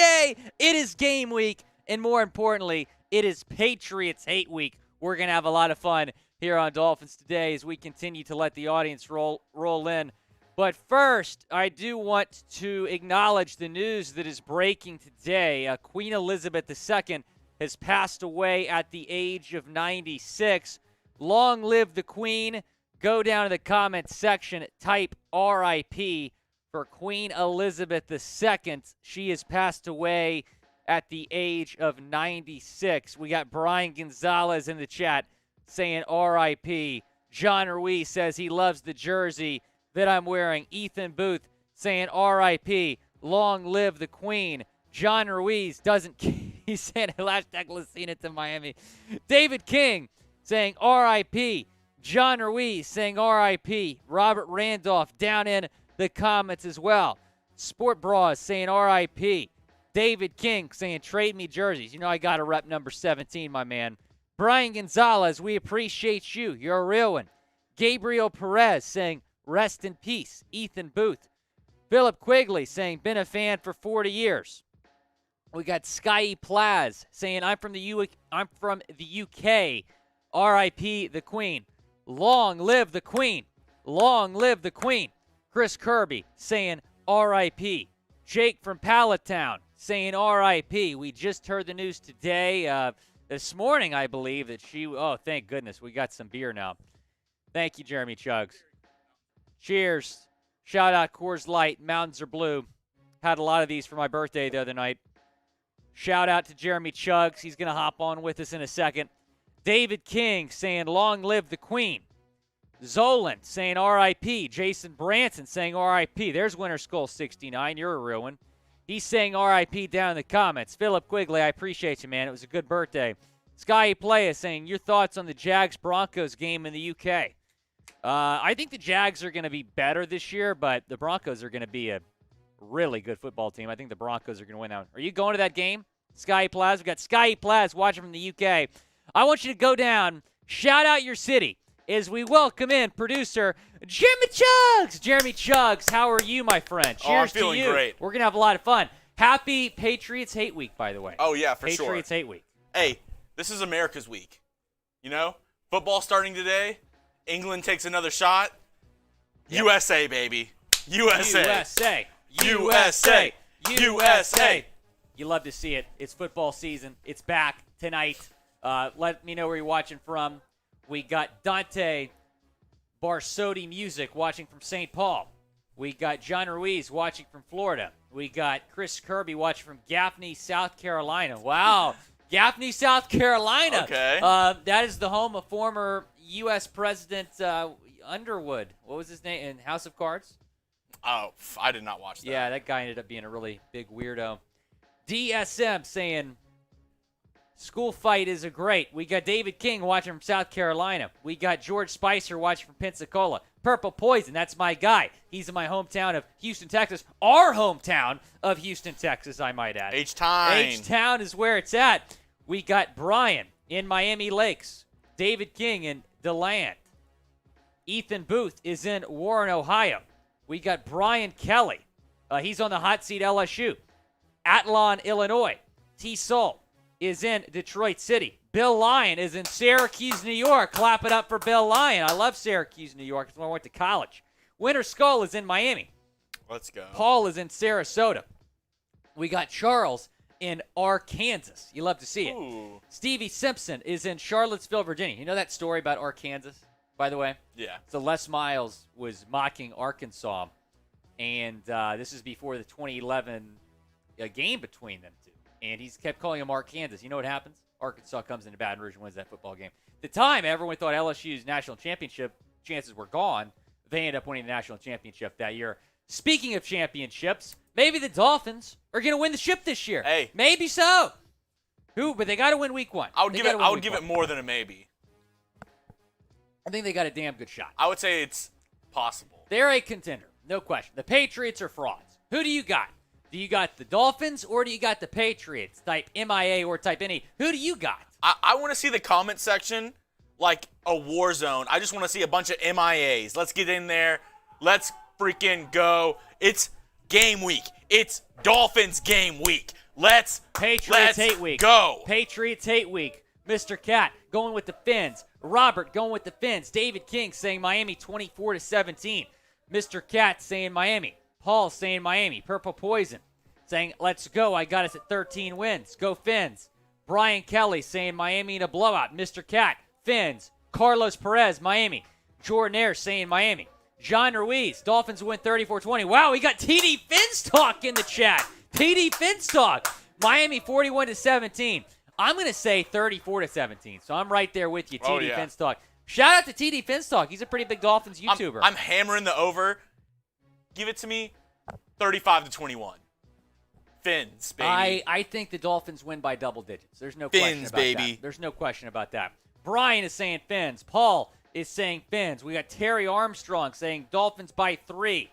today. It is game week, and more importantly, it is Patriots Hate Week. We're going to have a lot of fun here on Dolphins Today as we continue to let the audience roll in. But first, I do want to acknowledge the news that is breaking today. Queen Elizabeth II has passed away at the age of 96. Long live the Queen. Go down to the comments section, type RIP for Queen Elizabeth II. She has passed away at the age of 96. We got Brian Gonzalez in the chat saying RIP. John Ruiz says he loves the jersey that I'm wearing. Ethan Booth saying RIP. Long live the Queen. John Ruiz doesn't. He's saying hashtag Lucina to Miami. David King saying RIP. John Ruiz saying RIP. Robert Randolph down in the comments as well. Sport Bras saying RIP. David King saying trade me jerseys. You know I got to rep number 17, my man. Brian Gonzalez, we appreciate you. You're a real one. Gabriel Perez saying rest in peace. Ethan Booth. Philip Quigley saying been a fan for 40 years. We got Sky Plaz saying I'm from the UK. RIP the Queen. Long live the Queen. Long live the Queen. Chris Kirby saying RIP. Jake from Palatown saying RIP. We just heard the news today, this morning, I believe, that oh, thank goodness. We got some beer now. Thank you, Jeremy Chuggs. Cheers. Shout out Coors Light. Mountains are blue. Had a lot of these for my birthday the other night. Shout out to Jeremy Chuggs. He's going to hop on with us in a second. David King saying, long live the Queen. Zolan saying RIP. Jason Branson saying RIP. There's Winter Skull 69. You're a real one. He's saying RIP down in the comments. Philip Quigley, I appreciate you, man. It was a good birthday. Sky Playa saying, your thoughts on the Jags-Broncos game in the UK. I think the Jags are going to be better this year, but the Broncos are going to be a really good football team. I think the Broncos are going to win that one. Are you going to that game? Sky Plaz. We've got Sky Plaz watching from the UK. I want you to go down, shout out your city as we welcome in producer Jeremy Chuggs. Jeremy Chuggs, how are you, my friend? Cheers I'm feeling to you. Great. We're going to have a lot of fun. Happy Patriots Hate Week, by the way. Oh, yeah, for sure. Patriots Hate Week. Hey, this is America's week. You know? Football starting today. England takes another shot. Yep. USA, baby. USA. USA. USA. USA. You love to see it. It's football season. It's back tonight. Let me know where you're watching from. We got Dante Barsotti Music watching from St. Paul. We got John Ruiz watching from Florida. We got Chris Kirby watching from Gaffney, South Carolina. Wow. Gaffney, South Carolina. Okay. That is the home of former U.S. President Underwood. What was his name in House of Cards? Oh, I did not watch that. Yeah, that guy ended up being a really big weirdo. DSM saying, school fight is a great. We got David King watching from South Carolina. We got George Spicer watching from Pensacola. Purple Poison, that's my guy. He's in my hometown of Houston, Texas. Our hometown of Houston, Texas, I might add. H-Town. H-Town is where it's at. We got Brian in Miami Lakes. David King in DeLand. Ethan Booth is in Warren, Ohio. We got Brian Kelly. He's on the hot seat LSU. Atlon, Illinois. T. Soul is in Detroit City. Bill Lyon is in Syracuse, New York. Clap it up for Bill Lyon. I love Syracuse, New York. It's where I went to college. Winter Skull is in Miami. Let's go. Paul is in Sarasota. We got Charles in Arkansas. You love to see it. Ooh. Stevie Simpson is in Charlottesville, Virginia. You know that story about Arkansas, by the way? Yeah. So Les Miles was mocking Arkansas, and this is before the 2011 game between them two. And he's kept calling him Arkansas. You know what happens? Arkansas comes into Baton Rouge and wins that football game. At the time, everyone thought LSU's national championship chances were gone. They ended up winning the national championship that year. Speaking of championships, maybe the Dolphins are going to win the ship this year. Hey. Maybe so. But they got to win week one. I would give it more than a maybe. I think they got a damn good shot. I would say it's possible. They're a contender, no question. The Patriots are frauds. Who do you got? Do you got the Dolphins or do you got the Patriots? Type MIA or type NE. Who do you got? I want to see the comment section like a war zone. I just want to see a bunch of MIAs. Let's get in there. Let's freaking go. It's game week. It's Dolphins game week. Patriots hate week. Go. Patriots hate week. Mr. Cat going with the Fins. Robert going with the Fins. David King saying Miami 24-17. Mr. Cat saying Miami. Paul saying Miami. Purple Poison saying let's go. I got us at 13 wins. Go Fins. Brian Kelly saying Miami in a blowout. Mr. Cat, Fins. Carlos Perez, Miami. Jordan Ayers saying Miami. John Ruiz, Dolphins win 34-20. Wow, we got TD Finstock in the chat. TD Finstock. Miami 41-17. I'm going to say 34-17. So I'm right there with you, TD Finstock. Shout out to TD Finstock. He's a pretty big Dolphins YouTuber. I'm hammering the over. Give it to me 35-21. Fins, baby. I think the Dolphins win by double digits. There's no question about that. There's no question about that. Brian is saying Fins. Paul is saying Fins. We got Terry Armstrong saying Dolphins by 3.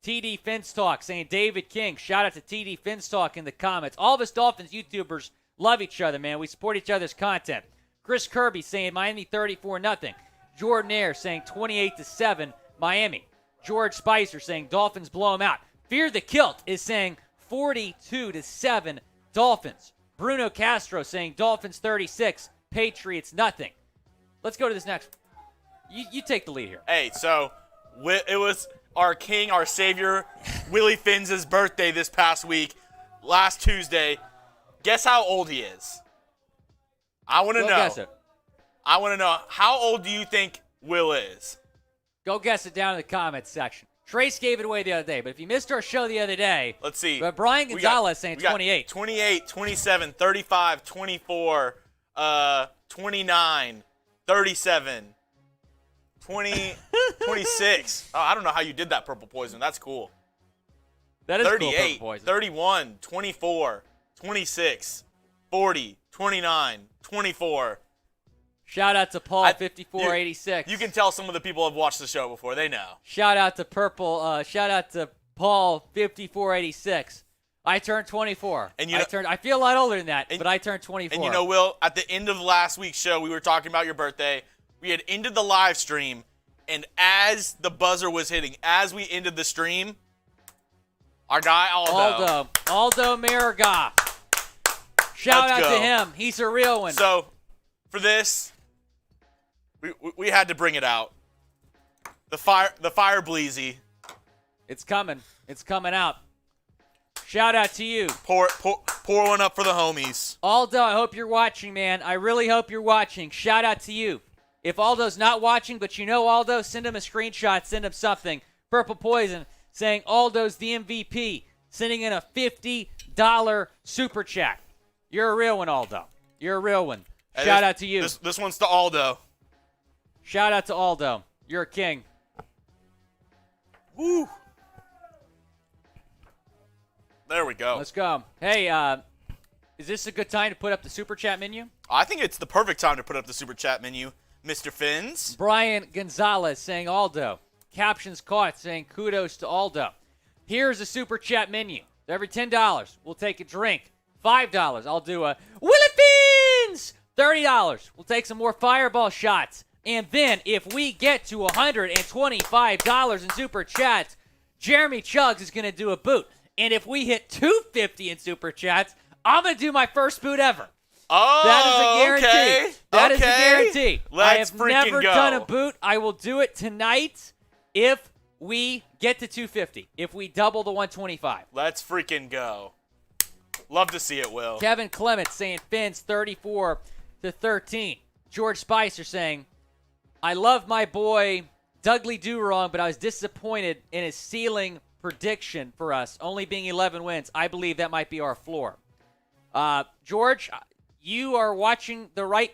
TD Finstock saying David King. Shout out to TD Finstock in the comments. All of us Dolphins YouTubers love each other, man. We support each other's content. Chris Kirby saying Miami 34-0. Jordan Ayers saying 28-7 Miami. George Spicer saying Dolphins blow them out. Fear the Kilt is saying 42-7 Dolphins. Bruno Castro saying Dolphins 36, Patriots nothing. Let's go to this next one. You take the lead here. Hey, so it was our king, our savior, Willie Fins' birthday this past week, last Tuesday. Guess how old he is? I want to know. Guess it. I want to know, how old do you think Will is? Go guess it down in the comments section. Trace gave it away the other day, but if you missed our show the other day, let's see. But Brian Gonzalez saying 28. 28, 27, 35, 24, 29, 37, 20, 26. Oh, I don't know how you did that, Purple Poison. That's cool. That is 38, cool, Purple Poison. 31, 24, 26, 40, 29, 24. Shout out to Paul 5486. You can tell some of the people have watched the show before. They know. Shout out to shout out to Paul 5486. I turned 24. And I feel a lot older than that, but I turned 24. And you know, Will, at the end of last week's show, we were talking about your birthday. We had ended the live stream, and as the buzzer was hitting, as we ended the stream, our guy Aldo Mariga. Shout out to him. He's a real one. So, for this, we had to bring it out. The fire bleezy. It's coming. It's coming out. Shout out to you. Pour one up for the homies. Aldo, I hope you're watching, man. I really hope you're watching. Shout out to you. If Aldo's not watching, but you know Aldo, send him a screenshot. Send him something. Purple Poison saying Aldo's the MVP. Sending in a $50 super chat. You're a real one, Aldo. You're a real one. Shout out to you. This one's to Aldo. Shout out to Aldo. You're a king. Woo. There we go. Let's go. Hey, is this a good time to put up the super chat menu? I think it's the perfect time to put up the super chat menu, Mr. Fins. Brian Gonzalez saying Aldo. Captions caught saying kudos to Aldo. Here's a super chat menu. Every $10, we'll take a drink. $5, I'll do a Willie Fins. $30, we'll take some more fireball shots. And then if we get to $125 in super chats, Jeremy Chuggs is going to do a boot. And if we hit $250 in super chats, I'm going to do my first boot ever. Oh, that is a guarantee. Okay. That is a guarantee. I have never done a boot. I will do it tonight if we get to $250. If we double the $125. Let's freaking go. Love to see it, Will. Kevin Clements saying Fins 34-13. George Spicer saying, I love my boy Dudley Durong, but I was disappointed in his ceiling prediction for us, only being 11 wins. I believe that might be our floor. George, you are watching the right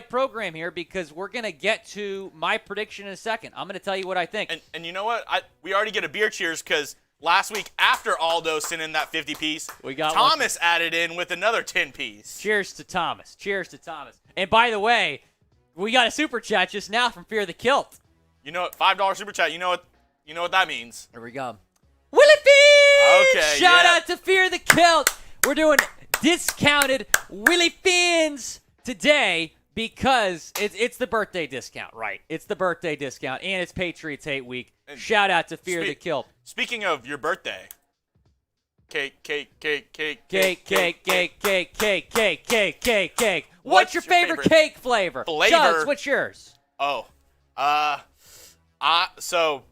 program here because we're going to get to my prediction in a second. I'm going to tell you what I think. And you know what? We already get a beer cheers because last week after Aldo sent in that 50-piece, Thomas added in with another 10-piece. Cheers to Thomas. Cheers to Thomas. And by the way, we got a super chat just now from Fear the Kilt. You know what? $5 super chat. You know what that means. Here we go. Willie Fins! Okay, Shout out to Fear the Kilt. We're doing discounted Willie Fins today because it's the birthday discount, right? It's the birthday discount, and it's Patriots Hate Week. Shout out to Fear the Kilt. Speaking of your birthday, Cake. What's your favorite cake flavor? Chugs, what's yours? Oh, so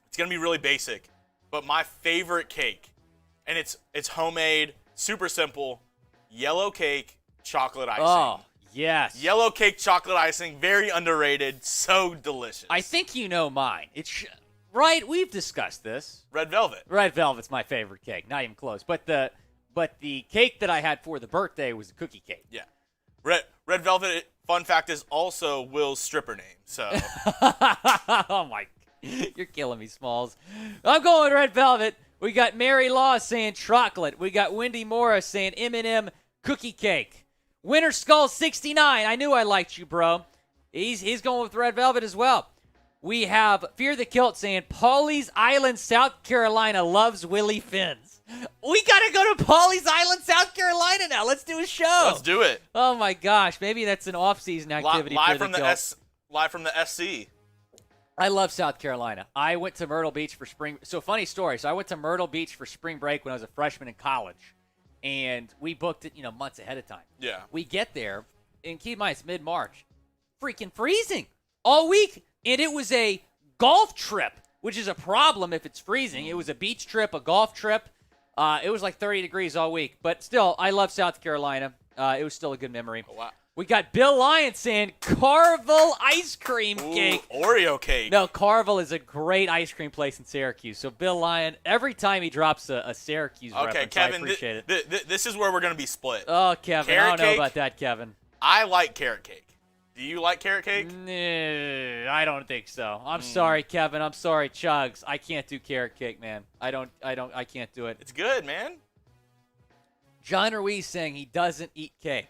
it's gonna be really basic, but my favorite cake, and it's homemade, super simple, yellow cake, chocolate icing. Oh, yes. Yellow cake, chocolate icing, very underrated, so delicious. I think you know mine. Right, we've discussed this. Red velvet. Red velvet's my favorite cake. Not even close. But the cake that I had for the birthday was a cookie cake. Yeah. Red velvet, fun fact, is also Will's stripper name. So. Oh, my. You're killing me, Smalls. I'm going with red velvet. We got Mary Law saying chocolate. We got Wendy Morris saying M&M cookie cake. Winter Skull 69. I knew I liked you, bro. He's going with red velvet as well. We have Fear the Kilt saying, Pawleys Island, South Carolina loves Willie Fins. We got to go to Pawleys Island, South Carolina now. Let's do a show. Let's do it. Oh, my gosh. Maybe that's an off-season activity live for from the Kilt. Live from the SC. I love South Carolina. I went to Myrtle Beach for spring. So, funny story. So, I went to Myrtle Beach for spring break when I was a freshman in college. And we booked it, months ahead of time. Yeah. We get there, and keep in mind, it's mid-March. Freaking freezing all week. And it was a golf trip, which is a problem if it's freezing. It was a beach trip, a golf trip. It was like 30 degrees all week. But still, I love South Carolina. It was still a good memory. Oh, wow. We got Bill Lyon saying Carvel ice cream cake. Oreo cake. No, Carvel is a great ice cream place in Syracuse. So Bill Lyon, every time he drops a Syracuse reference, Kevin, I appreciate it. This is where we're going to be split. Oh, Kevin, Carrot I don't know cake? about that, Kevin. I like carrot cake. Do you like carrot cake? Nah, I don't think so. I'm sorry, Kevin. I'm sorry, Chugs. I can't do carrot cake, man. I can't do it. It's good, man. John Ruiz saying he doesn't eat cake.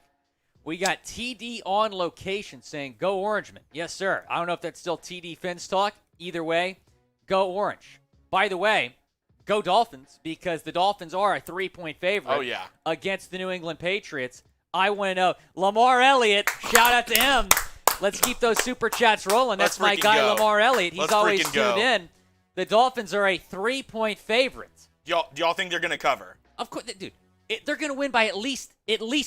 We got TD on location saying, go Orangeman. Yes, sir. I don't know if that's still TD Fins talk. Either way, go Orange. By the way, go Dolphins, because the Dolphins are a 3-point favorite against the New England Patriots. I want to know, Lamar Elliott, shout out to him. Let's keep those super chats rolling. That's my guy, Lamar Elliott. He's always tuned in. The Dolphins are a 3-point favorite. Do y'all think they're going to cover? Of course, dude. They're going to win by at least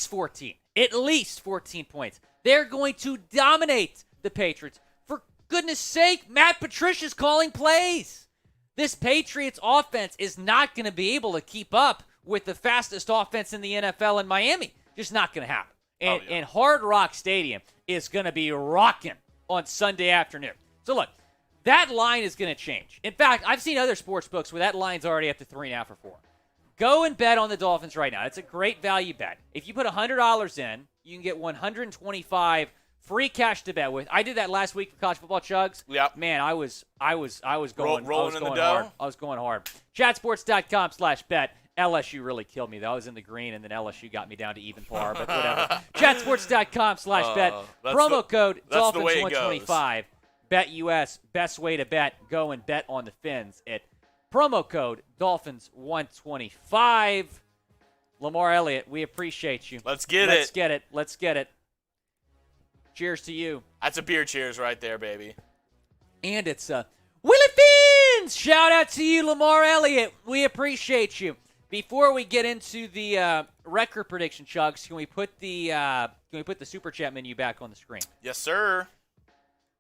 14. At least 14 points. They're going to dominate the Patriots. For goodness sake, Matt Patricia's calling plays. This Patriots offense is not going to be able to keep up with the fastest offense in the NFL in Miami. Just not going to happen. And Hard Rock Stadium is going to be rocking on Sunday afternoon. So look, that line is going to change. In fact, I've seen other sports books where that line's already up to 3.5 or 4. Go and bet on the Dolphins right now. It's a great value bet. If you put $100 in, you can get $125 free cash to bet with. I did that last week for college football, Chugs. Yep. Man, I was going rolling in the dough. hard. I was going hard. Chatsports.com/bet. LSU really killed me, though. I was in the green, and then LSU got me down to even par, but whatever. Chatsports.com/bet. Promo code Dolphins125. BetUS, best way to bet. Go and bet on the Fins at promo code Dolphins125. Lamar Elliott, we appreciate you. Let's get it. Cheers to you. That's a beer cheers right there, baby. And it's Willie Fins! Shout out to you, Lamar Elliott. We appreciate you. Before we get into the record prediction, Chugs, can we put the super chat menu back on the screen? Yes, sir.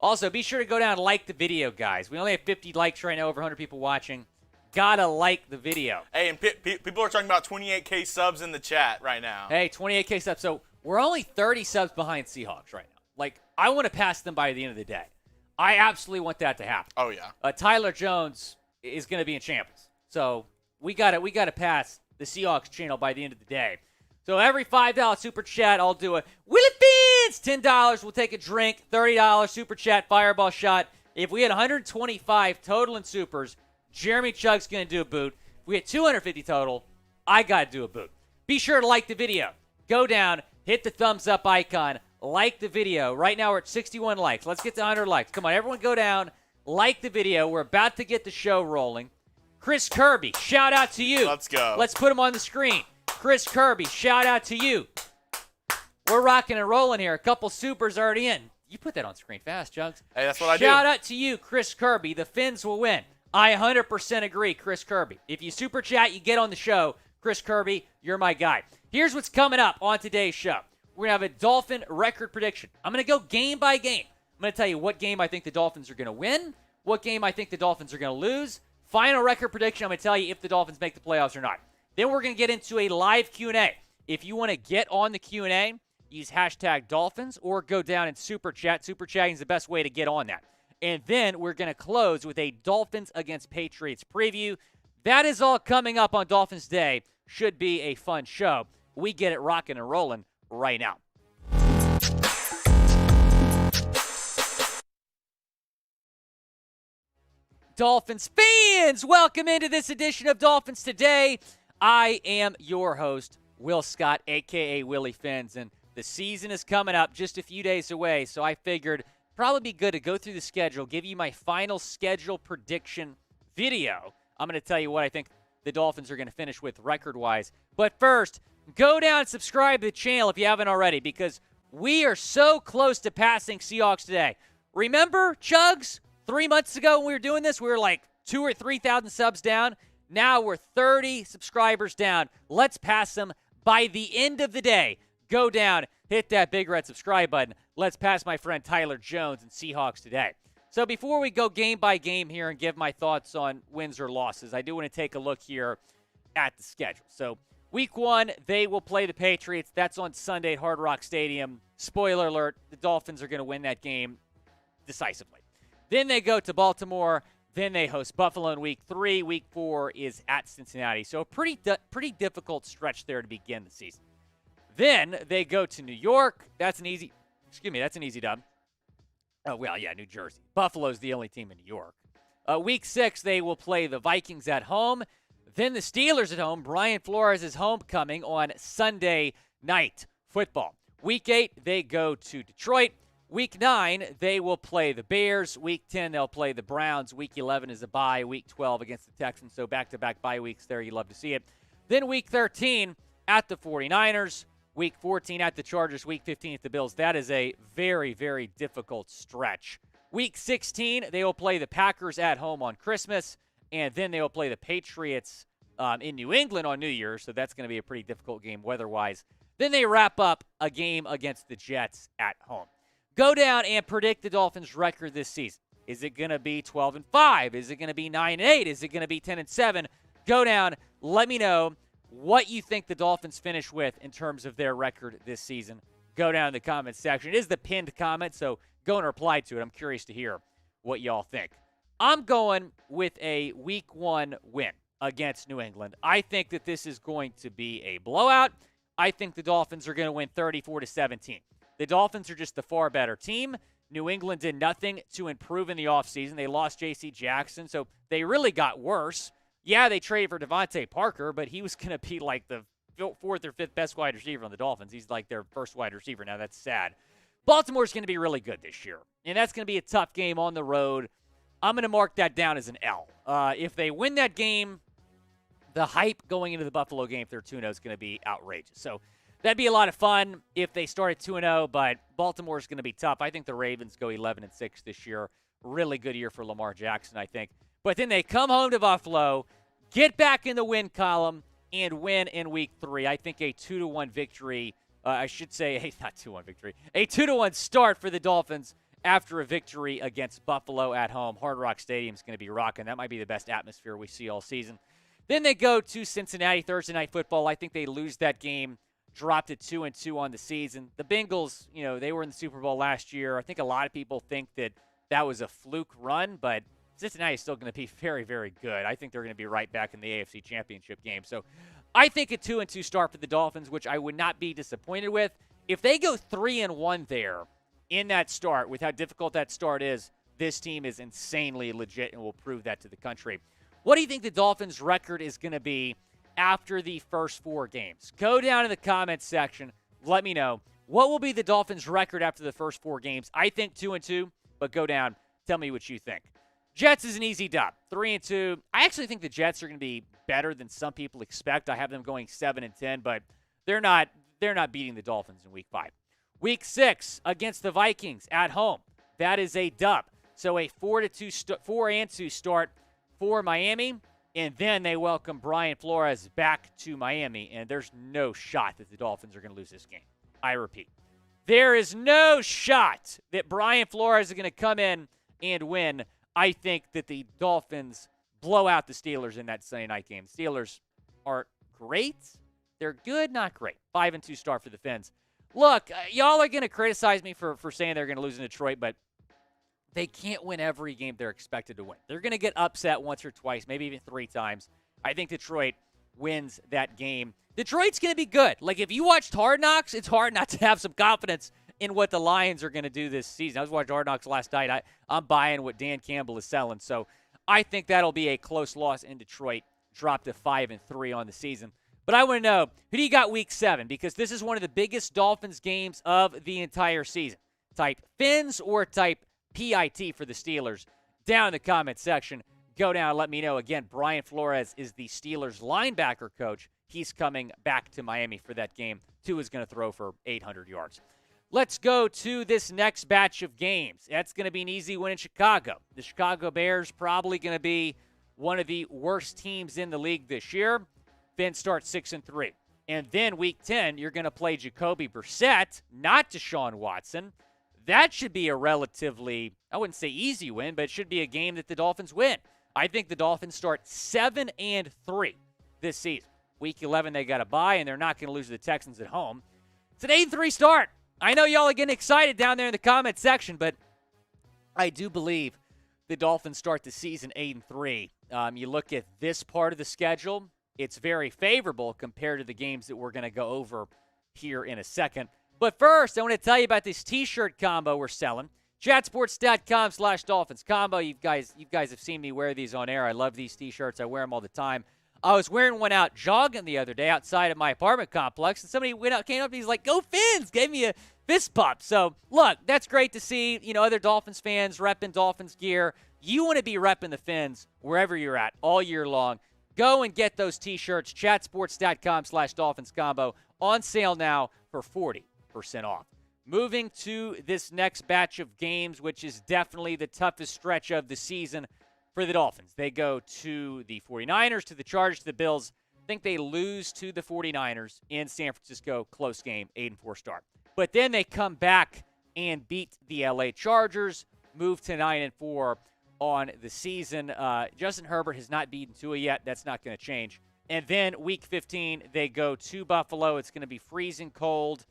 Also, be sure to go down and like the video, guys. We only have 50 likes right now, over 100 people watching. Gotta like the video. Hey, and people are talking about 28K subs in the chat right now. Hey, 28K subs. So we're only 30 subs behind Seahawks right now. Like, I want to pass them by the end of the day. I absolutely want that to happen. Oh, yeah. Tyler Jones is going to be in shambles. So we got to pass the Seahawks channel by the end of the day. So every $5 super chat, I'll do a Willie Fins! $10, we'll take a drink. $30 super chat, fireball shot. If we had 125 total in supers, Jeremy Chugg's going to do a boot. If we had 250 total, I got to do a boot. Be sure to like the video. Go down, hit the thumbs up icon, like the video. Right now we're at 61 likes. Let's get to 100 likes. Come on, everyone go down, like the video. We're about to get the show rolling. Chris Kirby, shout out to you. Let's go. Let's put him on the screen. Chris Kirby, shout out to you. We're rocking and rolling here. A couple supers already in. You put that on screen fast, Jugs. Hey, that's what I do. Shout out to you, Chris Kirby. The Fins will win. I 100% agree, Chris Kirby. If you super chat, you get on the show. Chris Kirby, you're my guy. Here's what's coming up on today's show. We're going to have a Dolphin record prediction. I'm going to go game by game. I'm going to tell you what game I think the Dolphins are going to win, what game I think the Dolphins are going to lose. Final record prediction, I'm going to tell you if the Dolphins make the playoffs or not. Then we're going to get into a live Q&A. If you want to get on the Q&A, use hashtag Dolphins or go down and super chat. Super chatting is the best way to get on that. And then we're going to close with a Dolphins against Patriots preview. That is all coming up on Dolphins Day. Should be a fun show. We get it rocking and rolling right now. Dolphins fans, welcome into this edition of Dolphins Today. I am your host, Will Scott, a.k.a. Willie Fins, and the season is coming up just a few days away, so I figured probably be good to go through the schedule, give you my final schedule prediction video. I'm going to tell you what I think the Dolphins are going to finish with record-wise. But first, go down and subscribe to the channel if you haven't already, because we are so close to passing Seahawks today. Remember, Chugs? 3 months ago when we were doing this, we were like 2,000 or 3,000 subs down. Now we're 30 subscribers down. Let's pass them by the end of the day. Go down, hit that big red subscribe button. Let's pass my friend Tyler Jones and Seahawks today. So before we go game by game here and give my thoughts on wins or losses, I do want to take a look here at the schedule. So week 1, they will play the Patriots. That's on Sunday at Hard Rock Stadium. Spoiler alert, the Dolphins are going to win that game decisively. Then they go to Baltimore. Then they host Buffalo in week 3. Week 4 is at Cincinnati. So a pretty difficult stretch there to begin the season. Then they go to New York. That's an easy dub. Oh, well, yeah, New Jersey. Buffalo's the only team in New York. Week 6, they will play the Vikings at home. Then the Steelers at home. Brian Flores' homecoming on Sunday Night Football. Week 8, they go to Detroit. Week 9, they will play the Bears. Week 10, they'll play the Browns. Week 11 is a bye. Week 12 against the Texans. So back-to-back bye weeks there. You love to see it. Then Week 13 at the 49ers. Week 14 at the Chargers. Week 15 at the Bills. That is a very, very difficult stretch. Week 16, they will play the Packers at home on Christmas. And then they will play the Patriots in New England on New Year's. So that's going to be a pretty difficult game weather-wise. Then they wrap up a game against the Jets at home. Go down and predict the Dolphins' record this season. Is it going to be 12-5? Is it going to be 9-8? Is it going to be 10-7? Go down. Let me know what you think the Dolphins finish with in terms of their record this season. Go down in the comments section. It is the pinned comment, so go and reply to it. I'm curious to hear what y'all think. I'm going with a Week 1 win against New England. I think that this is going to be a blowout. I think the Dolphins are going to win 34-17. The Dolphins are just the far better team. New England did nothing to improve in the offseason. They lost J.C. Jackson, so they really got worse. Yeah, they traded for Devontae Parker, but he was going to be like the 4th or 5th best wide receiver on the Dolphins. He's like their first wide receiver now. That's sad. Baltimore's going to be really good this year, and that's going to be a tough game on the road. I'm going to mark that down as an L. If they win that game, the hype going into the Buffalo game, if they're 2-0, is going to be outrageous. So that'd be a lot of fun if they started 2-0, but Baltimore's going to be tough. I think the Ravens go 11-6 this year. Really good year for Lamar Jackson, I think. But then they come home to Buffalo, get back in the win column, and win in Week 3. I think a 2-1 victory, not 2-1 victory, a 2-1 start for the Dolphins after a victory against Buffalo at home. Hard Rock Stadium is going to be rocking. That might be the best atmosphere we see all season. Then they go to Cincinnati Thursday Night Football. I think they lose that game. Dropped it 2-2 on the season. The Bengals, they were in the Super Bowl last year. I think a lot of people think that was a fluke run, but Cincinnati is still going to be very, very good. I think they're going to be right back in the AFC Championship game. So I think a 2-2 start for the Dolphins, which I would not be disappointed with. If they go 3-1 there in that start, with how difficult that start is, this team is insanely legit and will prove that to the country. What do you think the Dolphins' record is going to be after the first 4 games? Go down in the comments section. Let me know. What will be the Dolphins' record after the first 4 games? I think 2-2, but go down. Tell me what you think. Jets is an easy dub. 3-2. I actually think the Jets are going to be better than some people expect. I have them going 7-10, but they're not beating the Dolphins in Week 5. Week 6 against the Vikings at home. That is a dub. So a 4-2 start for Miami, and then they welcome Brian Flores back to Miami, and there's no shot that the Dolphins are going to lose this game. I repeat, there is no shot that Brian Flores is going to come in and win. I think that the Dolphins blow out the Steelers in that Sunday night game. The Steelers aren't great. They're good, not great. 5-2 start for the Fins. Look, y'all are going to criticize me for saying they're going to lose in Detroit, but they can't win every game they're expected to win. They're going to get upset once or twice, maybe even 3 times. I think Detroit wins that game. Detroit's going to be good. Like, if you watched Hard Knocks, it's hard not to have some confidence in what the Lions are going to do this season. I was watching Hard Knocks last night. I'm buying what Dan Campbell is selling. So I think that'll be a close loss in Detroit. Drop to 5-3 on the season. But I want to know, who do you got week 7? Because this is one of the biggest Dolphins games of the entire season. Type Fins or type PIT for the Steelers down in the comment section. Go down and let me know. Again, Brian Flores is the Steelers linebacker coach. He's coming back to Miami for that game. Tua is going to throw for 800 yards. Let's go to this next batch of games. That's going to be an easy win in Chicago. The Chicago Bears probably going to be one of the worst teams in the league this year. Then start 6-3. And then week 10, you're going to play Jacoby Brissett, not Deshaun Watson. That should be a relatively, I wouldn't say easy win, but it should be a game that the Dolphins win. I think the Dolphins start 7-3 this season. Week 11, they got a bye, and they're not going to lose to the Texans at home. It's an 8-3 start. I know y'all are getting excited down there in the comment section, but I do believe the Dolphins start the season 8-3. You look at this part of the schedule, it's very favorable compared to the games that we're going to go over here in a second. But first, I want to tell you about this T-shirt combo we're selling. Chatsports.com/Dolphins combo. You guys have seen me wear these on air. I love these T-shirts. I wear them all the time. I was wearing one out jogging the other day outside of my apartment complex, and somebody came up and he's like, "Go Fins!" Gave me a fist pump. So, look, that's great to see, other Dolphins fans repping Dolphins gear. You want to be repping the Fins wherever you're at all year long. Go and get those T-shirts, chatsports.com/Dolphins combo, on sale now for 40% off. Moving to this next batch of games, which is definitely the toughest stretch of the season for the Dolphins. They go to the 49ers, to the Chargers, to the Bills. I think they lose to the 49ers in San Francisco. Close game, 8-4 start. But then they come back and beat the LA Chargers, move to 9-4 on the season. Justin Herbert has not beaten Tua yet. That's not going to change. And then week 15, they go to Buffalo. It's going to be freezing cold.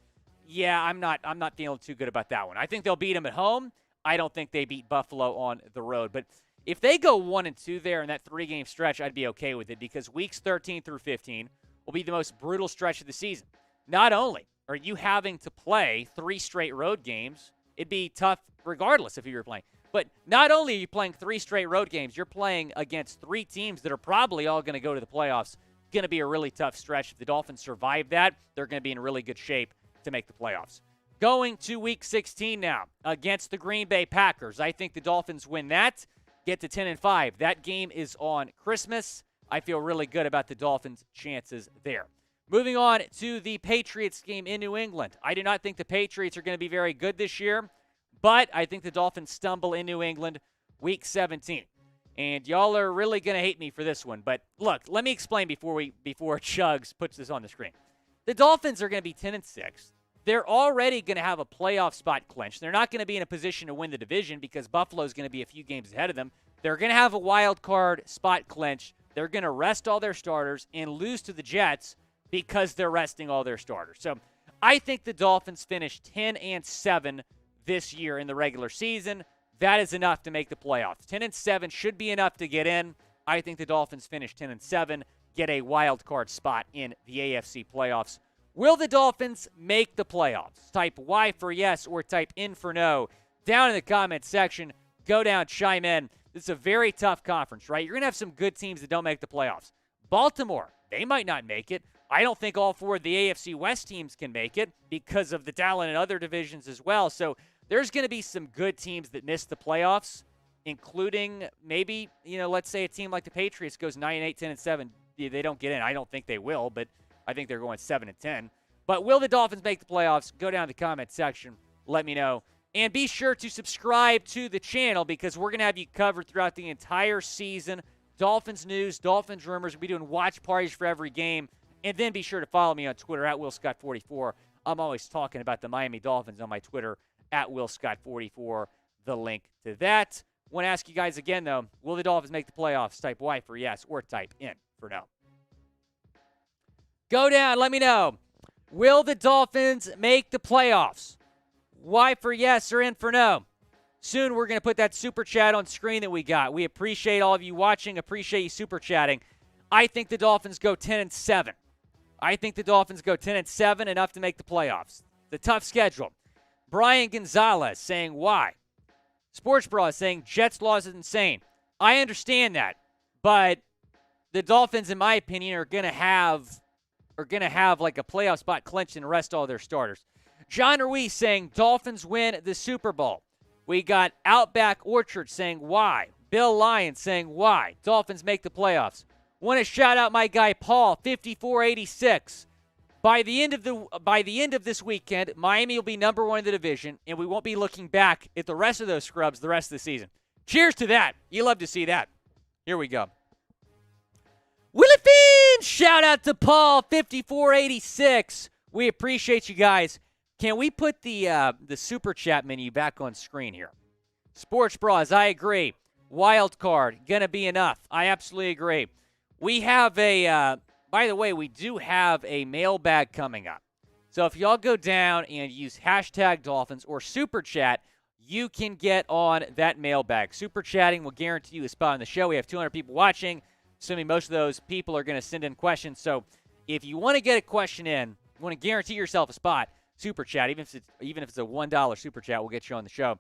Yeah, I'm not feeling too good about that one. I think they'll beat them at home. I don't think they beat Buffalo on the road. But if they go 1-2 there in that 3-game stretch, I'd be okay with it, because weeks 13 through 15 will be the most brutal stretch of the season. Not only are you having to play 3 straight road games, it'd be tough regardless if you were playing. But not only are you playing 3 straight road games, you're playing against 3 teams that are probably all going to go to the playoffs. Going to be a really tough stretch. If the Dolphins survive that, they're going to be in really good shape to make the playoffs. Going to week 16 now against the Green Bay Packers. I think the Dolphins win that, get to 10-5. That game is on Christmas. I feel really good about the Dolphins' chances there. Moving on to the Patriots game in New England. I do not think the Patriots are going to be very good this year, but I think the Dolphins stumble in New England week 17. And y'all are really going to hate me for this one. But look, let me explain before Chugs puts this on the screen. The Dolphins are going to be 10-6. They're already going to have a playoff spot clinched. They're not going to be in a position to win the division because Buffalo's going to be a few games ahead of them. They're going to have a wild card spot clinched. They're going to rest all their starters and lose to the Jets because they're resting all their starters. So I think the Dolphins finish 10-7 this year in the regular season. That is enough to make the playoffs. 10-7 should be enough to get in. I think the Dolphins finish 10-7, get a wild card spot in the AFC playoffs. Will the Dolphins make the playoffs? Type Y for yes or type N for no down in the comments section. Go down, chime in. This is a very tough conference, right? You're going to have some good teams that don't make the playoffs. Baltimore, they might not make it. I don't think all 4 of the AFC West teams can make it because of the talent in other divisions as well. So there's going to be some good teams that miss the playoffs, including maybe, let's say a team like the Patriots goes 9-8, 10-7. They don't get in. I don't think they will, but I think they're going 7-10. But will the Dolphins make the playoffs? Go down to the comment section. Let me know. And be sure to subscribe to the channel because we're going to have you covered throughout the entire season Dolphins news, Dolphins rumors. We'll be doing watch parties for every game. And then be sure to follow me on Twitter at WillScott44. I'm always talking about the Miami Dolphins on my Twitter at WillScott44. The link to that. Want to ask you guys again, though, will the Dolphins make the playoffs? Type Y for yes or type in for no. Go down. Let me know. Will the Dolphins make the playoffs? Y for yes or in for no. Soon we're going to put that super chat on screen that we got. We appreciate all of you watching. Appreciate you super chatting. I think the Dolphins go 10-7. I think the Dolphins go 10-7, enough to make the playoffs. The tough schedule. Brian Gonzalez saying why. Sports Bra saying Jets loss is insane. I understand that, but the Dolphins, in my opinion, are going to have like a playoff spot clinched and rest all their starters. John Ruiz saying Dolphins win the Super Bowl. We got Outback Orchard saying why. Bill Lyon saying why. Dolphins make the playoffs. Want to shout out my guy Paul, 5486. By the end of this weekend, Miami will be number one in the division, and we won't be looking back at the rest of those scrubs the rest of the season. Cheers to that. You love to see that. Here we go. Willie Finn! Shout out to Paul, 5486. We appreciate you guys. Can we put the super chat menu back on screen here? Sports Bras, I agree. Wild card, gonna be enough. I absolutely agree. We have by the way, we do have a mailbag coming up. So if y'all go down and use hashtag Dolphins or super chat, you can get on that mailbag. Super chatting will guarantee you a spot on the show. We have 200 people watching, assuming most of those people are going to send in questions. So if you want to get a question in, you want to guarantee yourself a spot, super chat, even if it's a $1 super chat, we'll get you on the show.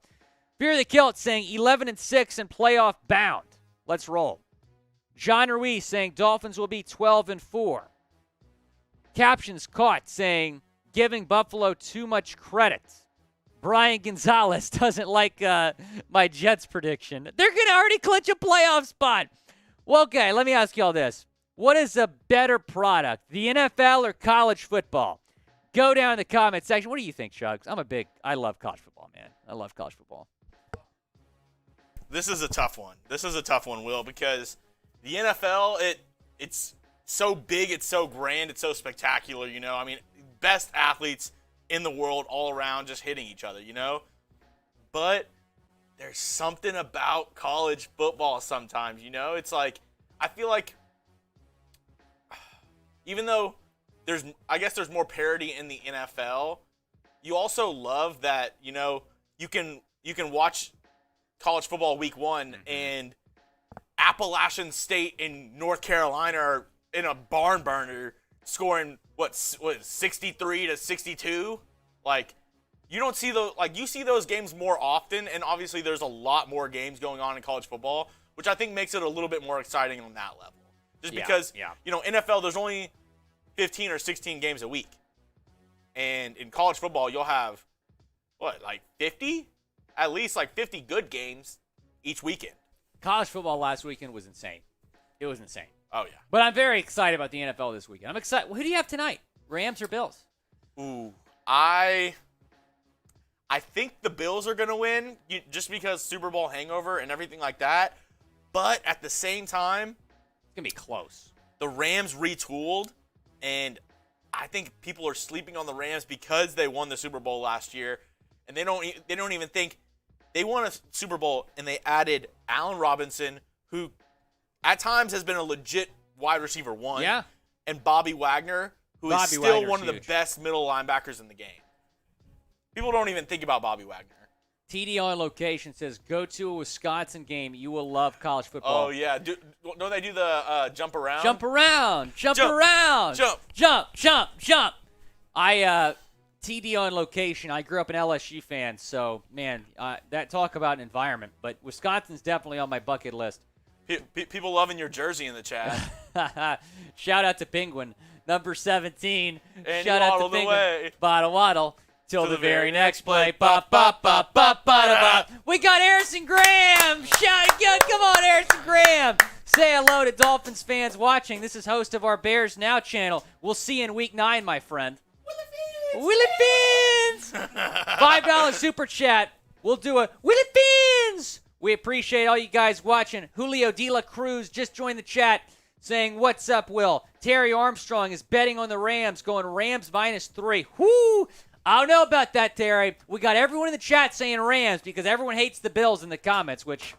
Fear the Kilt saying 11-6 and playoff bound. Let's roll. John Ruiz saying Dolphins will be 12-4. Captions caught saying giving Buffalo too much credit. Brian Gonzalez doesn't like my Jets prediction. They're going to already clinch a playoff spot. Well, okay, let me ask you all this. What is a better product, the NFL or college football? Go down in the comment section. What do you think, Shugs? I love college football, man. I love college football. This is a tough one. Will, because the NFL, it's so big, it's so grand, it's so spectacular, you know? I mean, best athletes in the world all around just hitting each other, you know? But there's something about college football sometimes, you know? It's like, I feel like even though there's more parity in the NFL, you also love that, you know, you can watch college football week one and Appalachian State in North Carolina are in a barn burner scoring, what 63-62? Like, you don't see those, like, you see those games more often, and obviously there's a lot more games going on in college football, which I think makes it a little bit more exciting on that level. Just because, you know, NFL, there's only 15 or 16 games a week. And in college football, you'll have, like 50? At least like 50 good games each weekend. College football last weekend was insane. It was insane. Oh, yeah. But I'm very excited about the NFL this weekend. I'm excited. Who do you have tonight? Rams or Bills? Ooh, I think the Bills are going to win just because Super Bowl hangover and everything like that. But at the same time, it's going to be close. The Rams retooled, and I think people are sleeping on the Rams because they won the Super Bowl last year, and they don't even think they won a Super Bowl, and they added Allen Robinson, who at times has been a legit wide receiver one, and Bobby Wagner, who is still one of the best middle linebackers in the game. People don't even think about Bobby Wagner. TD on location says, go to a Wisconsin game. You will love college football. Oh, yeah. Don't they do the jump around? Jump around. Jump. TD on location. I grew up an LSU fan, so, man, that talk about an environment. But Wisconsin's definitely on my bucket list. People loving your jersey in the chat. Shout out to Penguin, number 17. And shout out to Penguin. Waddle, waddle. Till the very next play. Bop, bop, bop, bop, bop. We got Harrison Graham. Come on, Harrison Graham. Say hello to Dolphins fans watching. This is host of our Bears Now channel. We'll see you in week 9, my friend. Willie Fins. $5 super chat. We'll do a Willie Fins. We appreciate all you guys watching. Julio De La Cruz just joined the chat saying, what's up, Will? Terry Armstrong is betting on the Rams, going Rams -3. Whoo! I don't know about that, Terry. We got everyone in the chat saying Rams because everyone hates the Bills in the comments, which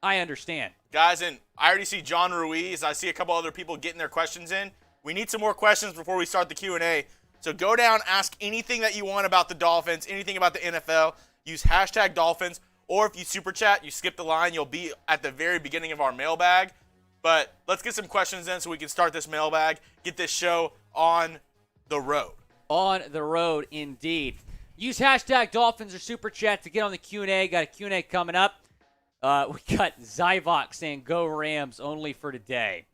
I understand. Guys, and I already see John Ruiz. I see a couple other people getting their questions in. We need some more questions before we start the Q&A. So go down, ask anything that you want about the Dolphins, anything about the NFL. Use hashtag Dolphins. Or if you super chat, you skip the line, you'll be at the very beginning of our mailbag. But let's get some questions in so we can start this mailbag, get this show on the road. On the road, indeed. Use hashtag Dolphins or super chat to get on the Q&A. Got a Q&A coming up. We got Zyvok saying, go Rams only for today.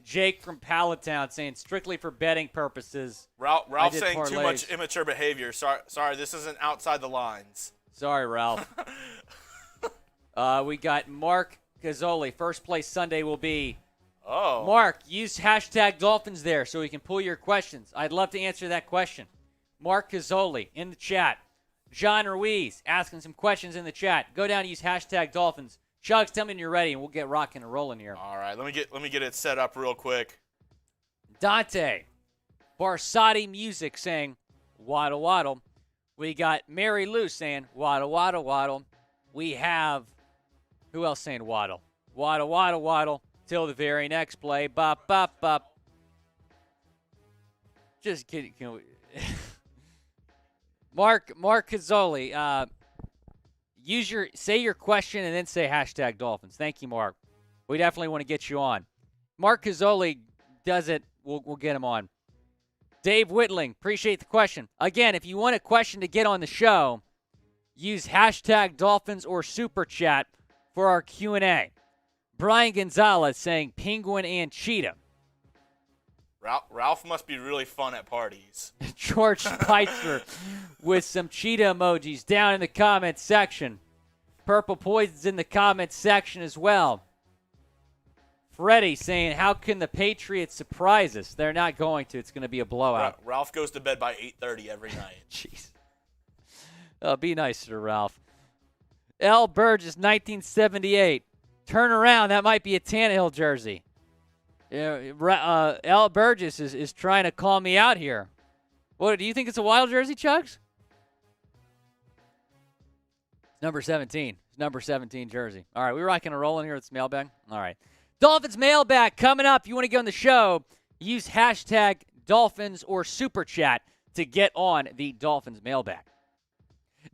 Jake from Palatown saying, strictly for betting purposes. Ralph saying parlays. Too much immature behavior. Sorry, this isn't outside the lines. Sorry, Ralph. We got Mark Gazzoli. First place Sunday will be. Oh. Mark, use hashtag Dolphins there so we can pull your questions. I'd love to answer that question. Mark Gazzoli in the chat. John Ruiz asking some questions in the chat. Go down and use hashtag Dolphins. Chugs, tell me when you're ready, and we'll get rocking and rolling here. All right, let me get it set up real quick. Dante Barsati Music saying, waddle, waddle. We got Mary Lou saying, waddle, waddle, waddle. We have, who else saying waddle? Waddle, waddle, waddle. Till the very next play. Bop, bop, bop. Just kidding. Mark Cazzoli, say your question and then say hashtag Dolphins. Thank you, Mark. We definitely want to get you on. Mark Cazzoli does it. We'll get him on. Dave Whitling, appreciate the question. Again, if you want a question to get on the show, use hashtag Dolphins or super chat for our Q&A. Brian Gonzalez saying penguin and cheetah. Ralph must be really fun at parties. George Spicer with some cheetah emojis down in the comments section. Purple Poison's in the comments section as well. Freddie saying, how can the Patriots surprise us? They're not going to. It's going to be a blowout. Ralph goes to bed by 8:30 every night. Jeez. Oh, be nice to Ralph. L. Burgess, 1978. Turn around. That might be a Tannehill jersey. Al Burgess is trying to call me out here. What, do you think it's a Wild jersey, Chugs? It's number 17. It's number 17 jersey. All right, we rocking and rolling here with this mailbag? All right. Dolphins mailbag coming up. If you want to get on the show, use hashtag Dolphins or super chat to get on the Dolphins mailbag.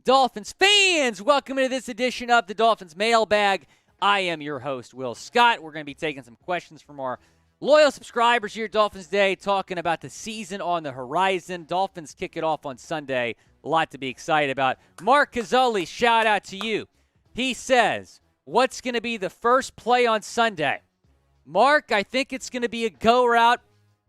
Dolphins fans, welcome to this edition of the Dolphins mailbag. I am your host, Will Scott. We're going to be taking some questions from our loyal subscribers here at Dolphins Day, talking about the season on the horizon. Dolphins kick it off on Sunday. A lot to be excited about. Mark Cazzoli, shout out to you. He says, what's going to be the first play on Sunday? Mark, I think it's going to be a go route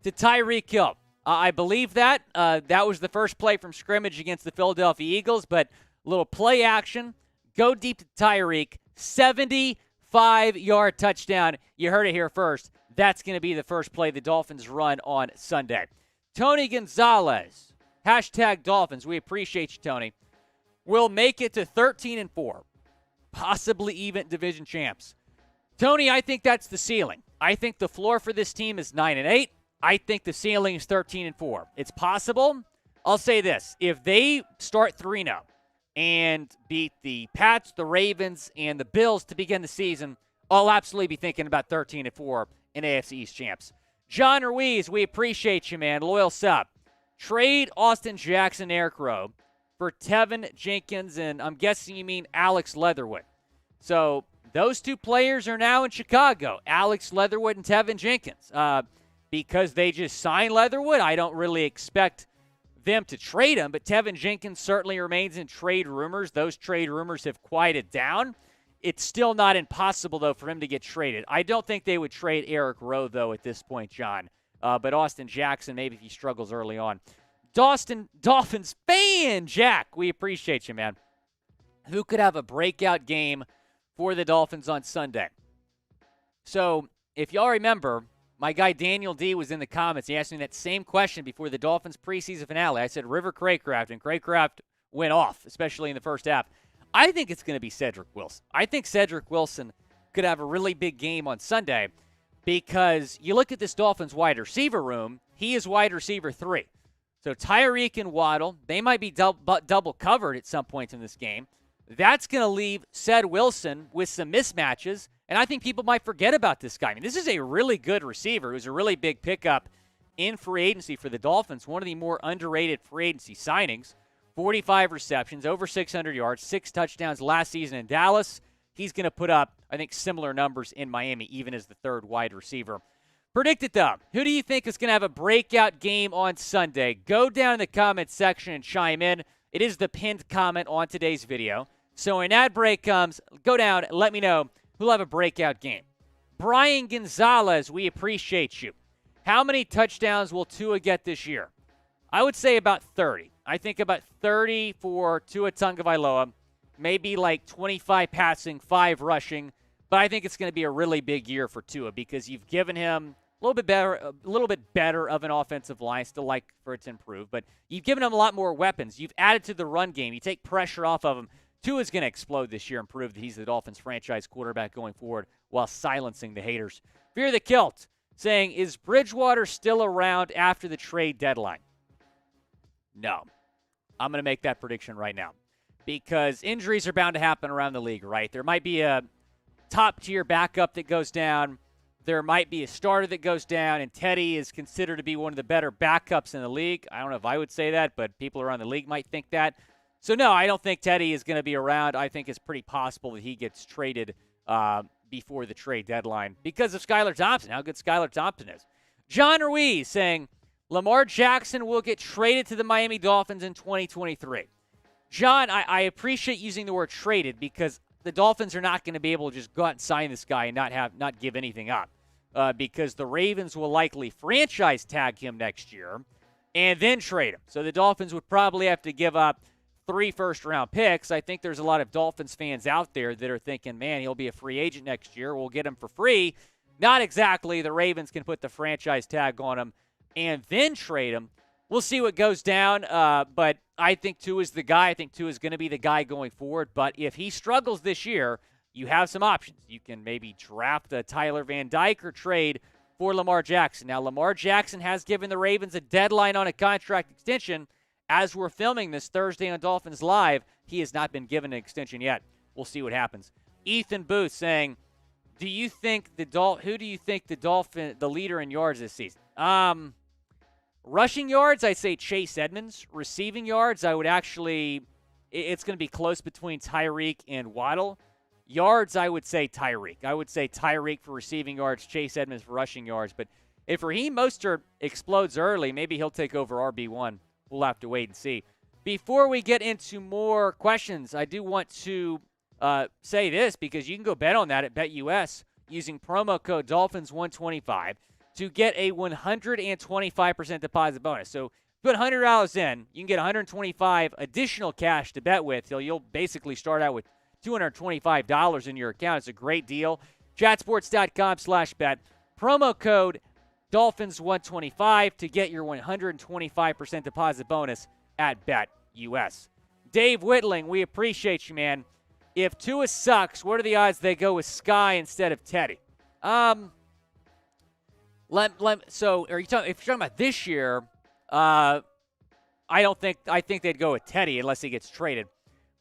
to Tyreek Hill. I believe that. That was the first play from scrimmage against the Philadelphia Eagles, but a little play action. Go deep to Tyreek. 75-yard touchdown. You heard it here first. That's going to be the first play the Dolphins run on Sunday. Tony Gonzalez, hashtag Dolphins. We appreciate you, Tony. We'll make it to 13-4, possibly even division champs. Tony, I think that's the ceiling. I think the floor for this team is 9-8. I think the ceiling is 13-4. It's possible. I'll say this. If they start 3-0 and beat the Pats, the Ravens, and the Bills to begin the season, I'll absolutely be thinking about 13-4 in AFC East champs. John Ruiz, we appreciate you, man. Loyal sub. Trade Austin Jackson, Eric Rowe for Tevin Jenkins, and I'm guessing you mean Alex Leatherwood. So those two players are now in Chicago, Alex Leatherwood and Tevin Jenkins. Because they just signed Leatherwood, I don't really expect them to trade him, but Tevin Jenkins certainly remains in trade rumors. Those trade rumors have quieted down. It's still not impossible, though, for him to get traded. I don't think they would trade Eric Rowe, though, at this point, John. But Austin Jackson, maybe if he struggles early on. Dolphins fan, Jack, we appreciate you, man. Who could have a breakout game for the Dolphins on Sunday? So, if y'all remember, my guy Daniel D was in the comments. He asked me that same question before the Dolphins preseason finale. I said River Craycraft, and Craycraft went off, especially in the first half. I think it's going to be Cedric Wilson. I think Cedric Wilson could have a really big game on Sunday because you look at this Dolphins wide receiver room, he is wide receiver 3. So Tyreek and Waddle, they might be double covered at some points in this game. That's going to leave Ced Wilson with some mismatches, and I think people might forget about this guy. I mean, this is a really good receiver who's a really big pickup in free agency for the Dolphins, one of the more underrated free agency signings. 45 receptions, over 600 yards, 6 touchdowns last season in Dallas. He's going to put up, I think, similar numbers in Miami, even as the third wide receiver. Predict it, though. Who do you think is going to have a breakout game on Sunday? Go down in the comments section and chime in. It is the pinned comment on today's video. So when ad break comes, go down and let me know who'll have a breakout game. Brian Gonzalez, we appreciate you. How many touchdowns will Tua get this year? I would say about 30. I think about 30 for Tua Tagovailoa, maybe like 25 passing, 5 rushing. But I think it's going to be a really big year for Tua because you've given him a little bit better of an offensive line. Still like for it to improve, but you've given him a lot more weapons. You've added to the run game. You take pressure off of him. Tua's going to explode this year and prove that he's the Dolphins franchise quarterback going forward while silencing the haters. Fear the Kilt saying, is Bridgewater still around after the trade deadline? No. I'm going to make that prediction right now because injuries are bound to happen around the league, right? There might be a top-tier backup that goes down. There might be a starter that goes down, and Teddy is considered to be one of the better backups in the league. I don't know if I would say that, but people around the league might think that. So, no, I don't think Teddy is going to be around. I think it's pretty possible that he gets traded before the trade deadline because of Skylar Thompson, how good Skylar Thompson is. John Ruiz saying Lamar Jackson will get traded to the Miami Dolphins in 2023. John, I appreciate using the word traded because the Dolphins are not going to be able to just go out and sign this guy and not give anything up because the Ravens will likely franchise tag him next year and then trade him. So the Dolphins would probably have to give up 3 first-round picks. I think there's a lot of Dolphins fans out there that are thinking, man, he'll be a free agent next year. We'll get him for free. Not exactly. The Ravens can put the franchise tag on him and then trade him. We'll see what goes down, but I think Tua is the guy. I think Tua is going to be the guy going forward. But if he struggles this year, you have some options. You can maybe draft a Tyler Van Dyke or trade for Lamar Jackson. Now, Lamar Jackson has given the Ravens a deadline on a contract extension. As we're filming this Thursday on Dolphins Live, he has not been given an extension yet. We'll see what happens. Ethan Booth saying, who do you think the leader in yards this season? Rushing yards, I'd say Chase Edmonds. Receiving yards, I would actually, it's going to be close between Tyreek and Waddle. Yards, I would say Tyreek. I would say Tyreek for receiving yards, Chase Edmonds for rushing yards. But if Raheem Mostert explodes early, maybe he'll take over RB1. We'll have to wait and see. Before we get into more questions, I do want to say this because you can go bet on that at BetUS using promo code Dolphins125 to get a 125% deposit bonus. So put $100 in, you can get $125 additional cash to bet with. You'll basically start out with $225 in your account. It's a great deal. Chatsports.com/bet. Promo code Dolphins125 to get your 125% deposit bonus at BetUS. Dave Whitling, we appreciate you, man. If Tua sucks, what are the odds they go with Sky instead of Teddy? So if you're talking about this year, I think they'd go with Teddy unless he gets traded.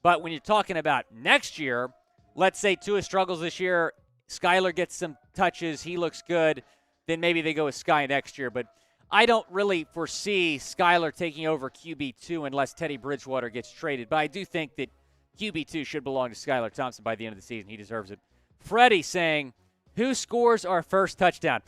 But when you're talking about next year, let's say Tua struggles this year, Skylar gets some touches, he looks good, then maybe they go with Sky next year. But I don't really foresee Skylar taking over QB2 unless Teddy Bridgewater gets traded. But I do think that QB2 should belong to Skylar Thompson by the end of the season. He deserves it. Freddie saying, who scores our first touchdown?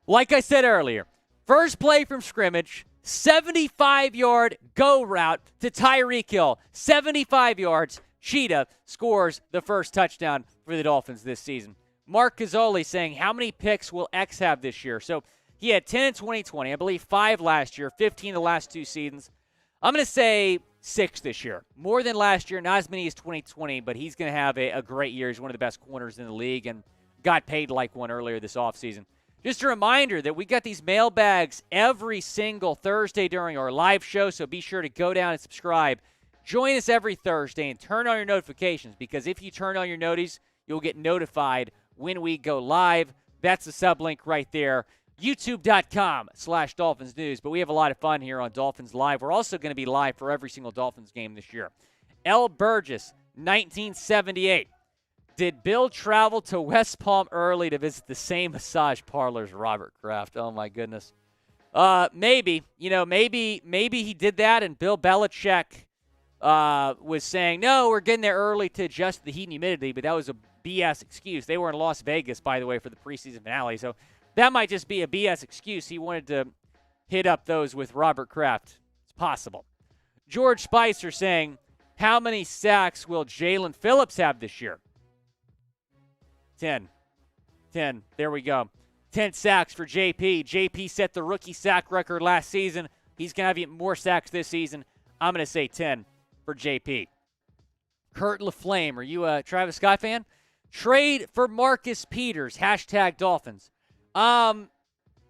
Like I said earlier, first play from scrimmage, 75-yard go route to Tyreek Hill. 75 yards. Cheetah scores the first touchdown for the Dolphins this season. Mark Gazzoli saying, how many picks will X have this year? So he had 10 in 2020, I believe 5 last year, 15 the last 2 seasons. I'm going to say 6 this year. More than last year, not as many as 2020, but he's going to have a great year. He's one of the best corners in the league and got paid like one earlier this offseason. Just a reminder that we got these mailbags every single Thursday during our live show, so be sure to go down and subscribe. Join us every Thursday and turn on your notifications, because if you turn on your noties, you'll get notified when we go live. That's the sublink right there, youtube.com/Dolphins News. But we have a lot of fun here on Dolphins Live. We're also going to be live for every single Dolphins game this year. L. Burgess, 1978. Did Bill travel to West Palm early to visit the same massage parlor as Robert Kraft? Oh, my goodness. Maybe. Maybe he did that, and Bill Belichick was saying, no, we're getting there early to adjust the heat and humidity, but that was a BS excuse. They were in Las Vegas, by the way, for the preseason finale, so that might just be a BS excuse. He wanted to hit up those with Robert Kraft. It's possible. George Spicer saying, how many sacks will Jalen Phillips have this year? 10. There we go. 10 sacks for JP. JP set the rookie sack record last season. He's going to have even more sacks this season. I'm going to say 10 for JP. Kurt LaFlame, are you a Travis Scott fan? Trade for Marcus Peters, #Dolphins.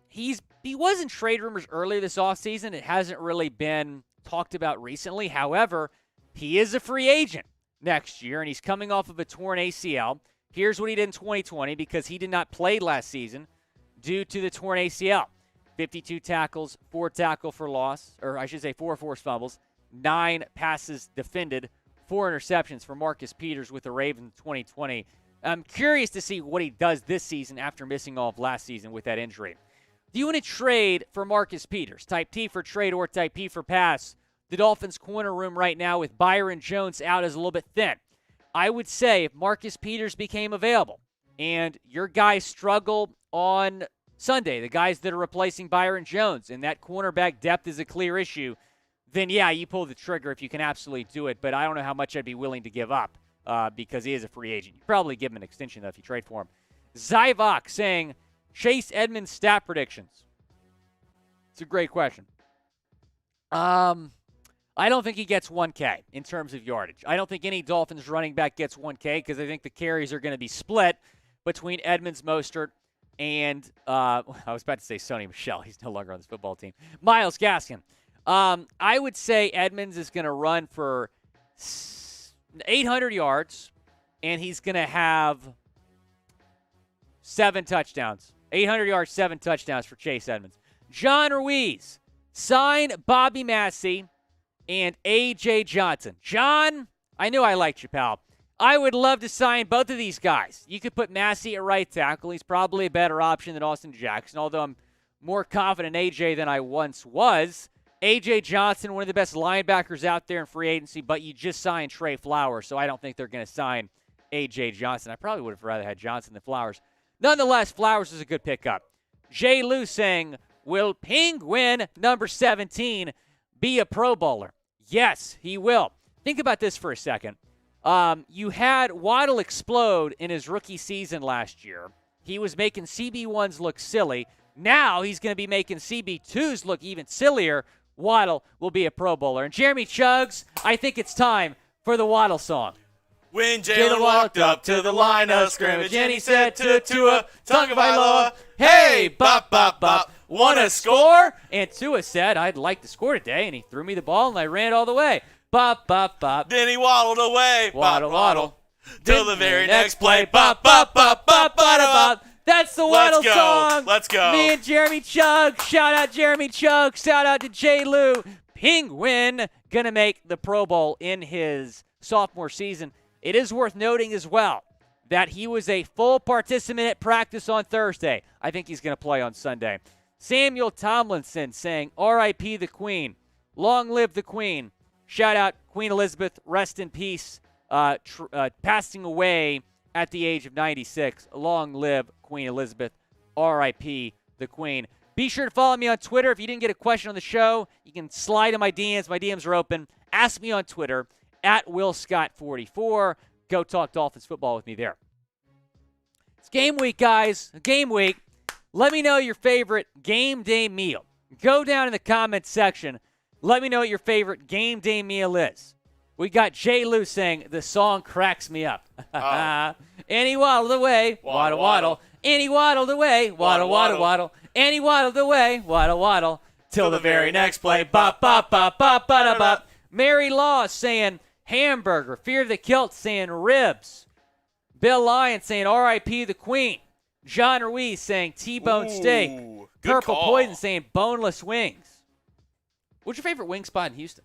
He was in trade rumors earlier this offseason. It hasn't really been talked about recently. However, he is a free agent next year, and he's coming off of a torn ACL. Here's what he did in 2020, because he did not play last season due to the torn ACL. 52 tackles, 4 tackle for loss, or I should say 4 forced fumbles, 9 passes defended, 4 interceptions for Marcus Peters with the Ravens in 2020. I'm curious to see what he does this season after missing all of last season with that injury. Do you want to trade for Marcus Peters? Type T for trade or type P for pass. The Dolphins' corner room right now with Byron Jones out is a little bit thin. I would say if Marcus Peters became available and your guys struggle on Sunday, the guys that are replacing Byron Jones, and that cornerback depth is a clear issue, then yeah, you pull the trigger if you can absolutely do it. But I don't know how much I'd be willing to give up because he is a free agent. You probably give him an extension, though, if you trade for him. Zyvok saying, Chase Edmonds stat predictions. It's a great question. I don't think he gets 1K in terms of yardage. I don't think any Dolphins running back gets 1K because I think the carries are going to be split between Edmonds, Mostert, and I was about to say Sony Michel. He's no longer on this football team. Myles Gaskin. I would say Edmonds is going to run for 800 yards, and he's going to have 7 touchdowns. 800 yards, 7 touchdowns for Chase Edmonds. John Ruiz. Sign Bobby Massey and A.J. Johnson. John, I knew I liked you, pal. I would love to sign both of these guys. You could put Massey at right tackle. He's probably a better option than Austin Jackson, although I'm more confident in A.J. than I once was. A.J. Johnson, one of the best linebackers out there in free agency, but you just signed Trey Flowers, so I don't think they're going to sign A.J. Johnson. I probably would have rather had Johnson than Flowers. Nonetheless, Flowers is a good pickup. Jay Lou saying, will Penguin number 17 be a Pro Bowler? Yes, he will. Think about this for a second. You had Waddle explode in his rookie season last year. He was making CB1s look silly. Now he's going to be making CB2s look even sillier. Waddle will be a Pro Bowler. And Jeremy Chuggs, I think it's time for the Waddle song. When Jalen walked up to the line of scrimmage and he said to Tua Tagovailoa, hey, bop, bop, bop, want to score? And Tua said, I'd like to score today, and he threw me the ball, and I ran it all the way. Bop, bop, bop. Then he waddled away, Waddle, waddle. Till the very next play, bop, bop, bop, bop, bop, bop. That's the Waddle song. Let's go. Me and Jeremy Chugg. Shout out Jeremy Chugg. Shout out to Jay Lou. Penguin going to make the Pro Bowl in his sophomore season. It is worth noting as well that he was a full participant at practice on Thursday. I think he's going to play on Sunday. Samuel Tomlinson saying, R.I.P. the Queen. Long live the Queen. Shout out Queen Elizabeth. Rest in peace. Passing away at the age of 96. Long live Queen Elizabeth. R.I.P. the Queen. Be sure to follow me on Twitter. If you didn't get a question on the show, you can slide in my DMs. My DMs are open. Ask me on Twitter at WillScott44. Go talk Dolphins football with me there. It's game week, guys. Game week. Let me know your favorite game day meal. Go down in the comments section. Let me know what your favorite game day meal is. We got Jay Lou saying, the song cracks me up. And he waddled away, waddle, waddle. And he waddled away, waddle, waddle, waddle. And he waddled away, waddle, waddle. Till the very next play, bop, bop, bop, bop, bop, bop. Mary Law saying hamburger. Fear the Kilt saying ribs. Bill Lyon saying R.I.P. the Queen. John Ruiz saying T-bone steak. Good Purple call. Poison saying boneless wings. What's your favorite wing spot in Houston?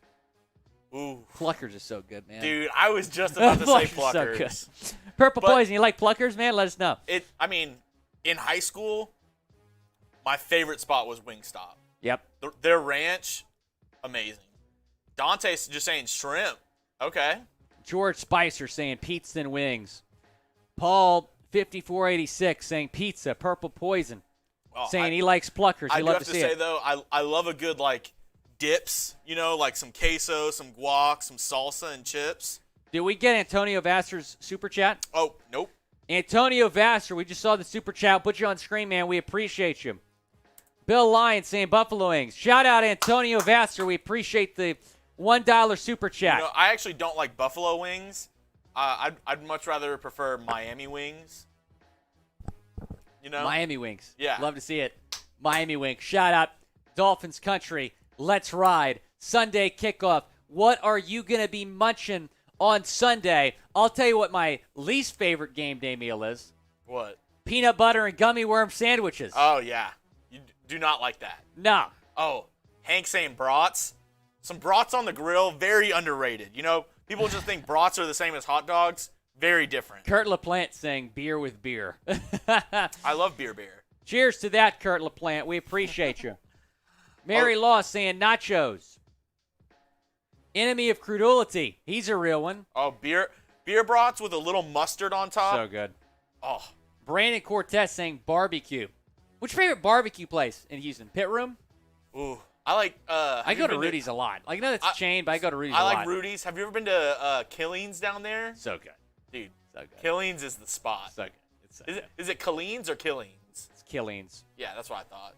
Ooh. Pluckers is so good, man. Dude, I was just about to say Pluckers. So good. Pluckers. Purple Poison, you like Pluckers, man? Let us know. In high school, my favorite spot was Wingstop. Yep. Their ranch, amazing. Dante's just saying shrimp. Okay. George Spicer saying pizza and wings. Paul 5486 saying pizza. Purple Poison saying he likes Pluckers. I He do love have to to see say it. though, I love a good dips. Like some queso, some guac, some salsa, and chips. Did we get Antonio Vassar's super chat? Oh, nope. Antonio Vassar, we just saw the super chat. Put you on screen, man. We appreciate you. Bill Lyon saying Buffalo Wings. Shout out Antonio Vassar. We appreciate the $1 super chat. I actually don't like buffalo wings. I'd much rather prefer Miami wings. Miami Wings. Yeah. Love to see it. Miami Wings. Shout out Dolphins Country. Let's ride. Sunday kickoff. What are you going to be munching on Sunday? I'll tell you what my least favorite game day meal is. What? Peanut butter and gummy worm sandwiches. Oh, yeah. You do not like that. No. Oh, Hank saying brats. Some brats on the grill, very underrated. People just think brats are the same as hot dogs. Very different. Kurt LaPlante saying beer with beer. I love beer. Cheers to that, Kurt LaPlante. We appreciate you. Mary Law saying nachos. Enemy of credulity. He's a real one. Oh, beer brats with a little mustard on top. So good. Oh. Brandon Cortez saying barbecue. What's your favorite barbecue place in Houston? Pit Room? Ooh. I like. I go to Rudy's a lot. I know it's a chain, but I go to Rudy's a lot. I like Rudy's. Have you ever been to Killings down there? So good. Dude, so good. Killings is the spot. So good. It's so good. Is it Killings or Killings? It's Killings. Yeah, that's what I thought.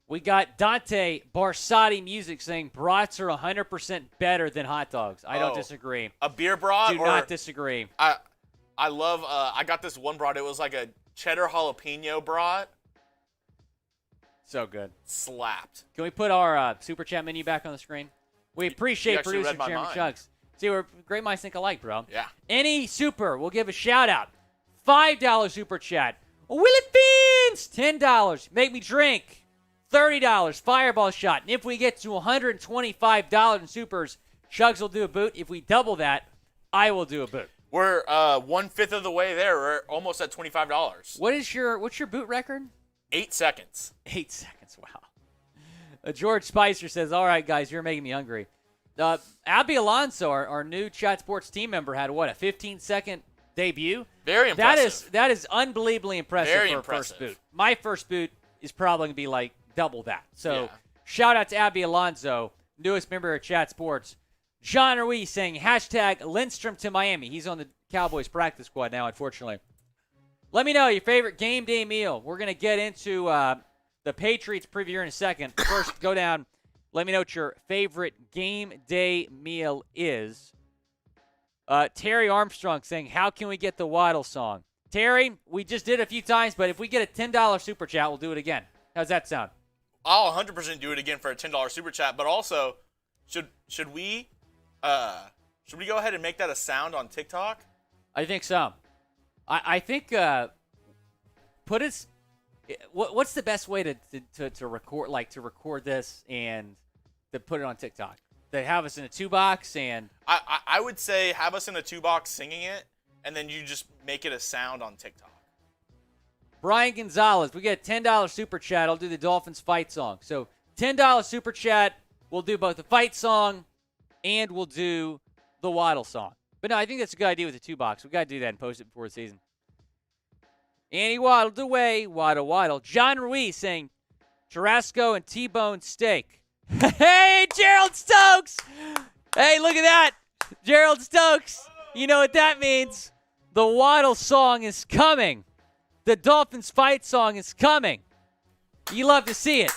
We got Dante Barsati Music saying brats are 100% better than hot dogs. I don't disagree. A beer brat? Do not disagree. I love, I got this one brat. It was like a cheddar jalapeno brat. So good. Slapped. Can we put our super chat menu back on the screen? We appreciate producer Jeremy Chugs. See, we're great minds think alike, bro. Yeah. Any super, we'll give a shout out. $5 super chat. Willie Beans, $10. Make me drink. $30 fireball shot. And if we get to $125 in supers, Chugs will do a boot. If we double that, I will do a boot. We're 1/5 of the way there. We're almost at $25. What's your boot record? 8 seconds. 8 seconds. Wow. George Spicer says, "All right, guys, you're making me hungry." Abby Alonso, our new Chat Sports team member, had what, a 15-second debut? Very impressive. That is unbelievably impressive Very for impressive. a first boot. My first boot is probably going to be like double that. So Yeah. shout out to Abby Alonso, newest member of Chat Sports. John Ruiz saying hashtag Lindstrom to Miami. He's on the Cowboys practice squad now, unfortunately. Let me know your favorite game day meal. We're going to get into the Patriots preview here in a second. First, go down. Let me know what your favorite game day meal is. Terry Armstrong saying, how can we get the Waddle song? Terry, we just did it a few times, but if we get a $10 super chat, we'll do it again. How's that sound? I'll 100% do it again for a $10 super chat, but also, should we go ahead and make that a sound on TikTok? I think so. I think put us. What's the best way to record, like to record this and to put it on TikTok? They have us in a 2-box and I would say have us in a 2-box singing it, and then you just make it a sound on TikTok. Brian Gonzalez, we get a $10 super chat. I'll do the Dolphins fight song. So $10 super chat. We'll do both the fight song and we'll do the Waddle song. But no, I think that's a good idea with the 2-box. We got to do that and post it before the season. Andy waddled away. Waddle, waddle. John Ruiz saying Churrasco and T-bone steak. Hey, Gerald Stokes. Hey, look at that. Gerald Stokes. You know what that means. The Waddle song is coming. The Dolphins fight song is coming. You love to see it.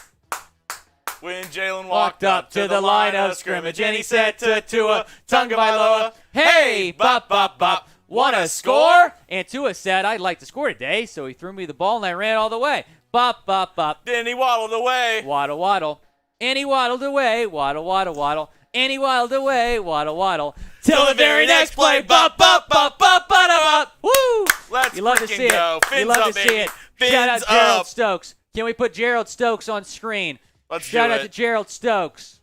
When Jalen walked up to the line of scrimmage and he said to Tua, Tagovailoa, hey, bop, bop, bop, want to score? And Tua said, I'd like to score today, so he threw me the ball and I ran all the way. Bop, bop, bop. Then he waddled away. Waddle, waddle. And he waddled away. Waddle, waddle, waddle. And he waddled away, waddle, waddle, till the very next play. Bop, bop, bop, bop, bop, bop. Woo! Let's you love to see go. it. Fins you love up, to baby. see it. Fins Shout out up. Gerald Stokes. Can we put Gerald Stokes on screen? Shout out to Gerald Stokes.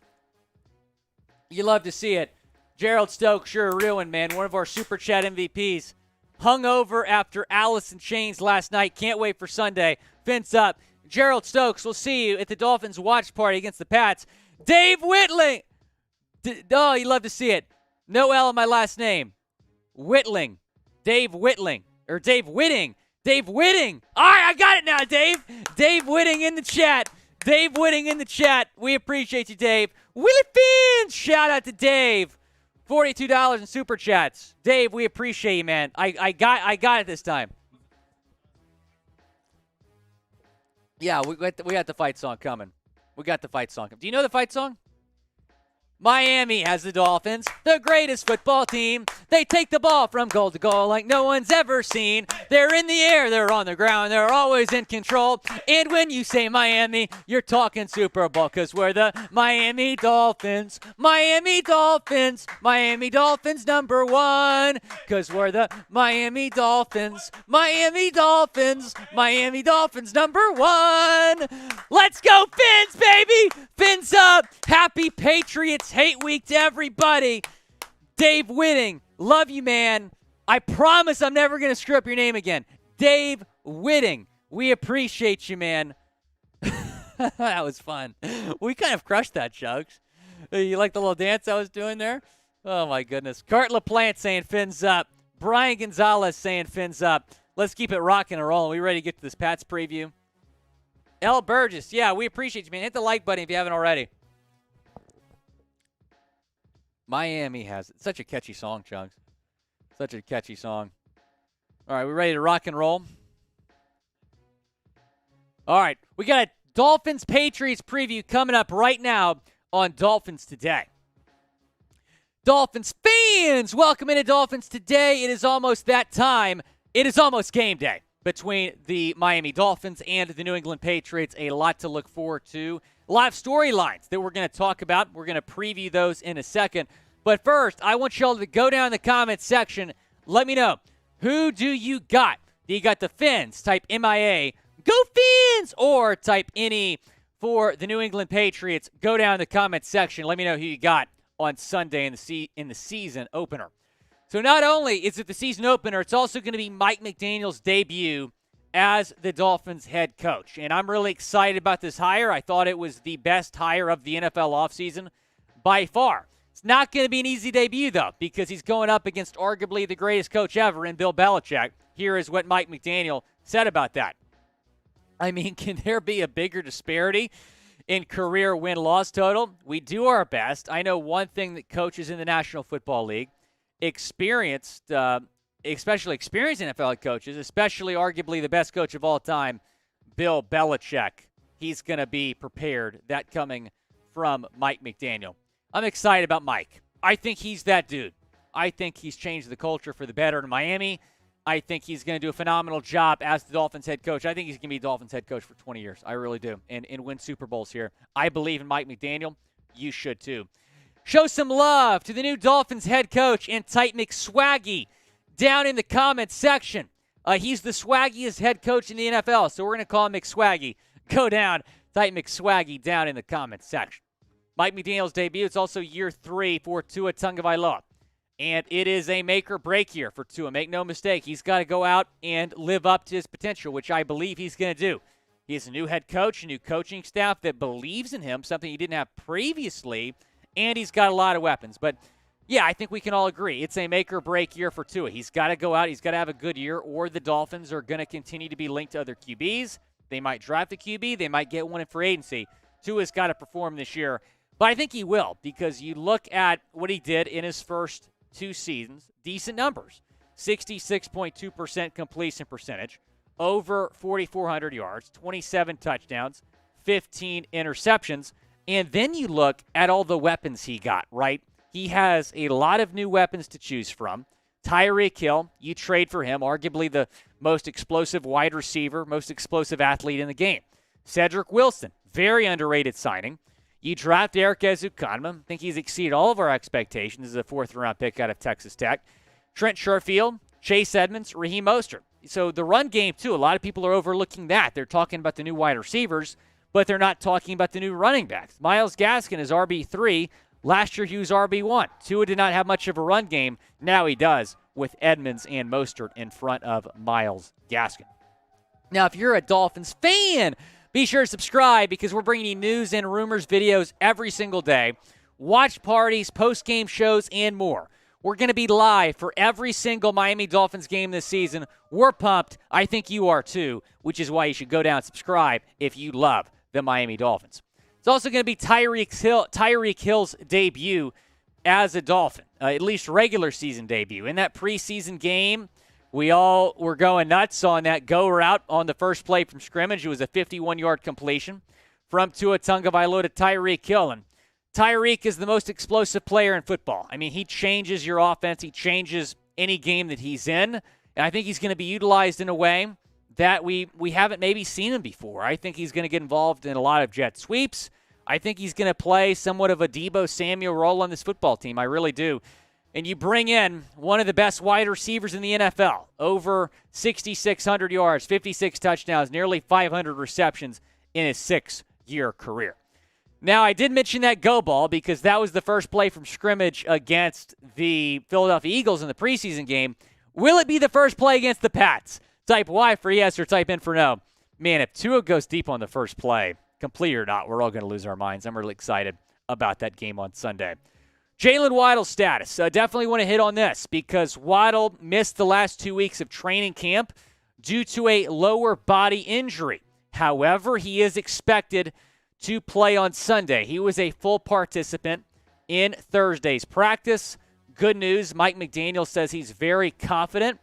You love to see it. Gerald Stokes, you're a real one, man. One of our Super Chat MVPs. Hungover after Alice in Chains last night. Can't wait for Sunday. Fins up. Gerald Stokes, we'll see you at the Dolphins watch party against the Pats. Dave Whitling. Oh, you love to see it. No L in my last name. Whitling. Dave Whitling. Or Dave Whitting. Dave Whitting. All right, I got it now, Dave. Dave Whitting in the chat. Dave Whitting in the chat. We appreciate you, Dave. Willie Fins. Shout out to Dave. $42 in Super Chats. Dave, we appreciate you, man. I got it this time. Yeah, we got the fight song coming. We got the fight song coming. Do you know the fight song? Miami has the Dolphins, the greatest football team. They take the ball from goal to goal like no one's ever seen. They're in the air, they're on the ground, they're always in control. And when you say Miami, you're talking Super Bowl, because we're the Miami Dolphins. Miami Dolphins, Miami Dolphins #1. Because we're the Miami Dolphins, Miami Dolphins, Miami Dolphins #1. Let's go, Fins, baby! Fins up! Happy Patriots Hate Week to everybody. Dave Whitting, love you, man. I promise I'm never going to screw up your name again. Dave Whitting, we appreciate you, man. That was fun. We kind of crushed that, Chugs. You like the little dance I was doing there? Oh, my goodness. Cart LaPlante saying fins up. Brian Gonzalez saying fins up. Let's keep it rocking and rolling. We ready to get to this Pats preview? L. Burgess, yeah, we appreciate you, man. Hit the like button if you haven't already. Miami has it. Such a catchy song, Chugs. Such a catchy song. All right, we ready to rock and roll? All right, we got a Dolphins-Patriots preview coming up right now on Dolphins Today. Dolphins fans, welcome into Dolphins Today. It is almost that time. It is almost game day between the Miami Dolphins and the New England Patriots. A lot to look forward to. A lot of storylines that we're going to talk about. We're going to preview those in a second. But first, I want y'all to go down in the comments section. Let me know, who do you got? Do you got the Fins? Type MIA. Go Fins! Or type NE for the New England Patriots. Go down in the comments section. Let me know who you got on Sunday in the season opener. So not only is it the season opener, it's also going to be Mike McDaniel's debut as the Dolphins head coach. And I'm really excited about this hire. I thought it was the best hire of the NFL offseason by far. It's not going to be an easy debut, though, because he's going up against arguably the greatest coach ever in Bill Belichick. Here is what Mike McDaniel said about that. I mean, can there be a bigger disparity in career win-loss total? We do our best. I know one thing that coaches in the National Football League, especially experienced NFL coaches, especially arguably the best coach of all time, Bill Belichick. He's going to be prepared. That coming from Mike McDaniel. I'm excited about Mike. I think he's that dude. I think he's changed the culture for the better in Miami. I think he's going to do a phenomenal job as the Dolphins head coach. I think he's going to be Dolphins head coach for 20 years. I really do. And win Super Bowls here. I believe in Mike McDaniel. You should too. Show some love to the new Dolphins head coach and Type McSwaggy down in the comments section. He's the swaggiest head coach in the NFL, so we're going to call him McSwaggy. Go down, Type McSwaggy down in the comments section. Mike McDaniel's debut, it's also year 3 for Tua Tagovailoa. And it is a make-or-break year for Tua. Make no mistake, he's got to go out and live up to his potential, which I believe he's going to do. He has a new head coach, a new coaching staff that believes in him, something he didn't have previously, and he's got a lot of weapons. But, yeah, I think we can all agree it's a make-or-break year for Tua. He's got to go out, he's got to have a good year, or the Dolphins are going to continue to be linked to other QBs. They might draft a QB, they might get one in free agency. Tua's got to perform this year. But I think he will, because you look at what he did in his first 2 seasons, decent numbers. 66.2% completion percentage, over 4,400 yards, 27 touchdowns, 15 interceptions. And then you look at all the weapons he got, right? He has a lot of new weapons to choose from. Tyreek Hill, you trade for him, arguably the most explosive wide receiver, most explosive athlete in the game. Ced Wilson, very underrated signing. You draft Erik Ezukanma. I think he's exceeded all of our expectations as a fourth-round pick out of Texas Tech. Trent Sherfield, Chase Edmonds, Raheem Mostert. So the run game, too, a lot of people are overlooking that. They're talking about the new wide receivers, but they're not talking about the new running backs. Myles Gaskin is RB3. Last year, he was RB1. Tua did not have much of a run game. Now he does with Edmonds and Mostert in front of Myles Gaskin. Now, if you're a Dolphins fan, be sure to subscribe because we're bringing you news and rumors videos every single day, watch parties, post-game shows, and more. We're going to be live for every single Miami Dolphins game this season. We're pumped. I think you are too, which is why you should go down and subscribe if you love the Miami Dolphins. It's also going to be Tyreek Hill's debut as a Dolphin, at least regular season debut. In that preseason game, we all were going nuts on that go route on the first play from scrimmage. It was a 51-yard completion from Tua Tagovailoa to Tyreek Hill. And Tyreek is the most explosive player in football. I mean, he changes your offense. He changes any game that he's in. And I think he's going to be utilized in a way that we haven't maybe seen him before. I think he's going to get involved in a lot of jet sweeps. I think he's going to play somewhat of a Deebo Samuel role on this football team. I really do. And you bring in one of the best wide receivers in the NFL, over 6,600 yards, 56 touchdowns, nearly 500 receptions in his 6-year career. Now, I did mention that go ball because that was the first play from scrimmage against the Philadelphia Eagles in the preseason game. Will it be the first play against the Pats? Type Y for yes or type in for no. Man, if Tua goes deep on the first play, complete or not, we're all going to lose our minds. I'm really excited about that game on Sunday. Jalen Waddle's status. Definitely want to hit on this because Waddle missed the last 2 weeks of training camp due to a lower body injury. However, he is expected to play on Sunday. He was a full participant in Thursday's practice. Good news, Mike McDaniel says he's very confident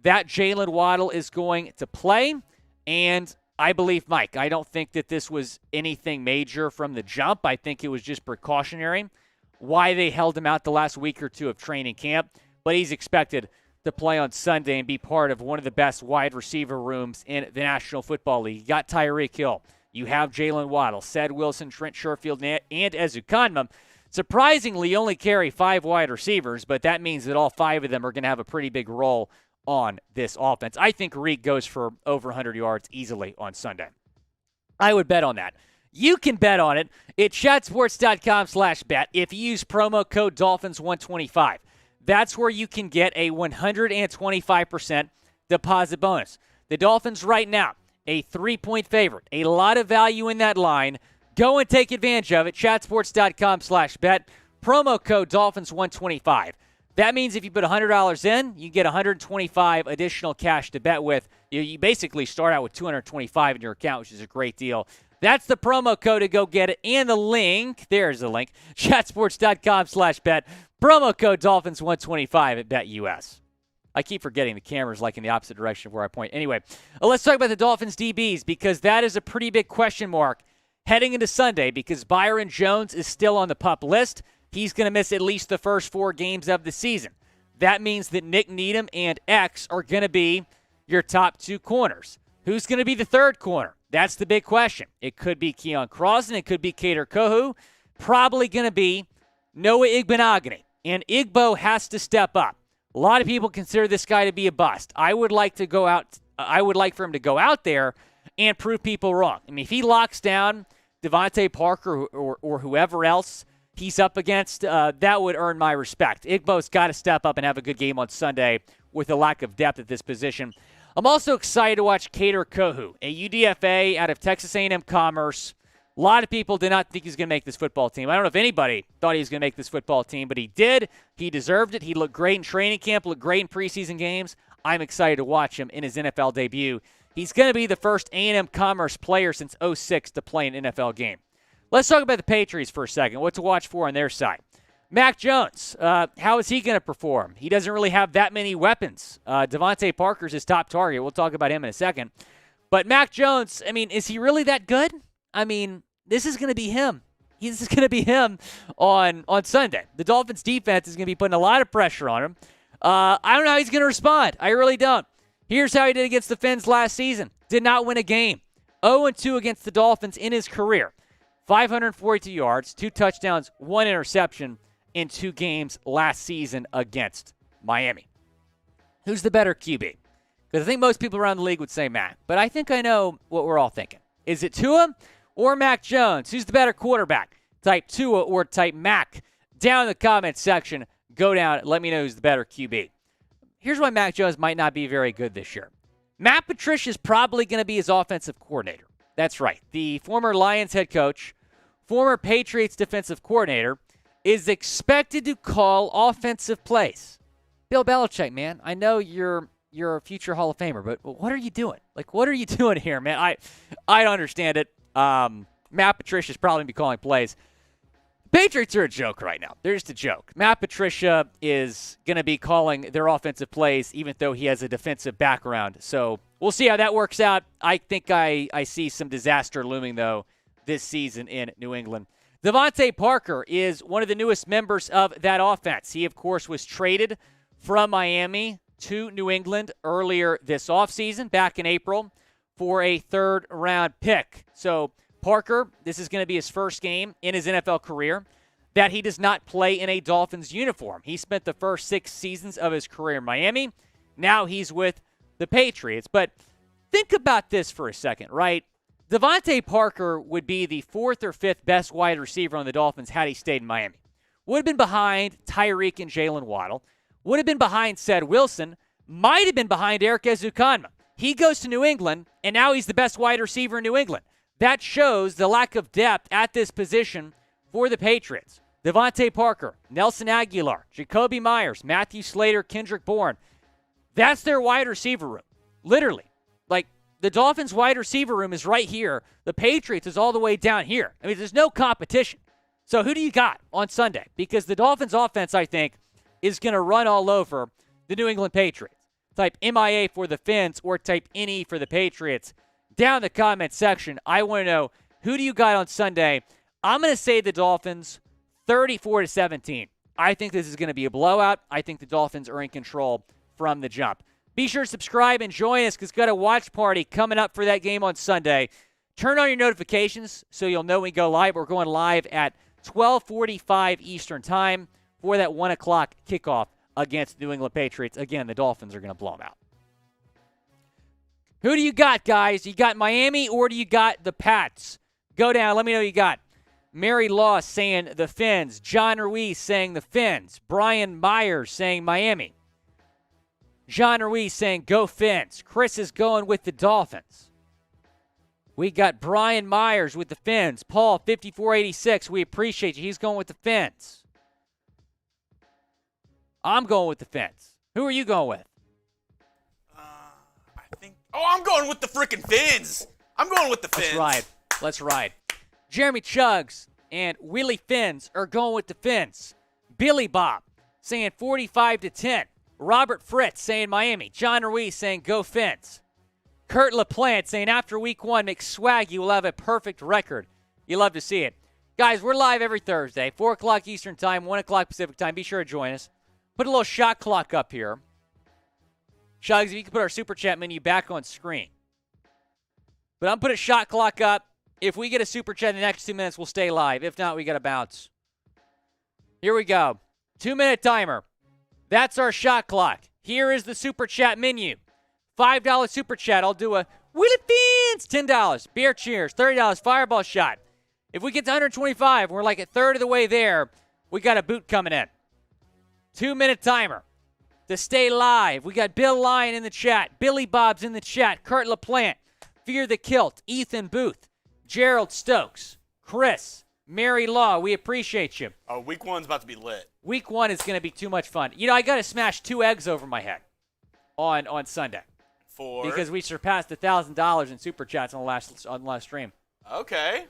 that Jalen Waddle is going to play, and I believe Mike. I don't think that this was anything major from the jump. I think it was just precautionary why they held him out the last week or two of training camp, but he's expected to play on Sunday and be part of one of the best wide receiver rooms in the National Football League. You got Tyreek Hill. You have Jalen Waddle, Ced Wilson, Trent Sherfield, and Ezukanma. Surprisingly, you only carry 5 wide receivers, but that means that all 5 of them are going to have a pretty big role on this offense. I think Reed goes for over 100 yards easily on Sunday. I would bet on that. You can bet on it at chatsports.com/bet if you use promo code Dolphins125. That's where you can get a 125% deposit bonus. The Dolphins right now, a 3-point favorite. A lot of value in that line. Go and take advantage of it. Chatsports.com/bet. Promo code Dolphins125. That means if you put $100 in, you get $125 additional cash to bet with. You basically start out with $225 in your account, which is a great deal. That's the promo code to go get it. And the link, there's the link, chatsports.com/bet. Promo code Dolphins125 at BetUS. I keep forgetting the camera's like in the opposite direction of where I point. Anyway, let's talk about the Dolphins DBs because that is a pretty big question mark heading into Sunday because Byron Jones is still on the PUP list. He's going to miss at least the first 4 games of the season. That means that Nick Needham and X are going to be your top 2 corners. Who's going to be the third corner? That's the big question. It could be Keon Crossan. It could be Kader Kohu. Probably going to be Noah Igbenogany. And Igbo has to step up. A lot of people consider this guy to be a bust. I would like for him to go out there and prove people wrong. I mean, if he locks down Devontae Parker or whoever else he's up against, that would earn my respect. Igbo's got to step up and have a good game on Sunday with a lack of depth at this position. I'm also excited to watch Kader Kohu, a UDFA out of Texas A&M Commerce. A lot of people did not think he was going to make this football team. I don't know if anybody thought he was going to make this football team, but he did. He deserved it. He looked great in training camp, looked great in preseason games. I'm excited to watch him in his NFL debut. He's going to be the first A&M Commerce player since 2006 to play an NFL game. Let's talk about the Patriots for a second. What to watch for on their side. Mac Jones, how is he going to perform? He doesn't really have that many weapons. Devontae Parker's his top target. We'll talk about him in a second. But Mac Jones, I mean, is he really that good? I mean, this is going to be him. This is going to be him on Sunday. The Dolphins' defense is going to be putting a lot of pressure on him. I don't know how he's going to respond. I really don't. Here's how he did against the Fins last season. Did not win a game. 0-2 against the Dolphins in his career. 542 yards, 2 touchdowns, 1 interception in 2 games last season against Miami. Who's the better QB? Because I think most people around the league would say Mac, but I think I know what we're all thinking. Is it Tua or Mac Jones? Who's the better quarterback? Type Tua or type Mac? Down in the comments section, go down, let me know who's the better QB. Here's why Mac Jones might not be very good this year. Matt Patricia is probably going to be his offensive coordinator. That's right. The former Lions head coach, former Patriots defensive coordinator, is expected to call offensive plays. Bill Belichick, man, I know you're a future Hall of Famer, but what are you doing? Like, what are you doing here, man? I don't understand it. Matt Patricia's probably going to be calling plays. Patriots are a joke right now. They're just a joke. Matt Patricia is going to be calling their offensive plays even though he has a defensive background. So we'll see how that works out. I think I see some disaster looming, though, this season in New England. Devontae Parker is one of the newest members of that offense. He, of course, was traded from Miami to New England earlier this offseason, back in April, for a third-round pick. So Parker, this is going to be his first game in his NFL career that he does not play in a Dolphins uniform. He spent the first 6 seasons of his career in Miami. Now he's with the Patriots. But think about this for a second, right? Devontae Parker would be the 4th or 5th best wide receiver on the Dolphins had he stayed in Miami. Would have been behind Tyreek and Jalen Waddle. Would have been behind Ced Wilson. Might have been behind Erik Ezukanma. He goes to New England, and now he's the best wide receiver in New England. That shows the lack of depth at this position for the Patriots. Devontae Parker, Nelson Aguilar, Jacoby Myers, Matthew Slater, Kendrick Bourne. That's their wide receiver room. Literally. Like, the Dolphins' wide receiver room is right here. The Patriots is all the way down here. I mean, there's no competition. So who do you got on Sunday? Because the Dolphins' offense, I think, is going to run all over the New England Patriots. Type MIA for the Fins or type NE for the Patriots. Down in the comment section, I want to know, who do you got on Sunday? I'm going to say the Dolphins 34-17. I think this is going to be a blowout. I think the Dolphins are in control from the jump. Be sure to subscribe and join us because we've got a watch party coming up for that game on Sunday. Turn on your notifications so you'll know when we go live. We're going live at 12:45 Eastern Time for that 1 o'clock kickoff against New England Patriots. Again, the Dolphins are going to blow them out. Who do you got, guys? You got Miami or do you got the Pats? Go down. Let me know who you got. Mary Law saying the Fins. John Ruiz saying the Fins. Brian Myers saying Miami. John Ruiz saying go Fins. Chris is going with the Dolphins. We got Brian Myers with the Fins. Paul, 5486. We appreciate you. He's going with the Fins. I'm going with the Fins. Who are you going with? I'm going with the freaking Fins. I'm going with the Fins. Let's ride. Jeremy Chuggs and Willie Fins are going with the Fins. Billy Bob saying 45-10. Robert Fritz saying Miami. John Ruiz saying go Fins. Kurt LaPlante saying after week 1, McSwaggy will have a perfect record. You love to see it. Guys, we're live every Thursday, 4 o'clock Eastern Time, 1 o'clock Pacific Time. Be sure to join us. Put a little shot clock up here. Shugs, if you can put our Super Chat menu back on screen. But I'm putting a shot clock up. If we get a Super Chat in the next 2 minutes, we'll stay live. If not, we got to bounce. Here we go. 2-minute timer. That's our shot clock. Here is the Super Chat menu. $5 Super Chat. I'll do a Willie Fins. $10. Beer Cheers. $30. Fireball Shot. If we get to 125, we're like a third of the way there, we got a boot coming in. 2-minute timer. To stay live, we got Bill Lyon in the chat, Billy Bob's in the chat, Kurt LaPlante, Fear the Kilt, Ethan Booth, Gerald Stokes, Chris, Mary Law, we appreciate you. Oh, week 1's about to be lit. Week 1 is going to be too much fun. You know, I got to smash 2 eggs over my head on Sunday. Because we surpassed $1,000 in Super Chats on the last stream. Okay.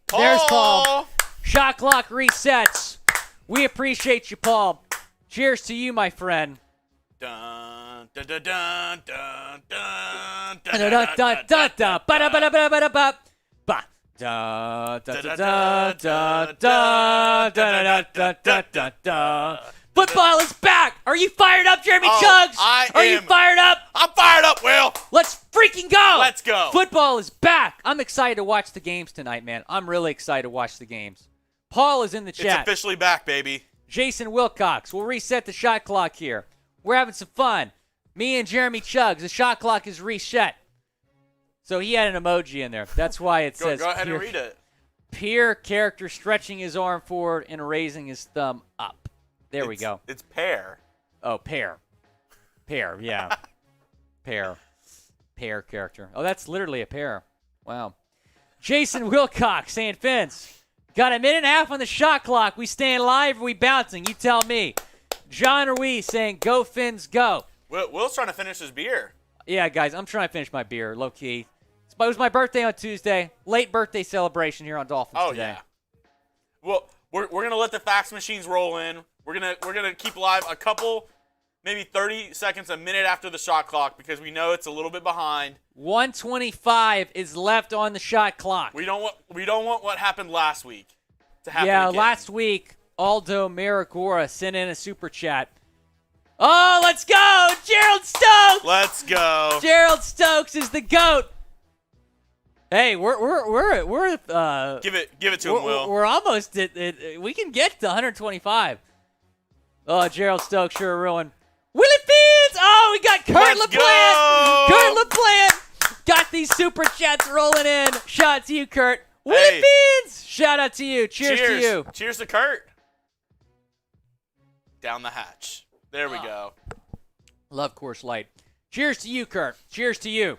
There's Paul. Shot clock resets. We appreciate you, Paul. Cheers to you, my friend. Dun dun dun dun dun dun dun Dun dun dun dun dun ba da ba da ba da ba ba da da da da da da da da da da da. Football is back. Are you fired up, Jeremy Chuggs? I am. Are you fired up? I'm fired up, Will. Let's freaking go. Let's go. Football is back. I'm excited to watch the games tonight, man. I'm really excited to watch the games. Paul is in the chat. It's officially back, baby. Jason Wilcox. We'll reset the shot clock here. We're having some fun. Me and Jeremy Chuggs. The shot clock is reset. So he had an emoji in there. That's why it says. Go ahead and read it. Peer character stretching his arm forward and raising his thumb up. There we go. It's pear. Oh, pear. Pear, yeah. Pear. Pear character. Oh, that's literally a pear. Wow. Jason Wilcox saying, Vince, got a minute and a half on the shot clock. We staying live or we bouncing? You tell me. John Ruiz saying, go Fins, go. Will's trying to finish his beer. Yeah, guys, I'm trying to finish my beer, low-key. It was my birthday on Tuesday. Late birthday celebration here on Dolphins today. Yeah. Well, we're gonna let the fax machines roll in. We're gonna keep live a couple, maybe 30 seconds, a minute after the shot clock because we know it's a little bit behind. 1:25 is left on the shot clock. We don't want what happened last week to happen. Yeah, again. last week Aldo Maragora sent in a super chat. Oh, let's go, Gerald Stokes. Let's go. Gerald Stokes is the GOAT. Hey, we're Give it to him, Will. We're almost at we can get to 125. Oh, Gerald Stokes sure ruined. Willie Fields! Oh, we got Kurt LaPlante! Kurt LaPlante got these super chats rolling in. Shout out to you, Kurt. Willie Fields! Shout out to you. Cheers to you. Cheers to Kurt. Down the hatch. There we go. Love Coors Light. Cheers to you, Kurt. Cheers to you.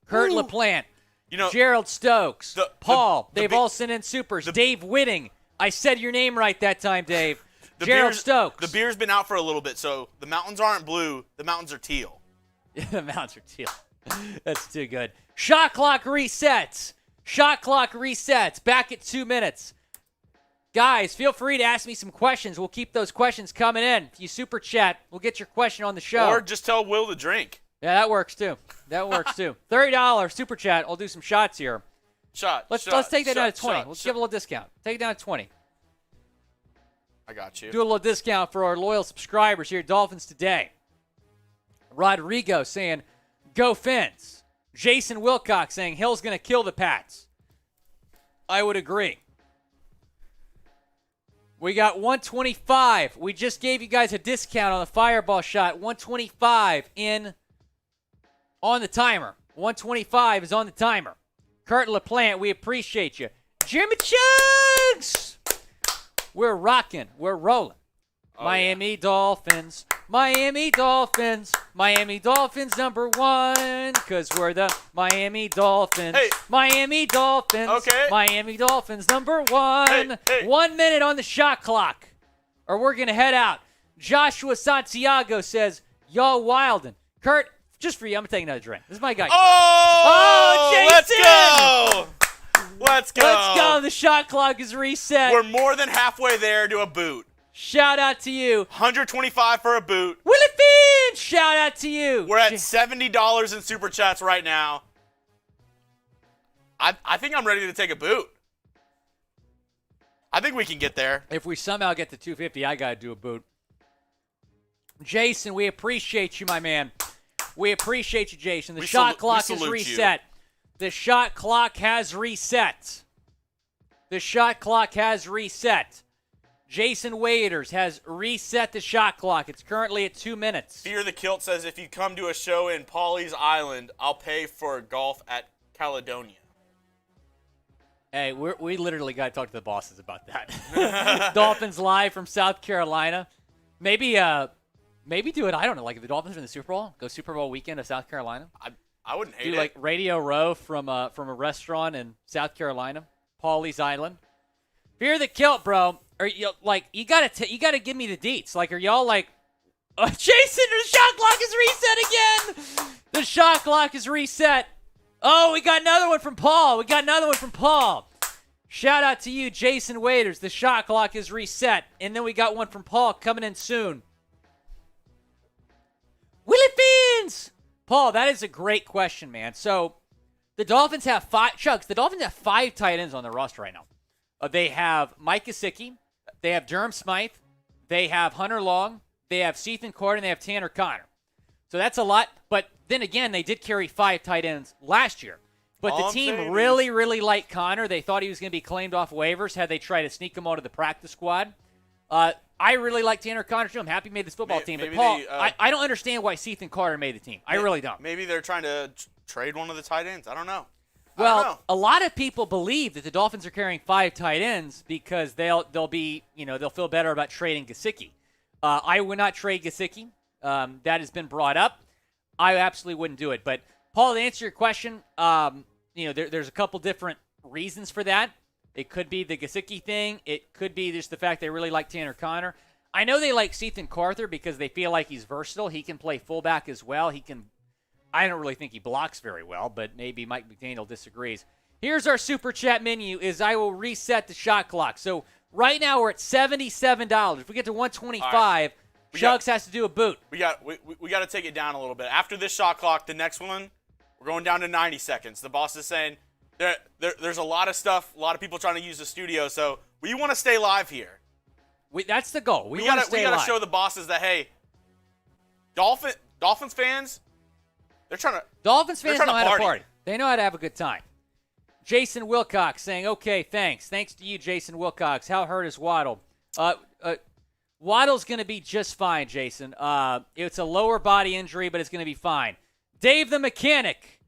Kurt LaPlante. You know, Gerald Stokes, Paul, they've all sent in supers. Dave Whitting, I said your name right that time, Dave. Gerald Stokes. The beer's been out for a little bit, so the mountains aren't blue. The mountains are teal. The mountains are teal. That's too good. Shot clock resets. Shot clock resets. Back at 2 minutes. Guys, feel free to ask me some questions. We'll keep those questions coming in. If you super chat, we'll get your question on the show. Or just tell Will to drink. Yeah, that works too. That works too. $30 super chat. I'll do some shots here. Let's take that down to 20. Let's give a little discount. Take it down to 20. I got you. Do a little discount for our loyal subscribers here at Dolphins Today. Rodrigo saying, go Fins. Jason Wilcox saying, Hill's going to kill the Pats. I would agree. We got 125. We just gave you guys a discount on the fireball shot. 125 on the timer. 125 is on the timer. Kurt LaPlante, we appreciate you. Jimmy Chugs! We're rocking. We're rolling. Miami Dolphins. Miami Dolphins. Miami Dolphins #1. Because we're the Miami Dolphins. Hey. Miami Dolphins. Okay. Miami Dolphins #1. Hey. 1 minute on the shot clock. Or we're going to head out. Joshua Santiago says, y'all wildin'. Kurt, just for you, I'm going to take another drink. This is my guy. Jason! Let's go. Let's go. The shot clock is reset. We're more than halfway there to a boot. Shout out to you. 125 for a boot. Willie Fields, shout out to you. We're at $70 in super chats right now. I think I'm ready to take a boot. I think we can get there. If we somehow get to 250, I got to do a boot. Jason, we appreciate you, my man. We appreciate you, Jason. The shot clock is reset. The shot clock has reset. The shot clock has reset. Jason Waiters has reset the shot clock. It's currently at 2 minutes. Fear the Kilt says, if you come to a show in Pawleys Island, I'll pay for golf at Caledonia. Hey, we literally got to talk to the bosses about that. Dolphins live from South Carolina. Maybe do it, I don't know, like if the Dolphins are in the Super Bowl, go Super Bowl weekend of South Carolina. I wouldn't hate it. Do like Radio Row from a restaurant in South Carolina, Pawleys Island. Fear the Kilt, bro. Are you like you gotta give me the deets? Like, are y'all like, Jason? The shot clock is reset again. The shot clock is reset. Oh, we got another one from Paul. Shout out to you, Jason Waiters. The shot clock is reset, and then we got one from Paul coming in soon. Willie Fiends. Paul, that is a great question, man. So the Dolphins have The Dolphins have 5 tight ends on their roster right now. They have Mike Gesicki. They have Durham Smythe. They have Hunter Long. They have Sethan Cord, and they have Tanner Connor. So that's a lot. But then again, they did carry 5 tight ends last year. But the team really, really liked Connor. They thought he was going to be claimed off waivers had they tried to sneak him onto the practice squad. I really like Tanner Connor, too. I'm happy he made this football team. But, Paul, I don't understand why Ethan Carter made the team. I really don't. Maybe they're trying to trade one of the tight ends. I don't know. Well, a lot of people believe that the Dolphins are carrying 5 tight ends because they'll feel better about trading Gesicki. I would not trade Gesicki. That has been brought up. I absolutely wouldn't do it. But, Paul, to answer your question, there's a couple different reasons for that. It could be the Gesicki thing. It could be just the fact they really like Tanner Connor. I know they like Ethan Carter because they feel like he's versatile. He can play fullback as well. I don't really think he blocks very well, but maybe Mike McDaniel disagrees. Here's our Super Chat menu I will reset the shot clock. So right now we're at $77. If we get to 125, Chugs has to do a boot. We got to take it down a little bit. After this shot clock, the next one, we're going down to 90 seconds. The boss is saying there's a lot of stuff, a lot of people trying to use the studio, so we want to stay live here. That's the goal. We got to to show the bosses that, hey, Dolphins fans, Dolphins fans know how to party. They know how to have a good time. Jason Wilcox saying, okay, thanks. Thanks to you, Jason Wilcox. How hurt is Waddle? Waddle's going to be just fine, Jason. It's a lower body injury, but it's going to be fine. Dave the Mechanic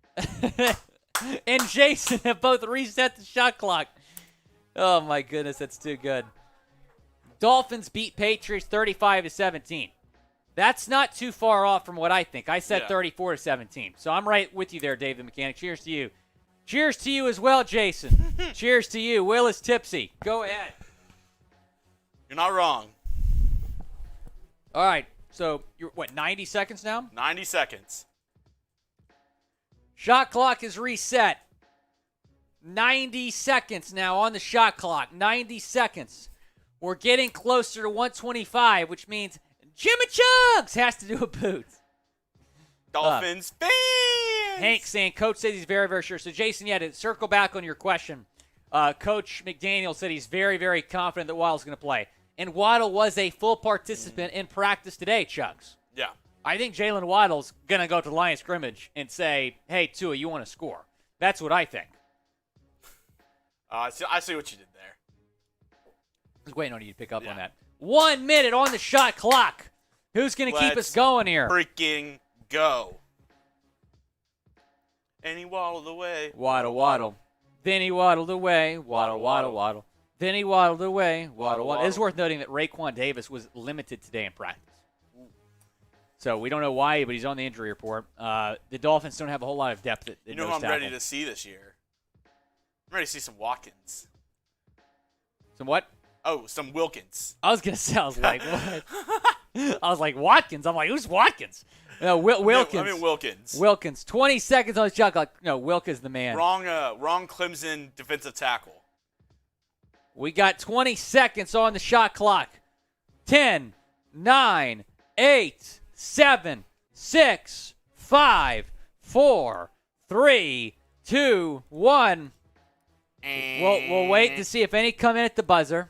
and Jason have both reset the shot clock. Oh, my goodness, that's too good. Dolphins beat Patriots 35-17. That's not too far off from what I think. I said 34-17. So I'm right with you there, Dave the Mechanic. Cheers to you. Cheers to you as well, Jason. Cheers to you. Will is tipsy. Go ahead. You're not wrong. All right. So you're, 90 seconds now? 90 seconds. Shot clock is reset. 90 seconds now on the shot clock. 90 seconds. We're getting closer to 125, which means Jimmy Chugs has to do a boot. Dolphins fans. Hank saying, Coach says he's very, very sure. So, Jason, to circle back on your question, Coach McDaniel said he's very, very confident that Waddle's going to play. And Waddle was a full participant in practice today, Chugs. Yeah. I think Jalen Waddle's going to go to the line of scrimmage and say, hey, Tua, you want to score. That's what I think. I see what you did there. I was waiting on you to pick up on that. 1 minute on the shot clock. Who's going to keep us going here? Freaking go. And he waddled away. Waddle. Then he waddled away. Waddle. Then he waddled away. Waddle. It is worth noting that Raekwon Davis was limited today in practice. So we don't know why, but he's on the injury report. The Dolphins don't have a whole lot of depth at You know who I'm ready to see this year? I'm ready to see some Watkins. Some what? Oh, some Wilkins. I was going to say, I was like, what? I was like, Watkins? I'm like, who's Watkins? No, Wilkins. I mean Wilkins. Wilkins. 20 seconds on the shot clock. No, Wilk is the man. Wrong Clemson defensive tackle. We got 20 seconds on the shot clock. 10, 9, 8, 7, 6, 5, 4, 3, 2, 1. We'll wait to see if any come in at the buzzer.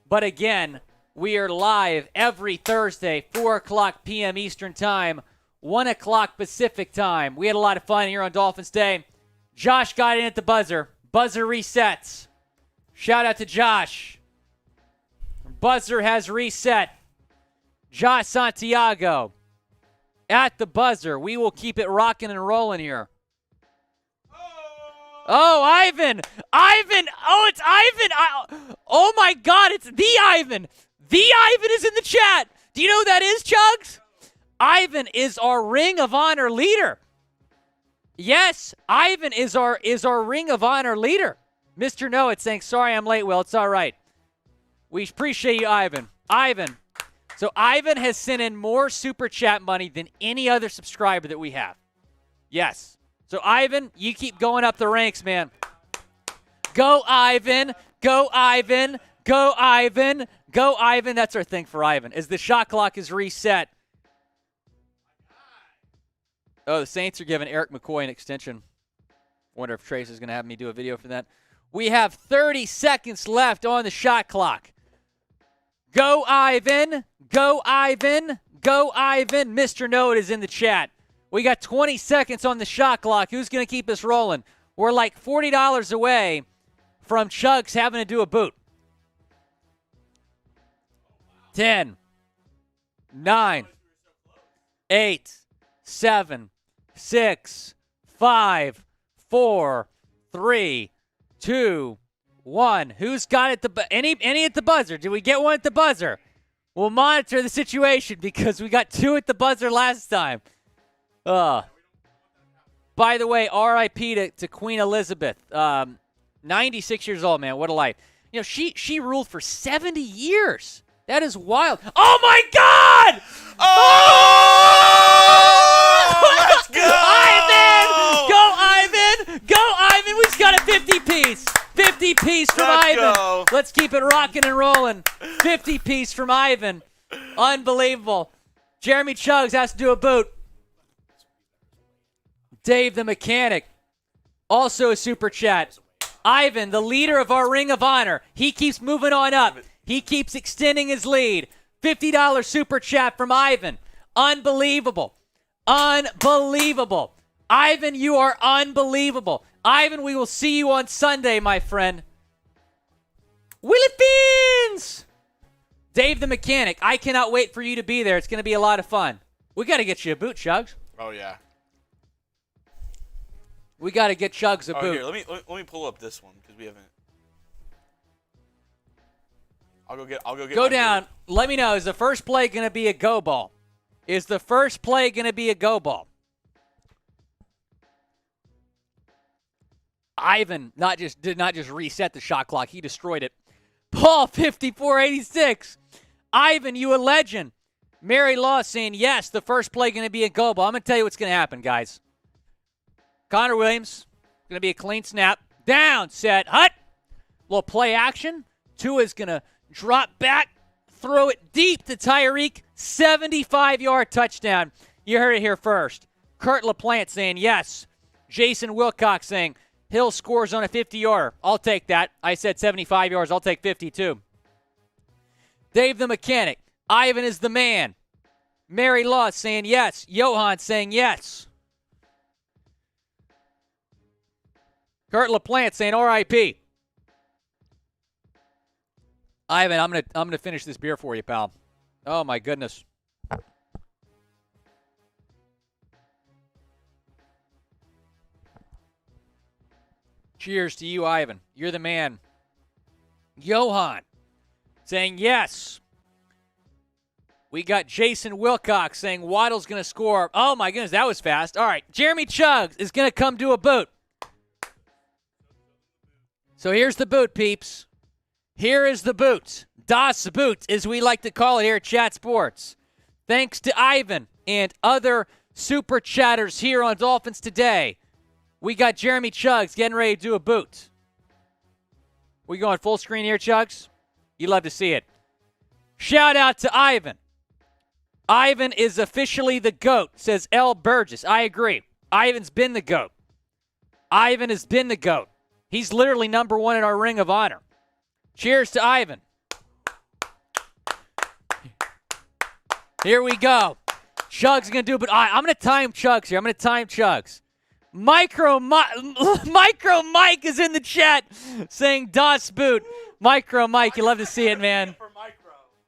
But again, we are live every Thursday, 4 o'clock p.m. Eastern Time, 1 o'clock Pacific Time. We had a lot of fun here on Dolphins Day. Josh got in at the buzzer. Buzzer resets. Shout out to Josh. Buzzer has reset. Josh Santiago at the buzzer. We will keep it rocking and rolling here. Oh, Ivan. Oh, it's Ivan. Oh, my God. It's the Ivan. The Ivan is in the chat. Do you know who that is, Chugs? Ivan is our Ring of Honor leader. Yes, Ivan is our Ring of Honor leader. Mr. No, it's saying, sorry I'm late, Will. It's all right. We appreciate you, Ivan. So Ivan has sent in more Super Chat money than any other subscriber that we have. Yes. So, Ivan, you keep going up the ranks, man. Go, Ivan. Go, Ivan. Go, Ivan. Go, Ivan. That's our thing for Ivan. As the shot clock is reset. Oh, the Saints are giving Eric McCoy an extension. Wonder if Trace is going to have me do a video for that. We have 30 seconds left on the shot clock. Go, Ivan. Go, Ivan. Go, Ivan. Mr. Note is in the chat. We got 20 seconds on the shot clock. Who's going to keep us rolling? We're like $40 away from Chugs having to do a boot. 10, 9, 8, 7, 6, 5, 4, 3, 2, 1. Who's got it? Any at the buzzer? Did we get one at the buzzer? We'll monitor the situation because we got 2 at the buzzer last time. By the way, R.I.P. to Queen Elizabeth. 96 years old, man. What a life. You know, she ruled for 70 years. That is wild. Oh, my God! Oh! Let's go! Ivan! Go, Ivan! We've got a 50-piece. 50-piece from Let's Ivan. go. Let's keep it rocking and rolling. 50-piece from Ivan. Unbelievable. Jeremy Chugs has to do a boot. Dave the Mechanic, also a super chat. Ivan, the leader of our Ring of Honor. He keeps moving on up. He keeps extending his lead. $50 super chat from Ivan. Unbelievable. Unbelievable. Ivan, you are unbelievable. Ivan, we will see you on Sunday, my friend. Philippines! Dave the Mechanic, I cannot wait for you to be there. It's going to be a lot of fun. We got to get you a boot, Chugs. Oh, yeah. We got to get Chugs a boot. Here, let me pull up this one because we haven't. I'll go get. Go down. Boot. Let me know. Is the first play going to be a go ball? Is the first play going to be a go ball? Ivan did not just reset the shot clock. He destroyed it. Paul 5486. Ivan, you a legend. Mary Law saying yes. The first play going to be a go ball. I'm going to tell you what's going to happen, guys. Connor Williams, going to be a clean snap. Down, set, hut. Little play action. Tua's going to drop back, throw it deep to Tyreek. 75-yard touchdown. You heard it here first. Kurt LaPlante saying yes. Jason Wilcox saying Hill scores on a 50-yarder. I'll take that. I said 75 yards. I'll take 52. Dave the Mechanic. Ivan is the man. Mary Law saying yes. Johan saying yes. Kurt LaPlante saying R.I.P. Ivan, I'm gonna finish this beer for you, pal. Oh my goodness. Cheers to you, Ivan. You're the man. Johan saying yes. We got Jason Wilcox saying Waddle's going to score. Oh, my goodness, that was fast. All right, Jeremy Chugs is going to come do a boot. So here's the boot, peeps. Here is the boot. Das Boot, as we like to call it here at Chat Sports. Thanks to Ivan and other super chatters here on Dolphins Today. We got Jeremy Chugs getting ready to do a boot. We going full screen here, Chugs? You love to see it. Shout out to Ivan. Ivan is officially the GOAT, says L. Burgess. I agree. Ivan's been the GOAT. Ivan has been the GOAT. He's literally number one in our Ring of Honor. Cheers to Ivan. Here we go. Chugs is going to do it, but I'm going to time Chugs here. I'm going to time Chugs. Micro Mike is in the chat saying Das Boot. Micro Mike, you love to see it, man.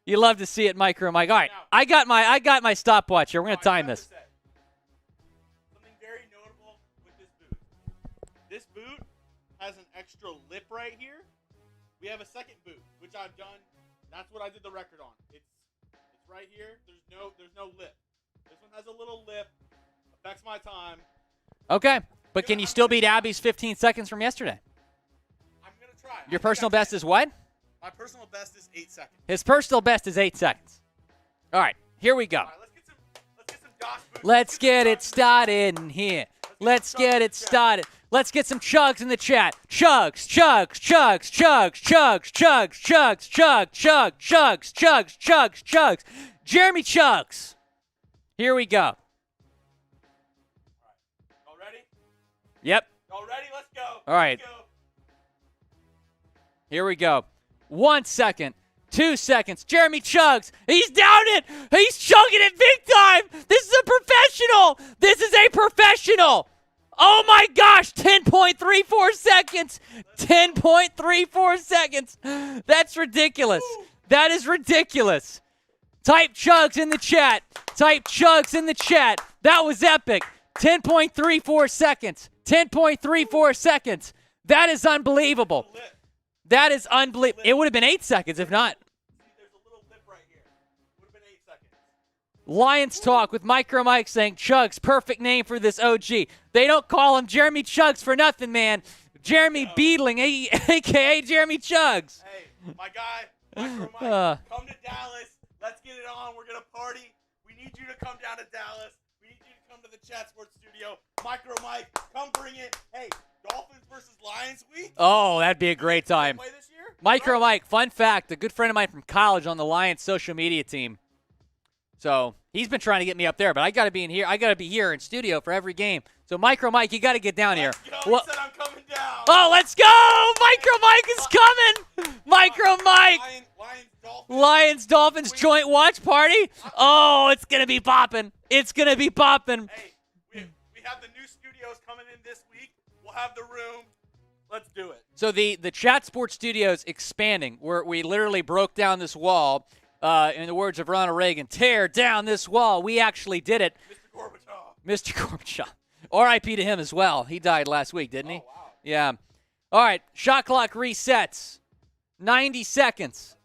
You love to see it, Micro Mike. All right, I got my stopwatch here. We're going to time this. Something very notable with this boot. This boot has an extra lip right here. We have a second boot, which I've done. That's what I did the record on. It's right here. There's no lip. This one has a little lip. Affects my time. Okay, but can you still beat Abby's 15 seconds from yesterday? I'm going to try. Your personal best is what? My personal best is 8 seconds. His personal best is 8 seconds. All right, here we go. All right, let's get some Doc boots. Let's get it started in here. Let's get it started. Let's get some Chugs in the chat. Chugs, Chugs, Chugs, Chugs, Chugs, Chugs, Chugs, Chugs, Chugs, Chugs, Chugs, Chugs, Chugs. Jeremy Chugs. Here we go. Y'all ready? Yep. Y'all ready? Let's go. All right. Let's go. Here we go. 1 second. 2 seconds. Jeremy chugs. He's down it. He's chugging it big time. This is a professional. This is a professional. Oh my gosh, 10.34 seconds. 10.34 seconds. That's ridiculous. That is ridiculous. Type chugs in the chat. Type chugs in the chat. That was epic. 10.34 seconds. 10.34 seconds. That is unbelievable. That is unbelievable. It would have been 8 seconds if not. There's a little lip right here. Would have been 8 seconds. Lions Talk with Micro Mike saying, Chugs, perfect name for this OG. They don't call him Jeremy Chugs for nothing, man. Jeremy Beadling, a.k.a. Jeremy Chugs. Hey, my guy, Micro Mike, come to Dallas. Let's get it on. We're going to party. We need you to come down to Dallas. We need you to come to the Chat Sports Studio. Micro Mike, come bring it. Hey, Dolphins versus Lions week. Oh, that'd be a great time. Play this year? Micro Mike, fun fact, a good friend of mine from college on the Lions social media team. So he's been trying to get me up there, but I got to be in here. I got to be here in studio for every game. So Micro Mike, you got to get down here. He said I'm coming down. Oh, let's go! Micro Mike is coming. Micro Mike. Lions Dolphins joint watch party. Oh, it's gonna be popping. It's gonna be popping. Hey, we have the new studios coming in this week. We'll have the room. Let's do it. So the Chat Sports Studios expanding. We literally broke down this wall. In the words of Ronald Reagan, tear down this wall. We actually did it. Mr. Gorbachev. R.I.P. to him as well. He died last week, didn't he? Oh, wow. Yeah. All right. Shot clock resets. 90 seconds.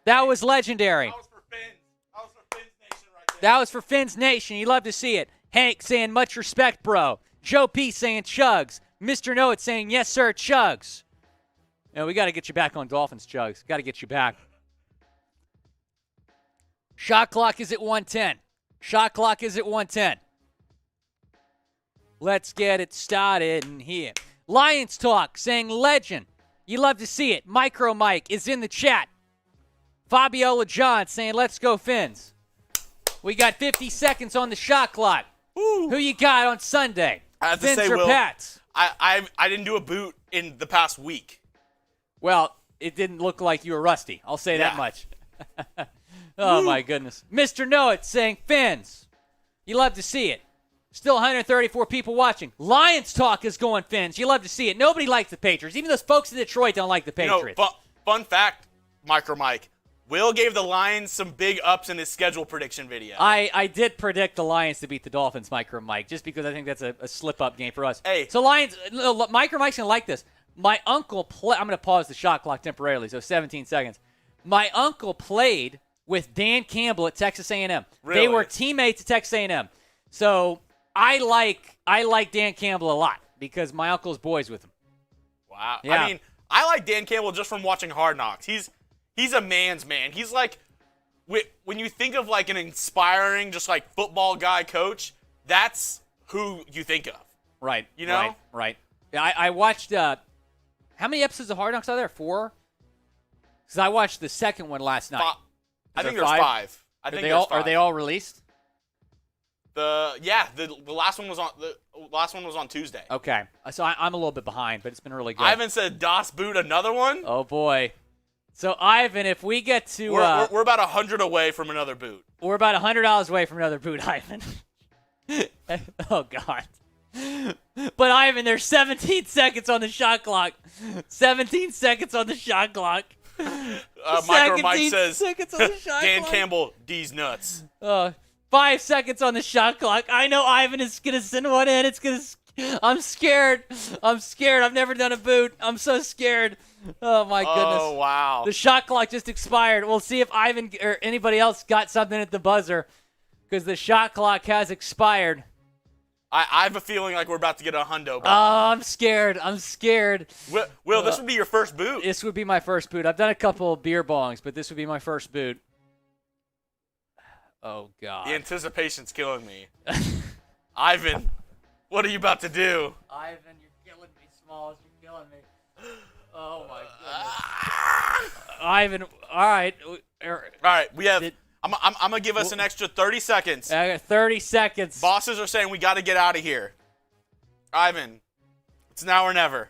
That was legendary. That was for Fins. That was for Fins Nation right there. That was for Fins Nation. You love to see it. Hank saying, much respect, bro. Joe P saying, Chugs. Mr. Know It saying, yes, sir, Chugs. We got to get you back on Dolphins, Chugs. Got to get you back. Shot clock is at 110. Shot clock is at 110. Let's get it started in here. Lions Talk saying legend. You love to see it. Micro Mike is in the chat. Fabiola John saying let's go Fins. We got 50 seconds on the shot clock. Ooh. Who you got on Sunday? I have to Fins say, or Will, Pats? I didn't do a boot in the past week. Well, it didn't look like you were rusty. I'll say that much. Oh, my goodness. Mr. Know It saying Fins. You love to see it. Still 134 people watching. Lions Talk is going Fins. You love to see it. Nobody likes the Patriots. Even those folks in Detroit don't like the Patriots. Fun fact, Micro Mike. Will gave the Lions some big ups in his schedule prediction video. I did predict the Lions to beat the Dolphins, Micro Mike, just because I think that's a slip-up game for us. Hey. So Lions, Micro Mike's going to like this. My uncle I'm going to pause the shot clock temporarily, so 17 seconds. My uncle played with Dan Campbell at Texas A&M. Really? They were teammates at Texas A&M. So I like Dan Campbell a lot because my uncle's boys with him. Wow. Yeah. I mean, I like Dan Campbell just from watching Hard Knocks. He's a man's man. He's like, when you think of like an inspiring, just like football guy coach, that's who you think of. Right. You know? Right. I watched, how many episodes of Hard Knocks are there? 4? Because I watched the second one last night. I think there's 5. I think there's 5. Are they all released? The last one was on Tuesday. Okay. So I'm a little bit behind, but it's been really good. Ivan said DOS boot another one. Oh, boy. So, Ivan, if we get to... We're about 100 away from another boot. We're about $100 away from another boot, Ivan. Oh, God. But, Ivan, there's 17 seconds on the shot clock. 17 seconds on the shot clock. Micro Mike says, seconds on the shot Dan clock. Campbell, D's nuts. 5 seconds on the shot clock. I know Ivan is going to send one in. I'm scared. I've never done a boot. I'm so scared. Oh, my goodness. Oh, wow. The shot clock just expired. We'll see if Ivan or anybody else got something at the buzzer because the shot clock has expired. I have a feeling like we're about to get a hundo. Oh, I'm scared. Will, this would be your first boot. This would be my first boot. I've done a couple of beer bongs, but this would be my first boot. Oh, God. The anticipation's killing me. Ivan, what are you about to do? Ivan, you're killing me, Smalls. You're killing me. Oh, my goodness. Ivan, all right. All right, we have... I'm going to give us an extra 30 seconds. I got 30 seconds. Bosses are saying we got to get out of here. Ivan, it's now or never.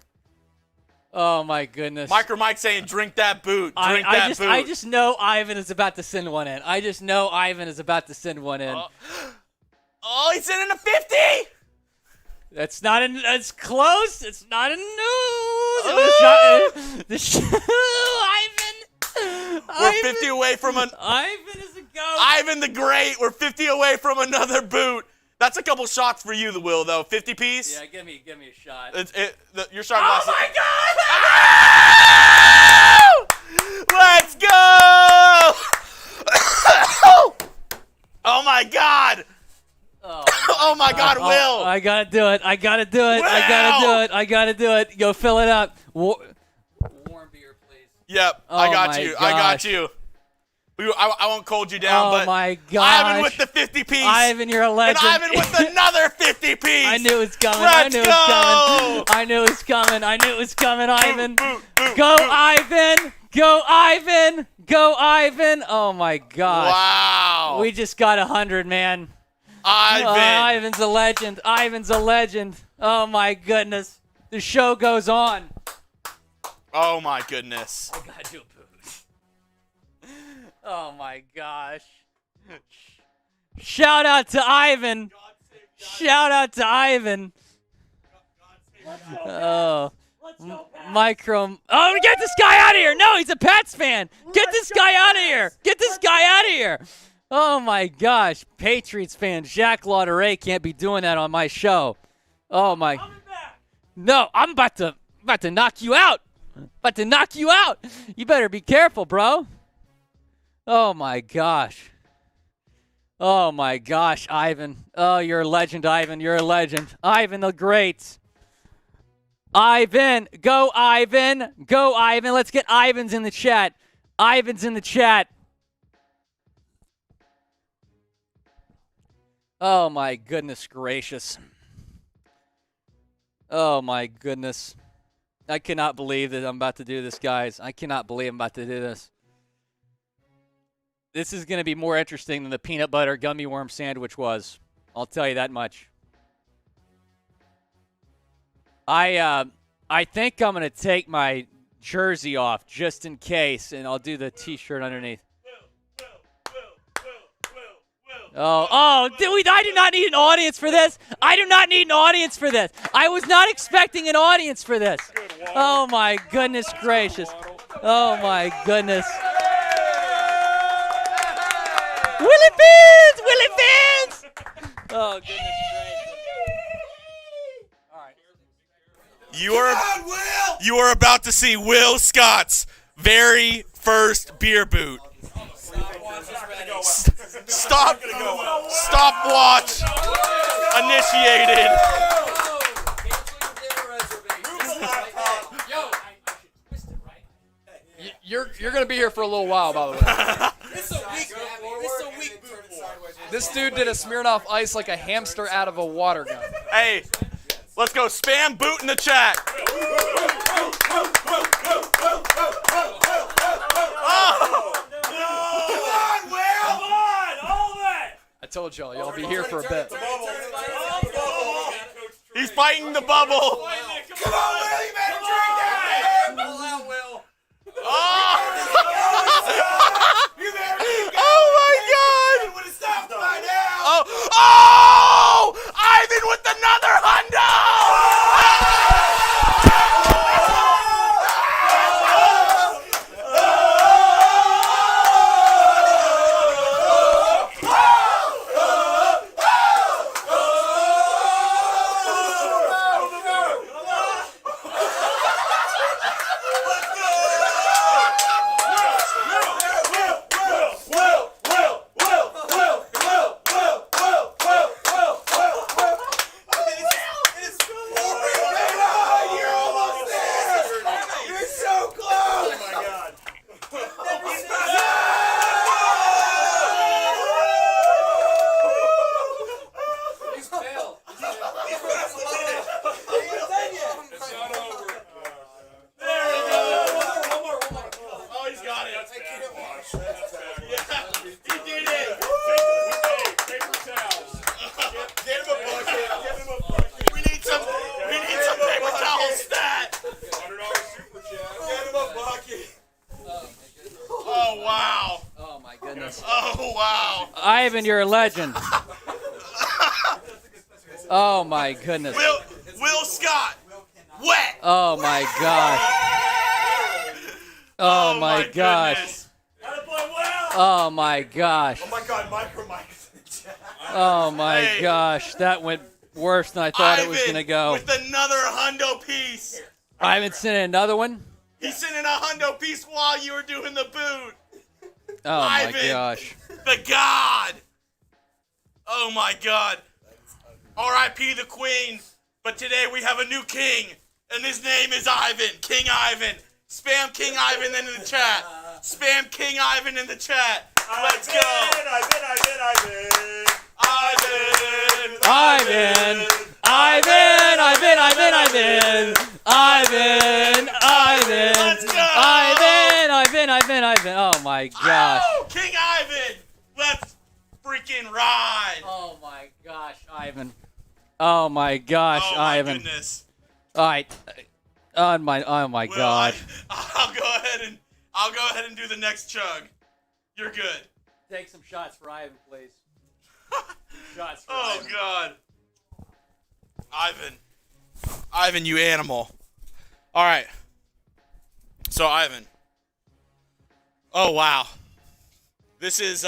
Oh my goodness. Micro Mike saying, "Drink that boot. Drink that boot." I just know Ivan is about to send one in. I just know Ivan is about to send one in. Oh, he's sending a 50. That's not in. That's close. It's not in news. Ivan. We're 50 away from an. Ivan is a goat. Ivan the Great. We're 50 away from another boot. That's a couple shots for you, the Will, though. 50 piece. Yeah, give me a shot. Your shot Oh glass. my God! Let's go! Oh my God! Oh my God, Will! I gotta do it. I gotta do it. I gotta do it. Go fill it up. Warm beer, please. Yep, I got you. I got you. I won't cold you down, but my gosh. Ivan with the 50 piece. Ivan, you're a legend. And Ivan with another 50 piece. I knew it was coming. Let's go! I knew it was coming, Ivan. Go, Ivan. Go, Ivan. Go, Ivan. Oh, my gosh. Wow. We just got 100, man. Ivan's a legend. Ivan's a legend. Oh, my goodness. The show goes on. Oh, my goodness. I got to do a booze. Oh, my gosh. Shout out to Ivan. Shout out to Ivan. Oh. Micro. Oh, get this guy out of here. No, he's a Pats fan. Get this guy out of here. Get this guy out of here. Oh, my gosh. Patriots fan Jacques Lauderay can't be doing that on my show. Oh, my. No, I'm about to knock you out. About to knock you out. You better be careful, bro. Oh, my gosh. Oh, my gosh, Ivan. Oh, you're a legend, Ivan. You're a legend. Ivan the Great. Ivan. Go, Ivan. Go, Ivan. Let's get Ivans in the chat. Ivan's in the chat. Oh, my goodness gracious. Oh, my goodness. I cannot believe that I'm about to do this, guys. I cannot believe I'm about to do this. This is going to be more interesting than the peanut butter gummy worm sandwich was. I'll tell you that much. I think I'm going to take my jersey off just in case, and I'll do the T-shirt underneath. I do not need an audience for this. I do not need an audience for this. I was not expecting an audience for this. Oh, my goodness gracious. Oh, my goodness. Willie Fins! Willie Fins! Oh, goodness gracious. All right. You are about to see Will Scott's very first beer boot. Stopwatch initiated. You're gonna be here for a little while, by the way. This dude did a Smirnoff Ice like a hamster out of a water gun. Hey, let's go spam boot in the chat. I told y'all be here for a bit. He's fighting the bubble. Come on, Will, you better drink that, man. Pull out, Will. Oh my God! Would have stopped by now. Oh! Ivan with another hundo! goodness. Oh, wow. Ivan, you're a legend. Oh, my goodness. Will Scott. Wet. Oh, my gosh. Oh, my gosh. goodness. Oh, my gosh. Oh my God, Micro Mike's in the chat. Oh, my Hey. gosh. That went worse than I thought it was Ivan going to go. with another hundo piece. Ivan sent in another one. He sent in a hundo piece while you were doing the boot. Oh, my Ivan. gosh. The God. Oh, my God. R.I.P. the Queen. But today we have a new king, and his name is Ivan. King Ivan. Spam King Ivan in the chat. Spam King Ivan in the chat. Let's go. Ivan. Ivan, Ivan, Ivan, Ivan, Let's go. Ivan. Oh my gosh. Oh, King Ivan. Let's freaking ride. Oh my gosh, Ivan. Oh my gosh, Oh, my Ivan. goodness. All right. Oh my Will, God. I'll go ahead and do the next chug. You're good. Take some shots for Ivan, please. Shots for Oh, Ivan. God. Ivan, you animal. All right. So, Ivan. Oh, wow. This is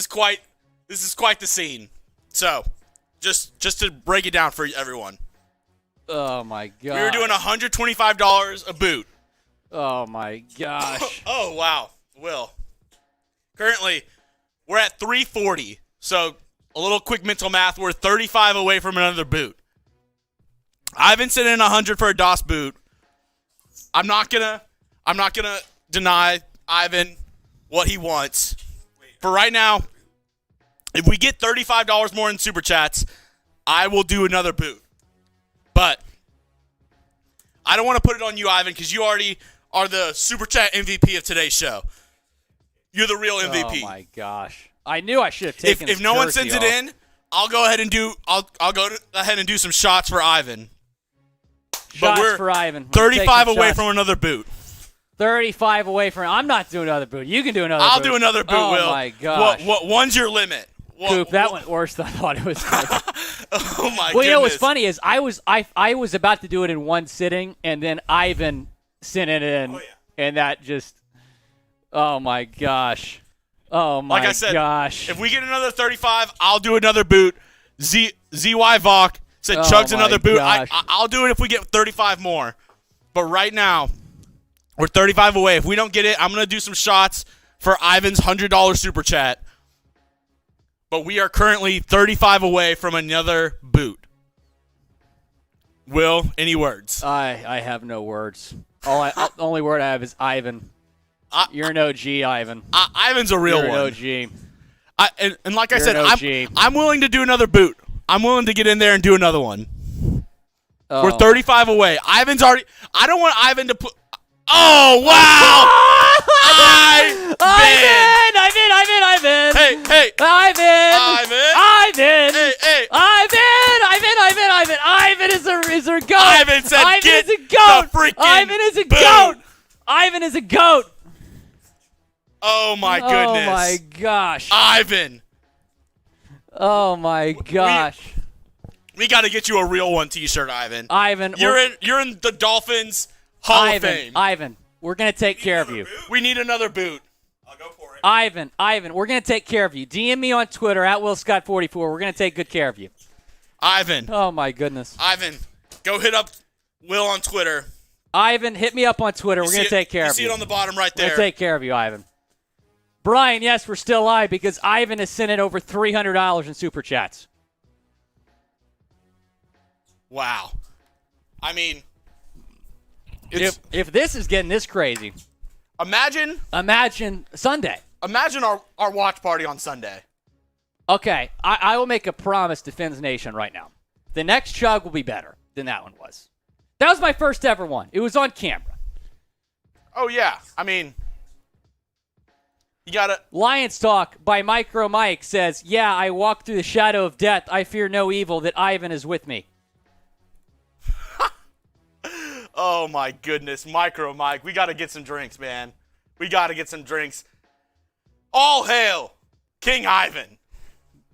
quite the scene. So, just to break it down for everyone. Oh my God. We were doing $125 a boot. Oh my gosh. Oh, wow. Will. Currently, we're at 340. So, a little quick mental math. We're 35 away from another boot. Ivan sent in 100 for a DOS boot. I'm not gonna deny Ivan what he wants. For right now, if we get $35 more in Super Chats, I will do another boot. But I don't want to put it on you, Ivan, because you already are the Super Chat MVP of today's show. You're the real MVP. Oh my gosh. I knew I should have taken If his no one jersey sends it off. in, I'll go ahead and do some shots for Ivan. Shots we're for Ivan. We're 35 taking away shots. from another boot. 35 away from. I'm not doing another boot. You can do another boot. I'll do another boot, oh Will. My gosh. When's your limit? Coop, that went worse than I thought it was going to. Oh, my Well, you know what's goodness. funny is I was about to do it in one sitting, and then Ivan sent it in, and that just. Oh my gosh. Oh my Like I said, gosh. if we get another 35, I'll do another boot. ZY Vok said Oh chugs my another boot. gosh. I'll do it if we get 35 more. But right now, we're 35 away. If we don't get it, I'm going to do some shots for Ivan's $100 Super Chat. But we are currently 35 away from another boot. Will, any words? I have no words. The only word I have is Ivan. You're an OG, Ivan. Ivan's a real You're one. an OG. And like I You're said, an OG. I'm willing to do another boot. I'm willing to get in there and do another one. Oh. We're 35 away. Ivan's already. I don't want Ivan to put. Oh wow! Ivan! Ivan! Hey! Ivan! Hey! Ivan is a goat! Ivan said, Ivan "Get is a goat! the freaking Ivan is a boot." goat! Ivan is a goat! Oh my goodness! Oh my gosh! Ivan, Oh my gosh! we got to get you a real one T-shirt, Ivan. Ivan, You're in the Dolphins Hall of Fame. Ivan, we're gonna take care of you. We need another boot. I'll go for it. Ivan, we're gonna take care of you. DM me on Twitter at WillScott44. We're gonna take good care of you. Ivan, Oh my goodness. go hit up Will on Twitter. Ivan, hit me up on Twitter. We're You gonna see take it- care you of see you. it on the bottom right We're there. gonna take care of you, Ivan. Brian, yes, we're still live because Ivan has sent in over $300 in super chats. Wow. I mean, it's, If this is getting this crazy, imagine Sunday. our watch party on Sunday. Okay, I will make a promise to Fins Nation right now. The next chug will be better than that one was. That was my first ever one. It was on camera. Oh yeah. I mean, you gotta. Lions Talk by Micro Mike says, yeah, I walk through the shadow of death. I fear no evil, that Ivan is with me. Oh my goodness, Micro Mike. We gotta get some drinks, man. We gotta get some drinks. All hail King Ivan.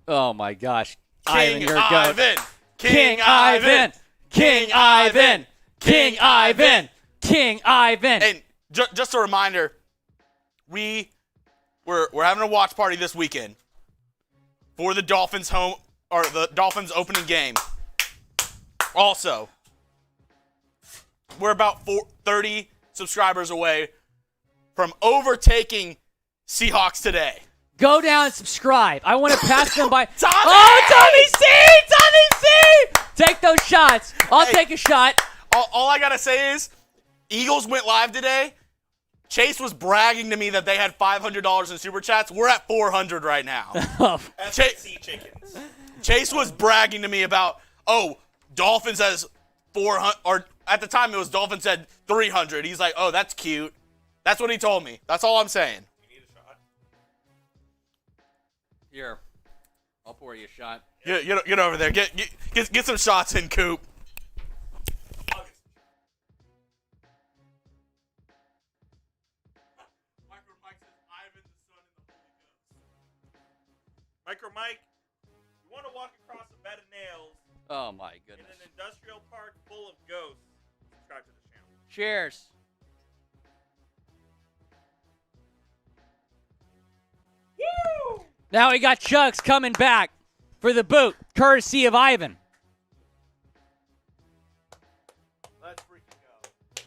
Oh, my gosh. King Ivan, you're a goat. Ivan. King Ivan. King Ivan. King Ivan. King Ivan. And just a reminder, we're having a watch party this weekend for the Dolphins the Dolphins opening game. Also, we're about 30 subscribers away from overtaking Seahawks today. Go down and subscribe. I want to pass them by. Tommy! Oh, Tommy C! Tommy C! Take those shots. I'll take a shot. All I got to say is, Eagles went live today. Chase was bragging to me that they had $500 in Super Chats. We're at $400 right now. Chase was bragging to me about, Dolphins has 400, or at the time it was Dolphins had 300. He's like, that's cute. That's what he told me. That's all I'm saying. You need a shot? Here. I'll pour you a shot. Get over there. Get some shots in, Coop. Micro Mike, you want to walk across a bed of nails Oh, my in goodness. an industrial park full of ghosts, subscribe to the channel. Cheers. Woo! Now we got Chugs coming back for the boot, courtesy of Ivan. Let's freaking go.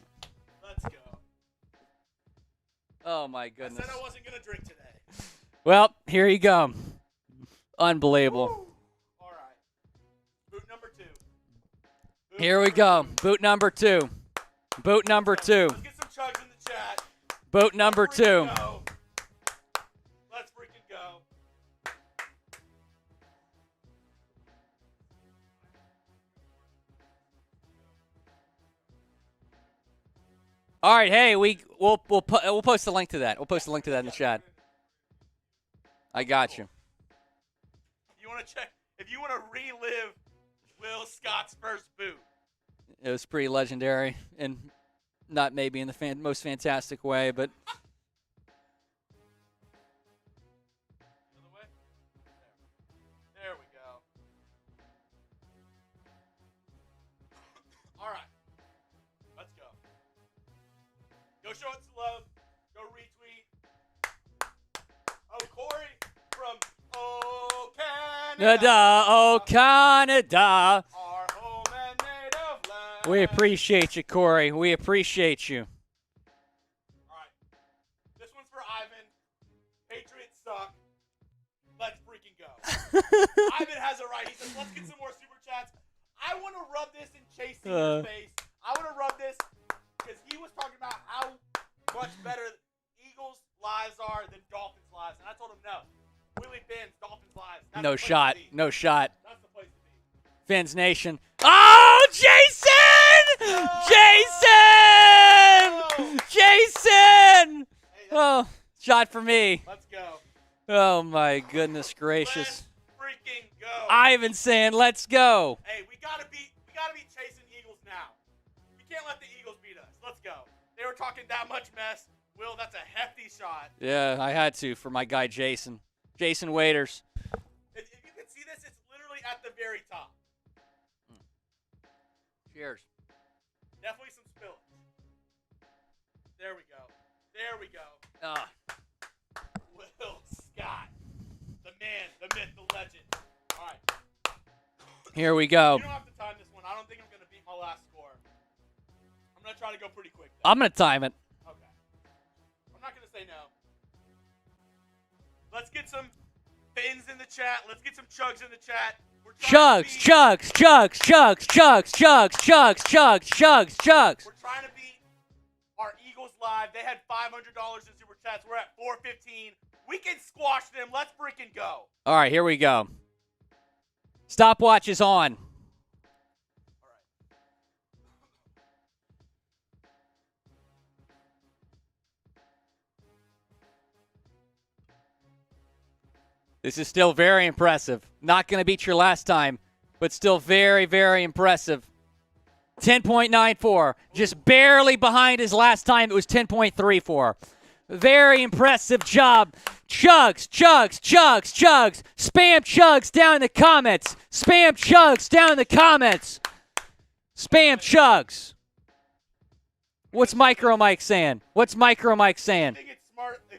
Let's go. Oh, my I goodness. said I wasn't going to drink today. Well, here you go. Unbelievable. Woo. All right. Boot number 2. Here we go. Boot number 2. Boot number 2. Let's get some chugs in the chat. Boot number 2. Go. Let's freaking go. All right, hey, we'll post a link to that. We'll post a link to that in the chat. I got you. You want to check if you want to relive Will Scott's first boot? It was pretty legendary, and not maybe in the most fantastic way, but The other way? There we go. All right. Let's go. Go show it some love. Go retweet. Oh, Corey from Canada, oh Canada. Our home and native land. We appreciate you, Corey. We appreciate you. All right. This one's for Ivan. Patriots suck. Let's freaking go. Ivan has it right. He says, let's get some more super chats. I want to rub this in Chase Senior's face. I want to rub this because he was talking about how much better Eagles' lives are than Dolphins' lives. And I told him, no. Willie Finn's Dolphins' lives. That's No the place shot. to be. No shot. That's the place to be. Fins Nation. Oh, Jason! No! Jason! Jason! Hey, Oh, shot for me. let's go. Oh, my goodness gracious. Let's freaking go. Ivan saying, let's go. Hey, we gotta be chasing Eagles now. We can't let the Eagles beat us. Let's go. They were talking that much mess. Will, that's a hefty shot. Yeah, I had to for my guy Jason. Jason Waiters. If you can see this, it's literally at the very top. Cheers. Definitely some spillage. There we go. There we go. Ah. Will Scott. The man, the myth, the legend. All right. Here we go. You don't have to time this one. I don't think I'm going to beat my last score. I'm going to try to go pretty quick, though. I'm going to time it. Okay. I'm not going to say no. Let's get some fins in the chat. Let's get some chugs in the chat. We're trying to Chugs, beat- chugs, chugs, chugs, chugs, chugs, chugs, chugs, chugs, chugs. We're trying to beat our Eagles live. They had $500 in super chats. We're at 415. We can squash them. Let's freaking go. All right, here we go. Stopwatch is on. All right. This is still very impressive. Not going to beat your last time, but still very, very impressive. 10.94. Just barely behind his last time. It was 10.34. Very impressive job. Chugs, chugs, chugs, chugs. Spam chugs down in the comments. Spam chugs down in the comments. Spam chugs. What's Micro Mike saying? What's Micro Mike saying? If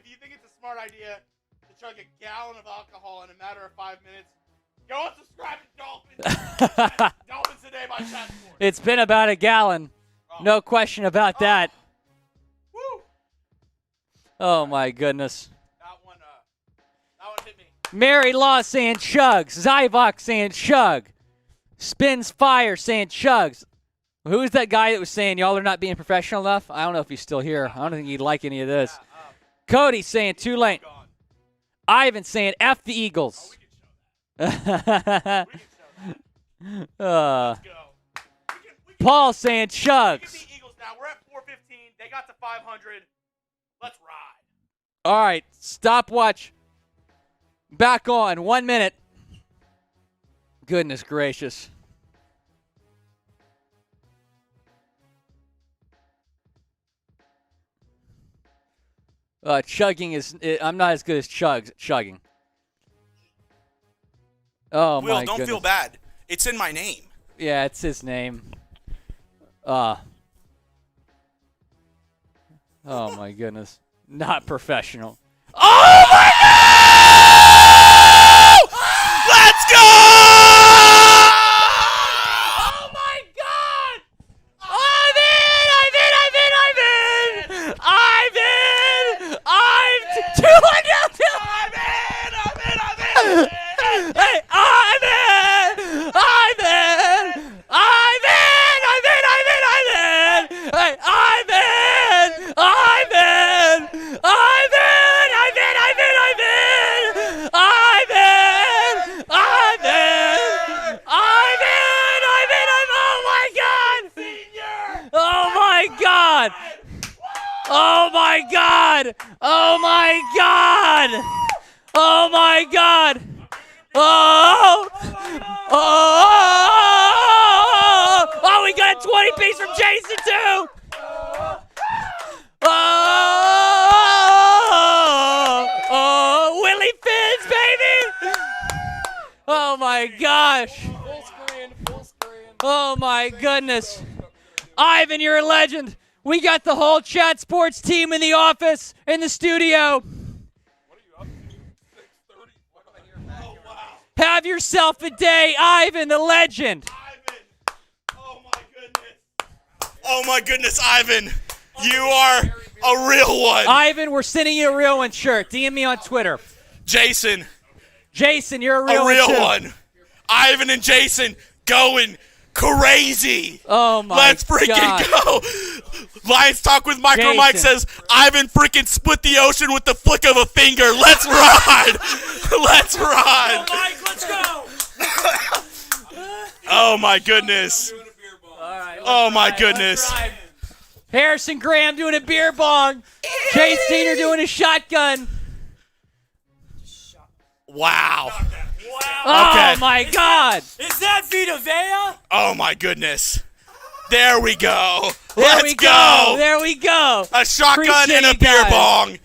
you think it's a smart idea to chug a gallon of alcohol in a matter of 5 minutes, go and subscribe to Dolphins. Dolphins Today by Chat Sports. It's been about a gallon. No question about that. Woo! Oh, my goodness. That one hit me. Mary Law saying chugs. Zyvok saying chug. Spins Fire saying chugs. Who's that guy that was saying y'all are not being professional enough? I don't know if he's still here. I don't think he'd like any of this. Cody saying Tulane. Ivan saying F the Eagles. Paul saying chugs. The Eagles now. We're at 415. They got to 500. Let's ride. All right, stopwatch. Back on. 1 minute. Goodness gracious. Chugging is. I'm not as good as chugging. Oh Will, my don't goodness. feel bad. It's in my name. Yeah, it's his name. Oh my goodness. Not professional. Oh my God! Let's go! Oh my God! I'm in! 200! Hey, I'm in! Hey, Oh my God! Oh my God! Oh my God! Oh! Oh! Oh! We got a 20 piece from Jason too! Oh! Oh! Willie Fizz, baby! Oh my gosh! Full screen, full screen. Oh my goodness! Ivan, you're a legend. We got the whole Chat Sports team in the office, in the studio. What are you up to? 6:30? Why am I here? Oh, wow. Have yourself a day, Ivan, the legend. Ivan! Oh my goodness! Oh my goodness, Ivan! You are a real one! Ivan, we're sending you a real one shirt. DM me on Twitter. Jason, Jason, you're a real, a real one, too. one! Ivan and Jason going crazy! Oh my Let's freaking God. go! Lions Talk with Micro Mike Jason. says, Ivan freaking split the ocean with the flick of a finger. Let's ride! Let's ride! Mike, let's go. Oh my goodness. All right, Oh my goodness. Harrison Graham doing a beer bong. Chase Senior doing a shotgun. Wow. Oh Okay. my God. Is that Vita Vea? Oh my goodness. There we go. There Let's we go. There we go. A shotgun Appreciate and a you beer guys. bong.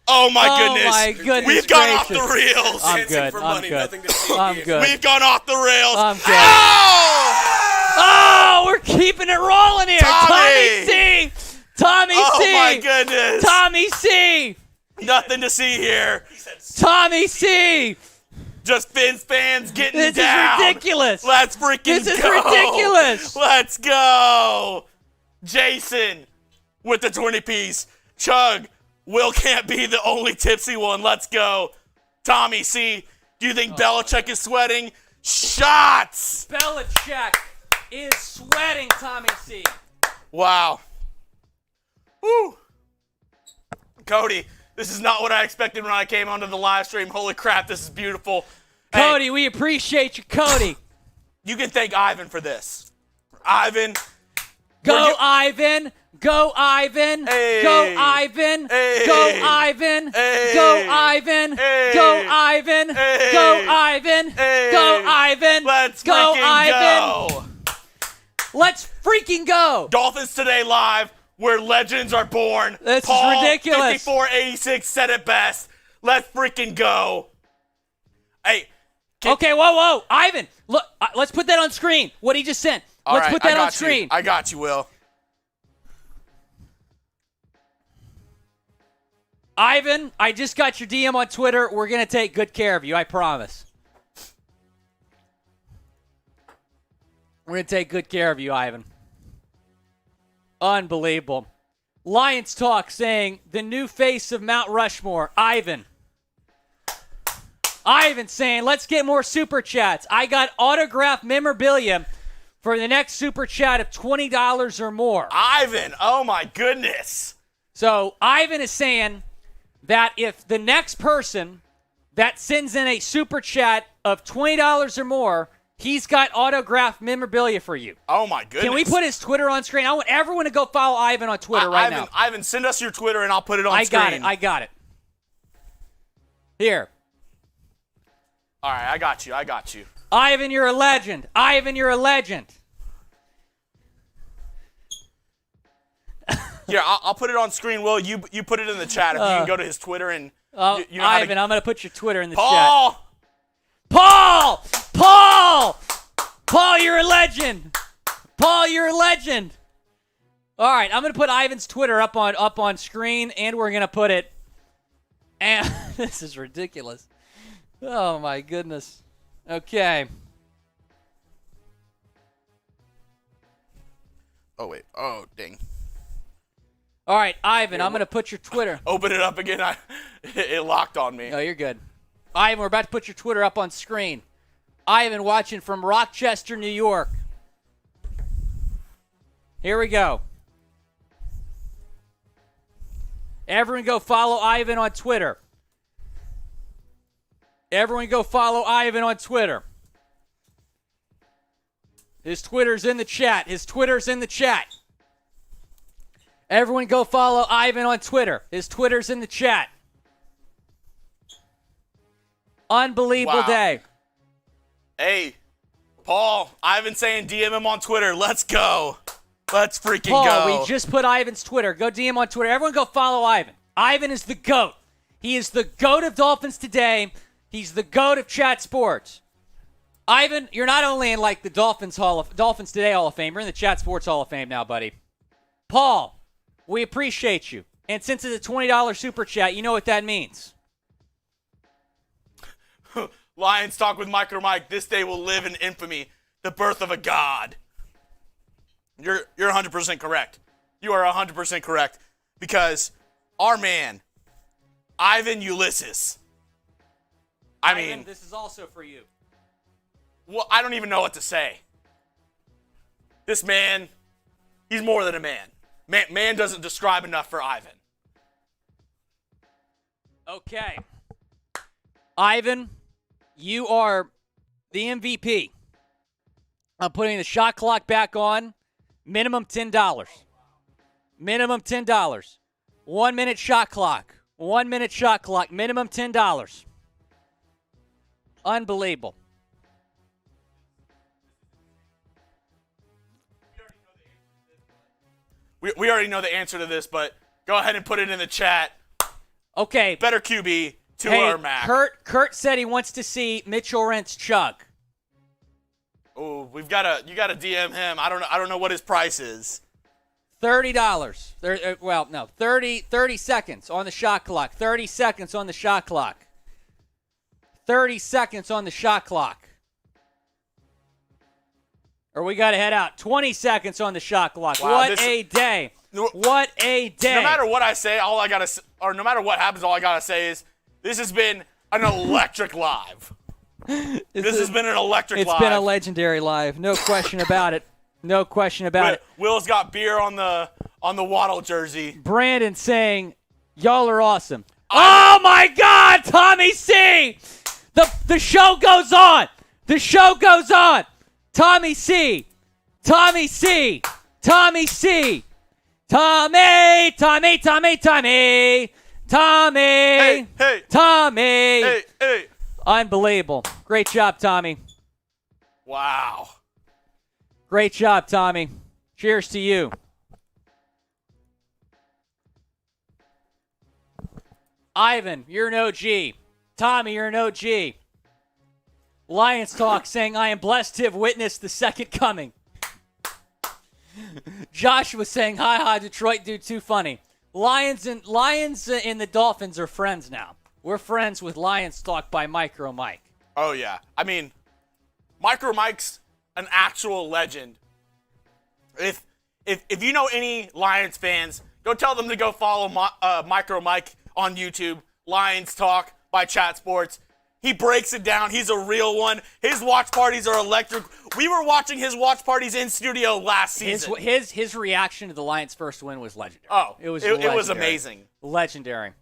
Oh my Oh goodness. my goodness We've gone off gracious. the rails. I'm good. for I'm money, good. nothing to see I'm here. good. We've gone off the rails. I'm good. Oh! Oh, we're keeping it rolling here. Tommy! C. Tommy Oh C. my goodness. Tommy C. Nothing to see here. Tommy C. Just Fins fans getting This down. is ridiculous. Let's freaking This is go. ridiculous. Let's go. Jason with the 20 piece. Chug. Will can't be the only tipsy one. Let's go. Tommy C. Do you think Belichick is sweating? Shots. Belichick is sweating, Tommy C. Wow. Woo. Cody, this is not what I expected when I came onto the live stream. Holy crap, this is beautiful. Hey, Cody, we appreciate you, Cody. you can thank Ivan for this. Ivan. Go, you- Ivan. Go, Ivan. Hey. Go, Ivan. Hey. Go, Ivan. Hey. Go, Ivan. Hey. Go, Ivan. Hey. Go, Ivan. Hey. Go, Ivan. Let's go, freaking Ivan. go. Let's freaking go. Dolphins Today Live. where legends are born. This Paul, is ridiculous. 5486 said it best. Let's freaking go. Hey. Okay, whoa. Ivan, look, let's put that on screen. What he just sent. Let's put that on screen. I got you, Will. Ivan, I just got your DM on Twitter. We're going to take good care of you, I promise. We're going to take good care of you, Ivan. Unbelievable. Lions Talk saying, the new face of Mount Rushmore, Ivan. Ivan saying, let's get more super chats. I got autographed memorabilia for the next super chat of $20 or more. Ivan, oh my goodness. So Ivan is saying that if the next person that sends in a super chat of $20 or more, he's got autographed memorabilia for you. Oh my goodness. Can we put his Twitter on screen? I want everyone to go follow Ivan on Twitter right now. Ivan, send us your Twitter and I'll put it on screen. I got it. Here. All right, I got you. Ivan, you're a legend. Here, I'll put it on screen, Will. You put it in the chat. If you can go to his Twitter and you know Ivan, I'm going to put your Twitter in the Paul! chat. Paul, you're a legend. All right, I'm going to put Ivan's Twitter up on screen, and we're going to put it. And this is ridiculous. Oh my goodness. Okay. Oh wait. Oh dang. All right, Ivan, I'm going to put your Twitter. Open it up again. It locked on me. No, you're good. Ivan, we're about to put your Twitter up on screen. Ivan watching from Rochester, New York. Here we go. Everyone go follow Ivan on Twitter. His Twitter's in the chat. Everyone go follow Ivan on Twitter. His Twitter's in the chat. Unbelievable day. Hey, Paul, Ivan saying DM him on Twitter. Let's go. Let's freaking Paul, go. we just put Ivan's Twitter. Go DM on Twitter. Everyone go follow Ivan. Ivan is the GOAT. He is the GOAT of Dolphins Today. He's the GOAT of chat sports. Ivan, you're not only in like the Dolphins Today Hall of Fame, you're in the Chat Sports Hall of Fame now, buddy. Paul, we appreciate you. And since it's a $20 super chat, you know what that means. Lions Talk with Mike or Mike. This day will live in infamy. The birth of a god. You're 100% correct. You are 100% correct. Because our man, Ivan Ulysses. Ivan, this is also for you. Well, I don't even know what to say. This man, he's more than a man. Man doesn't describe enough for Ivan. Okay. Ivan, you are the MVP. I'm putting the shot clock back on. Minimum $10. 1 minute shot clock. Minimum $10. Unbelievable. We already know the answer to this, but go ahead and put it in the chat. Okay. Better QB to hey, our Mac. Kurt said he wants to see Mitchell Rentz chug. Oh, you gotta DM him. I don't know what his price is. $30. Well, no, 30 seconds on the shot clock. 30 seconds on the shot clock. Or we got to head out. 20 seconds on the shot clock. Wow, what a day. No matter what I say, no matter what happens, all I gotta say is this has been an electric live. This has been an electric live. It's been a legendary live. No question about it. Will's got beer on the Waddle jersey. Brandon saying, y'all are awesome. Oh my God, Tommy C. The show goes on. Tommy C. Tommy. Hey. Tommy. Hey. Unbelievable. Great job, Tommy. Wow. Great job, Tommy. Cheers to you. Ivan, you're an OG. Tommy, you're an OG. Lions Talk saying, I am blessed to have witnessed the second coming. Joshua saying, hi, Detroit dude, too funny. Lions and the Dolphins are friends now. We're friends with Lions Talk by Micro Mike. Oh, yeah. I mean, Micro Mike's an actual legend. If you know any Lions fans, go tell them to go follow Micro Mike on YouTube, Lions Talk by Chat Sports. He breaks it down. He's a real one. His watch parties are electric. We were watching his watch parties in studio last season. His reaction to the Lions' first win was legendary. Oh, it was amazing. Legendary.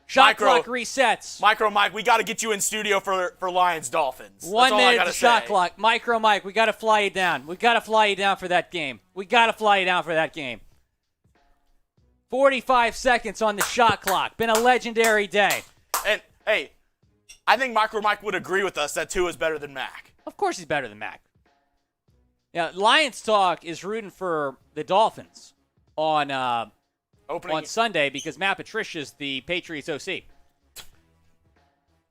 Shot clock resets. Micro Mike, we got to get you in studio for Lions Dolphins. 1 minute to shot clock. Micro Mike, we got to fly you down. We got to fly you down for that game. 45 seconds on the shot clock. Been a legendary day. And hey, I think Micro Mike would agree with us that Tua is better than Mac. Of course he's better than Mac. Yeah, Lions Talk is rooting for the Dolphins on Sunday because Matt Patricia's the Patriots OC.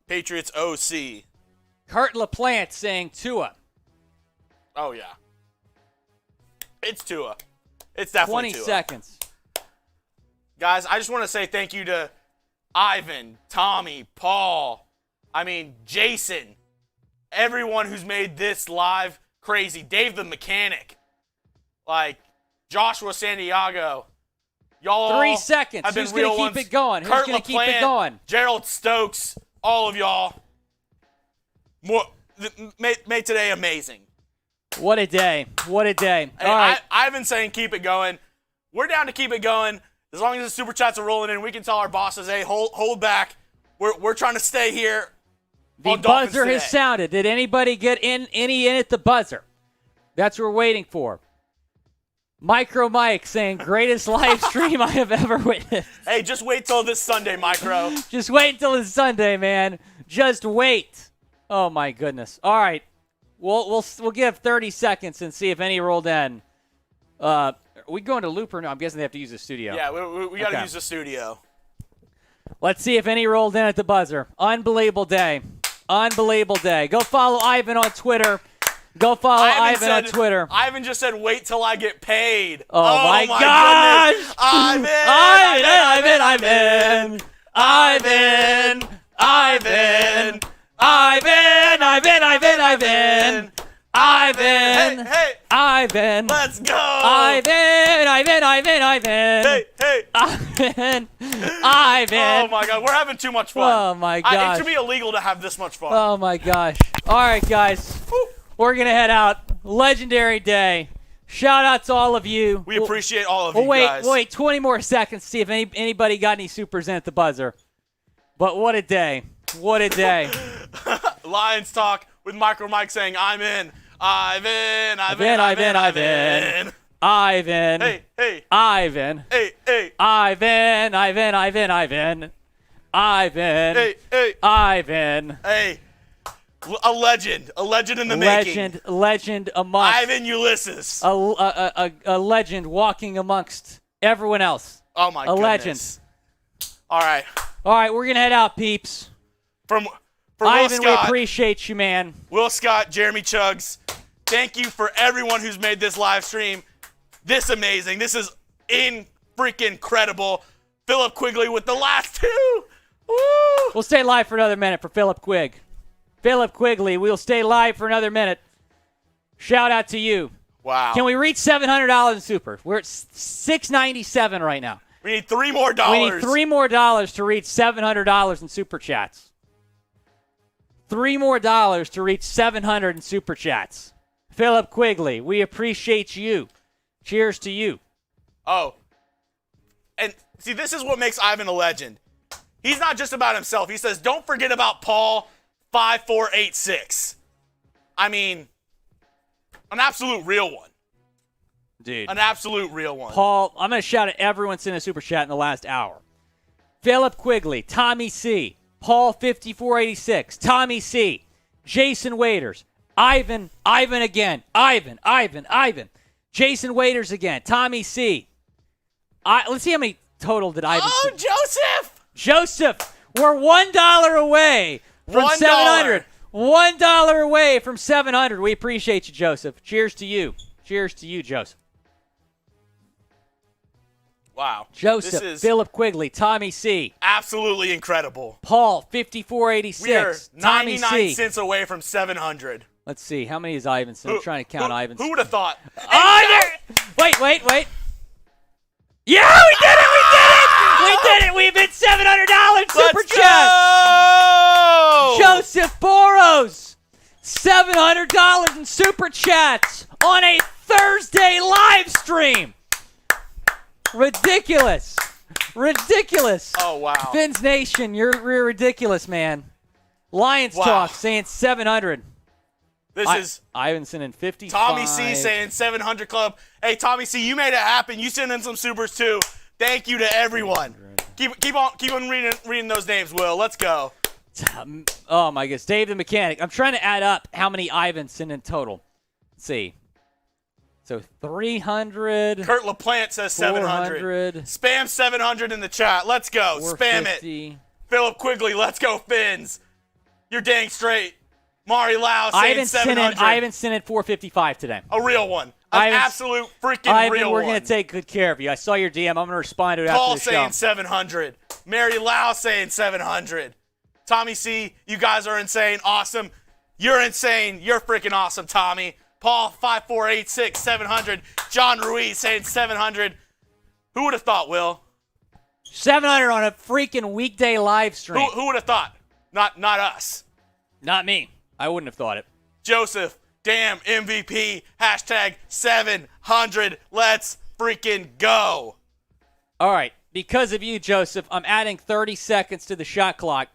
Patriots OC. Kurt LaPlante saying Tua. Oh, yeah. It's Tua. It's definitely 20 Tua. seconds. Guys, I just want to say thank you to Ivan, Tommy, Paul, Jason, everyone who's made this live crazy. Dave the Mechanic, Joshua Santiago. Y'all 3 seconds. have been Who's going to keep it going? Who's going to keep it going? Gerald Stokes, all of y'all. Made today amazing. What a day. All Hey, right. I've been saying keep it going. We're down to keep it going. As long as the Super Chats are rolling in, we can tell our bosses, hey, hold back. We're trying to stay here. The buzzer has sounded. Did anybody get any in at the buzzer? That's what we're waiting for. Micro Mike saying, greatest live stream I have ever witnessed. Hey, just wait till this Sunday, Micro. Just wait until this Sunday, man. Just wait. Oh, my goodness. All right. We'll give 30 seconds and see if any rolled in. Are we going to loop or no? I'm guessing they have to use the studio. Yeah, we got to use the studio. Let's see if any rolled in at the buzzer. Unbelievable day. Go follow Ivan on Twitter. On Twitter. Ivan just said, wait till I get paid. Oh my gosh. Goodness. Ivan. Hey. Ivan. Let's go. Ivan. Hey. Ivan. Oh my God, we're having too much fun. Oh my gosh. It should be illegal to have this much fun. Oh my gosh. All right, guys. We're going to head out. Legendary day. Shout out to all of you. We appreciate all of you guys. Wait, 20 more seconds to see if anybody got any supers in at the buzzer. But what a day. Lions Talk with Micro Mike saying, I'm in. Ivan. Ivan. Hey. Ivan. Hey. Ivan. Hey. A legend in the making. Legend amongst. Ivan Ulysses. A legend walking amongst everyone else. Oh my goodness. Legend. All right, we're gonna head out, peeps. From Ivan, Will Scott, we appreciate you, man. Will Scott, Jeremy Chugs, thank you for everyone who's made this live stream this amazing. This is freaking incredible. Philip Quigley with the last two. Woo! We'll stay live for another minute for Philip Quigley, we'll stay live for another minute. Shout out to you. Wow. Can we reach $700 in super? We're at $697 right now. We need $3 more. We need $3 more to reach $700 in super chats. $3 more to reach 700 in super chats. Philip Quigley, we appreciate you. Cheers to you. Oh. And see, this is what makes Ivan a legend. He's not just about himself. He says, don't forget about Paul 5486. An absolute real one. Dude. An absolute real one. Paul, I'm going to shout at everyone sent a super chat in the last hour. Philip Quigley, Tommy C., Paul 5486, Tommy C., Jason Waiters, Ivan again, Ivan, Jason Waiters again, Tommy C. Let's see how many total did Ivan Oh, see. Joseph, we're $1 away from $1. 700. $1 away from 700. We appreciate you, Joseph. Cheers to you. Cheers to you, Joseph. Wow. Joseph, This is Philip Quigley, Tommy C. absolutely incredible. Paul, 5486. We are Tommy 99 C. cents away from 700. Let's see. How many is Ivinson? I'm trying to count Ivinson. Who would have thought? Oh, wait. Yeah, we did it! We did it! We've hit $700 super Let's chat. go! Joseph Boros, $700 in super chats on a Thursday live stream. Ridiculous. Oh, wow. Fins Nation, you're ridiculous, man. Lions Wow. Talk saying 700. This is Ivinson in 55. Tommy C saying 700 club. Hey, Tommy C, you made it happen. You sent in some supers too. Thank you to everyone. Keep on reading those names, Will. Let's go. Oh, my goodness. Dave the Mechanic. I'm trying to add up how many Ivinson in total. Let's see. So 300. Kurt LaPlante says 700. 400. Spam 700 in the chat. Let's go. Spam it. 450. Philip Quigley, let's go, Fins. You're dang straight. Mari Lau saying 700. Ivinson at 455 today. A real one. An Ivan- absolute freaking Ivan, real we're one. going to take good care of you. I saw your DM. I'm going to respond to it Paul after the saying show. 700. Mary Lau saying 700. Tommy C, you guys are insane. Awesome. You're insane. You're freaking awesome, Tommy. Paul 5486 700. John Ruiz saying 700. Who would have thought, Will? 700 on a freaking weekday live stream. Who would have thought? Not us. Not me. I wouldn't have thought it. Joseph, damn MVP. Hashtag 700. Let's freaking go. All right. Because of you, Joseph, I'm adding 30 seconds to the shot clock.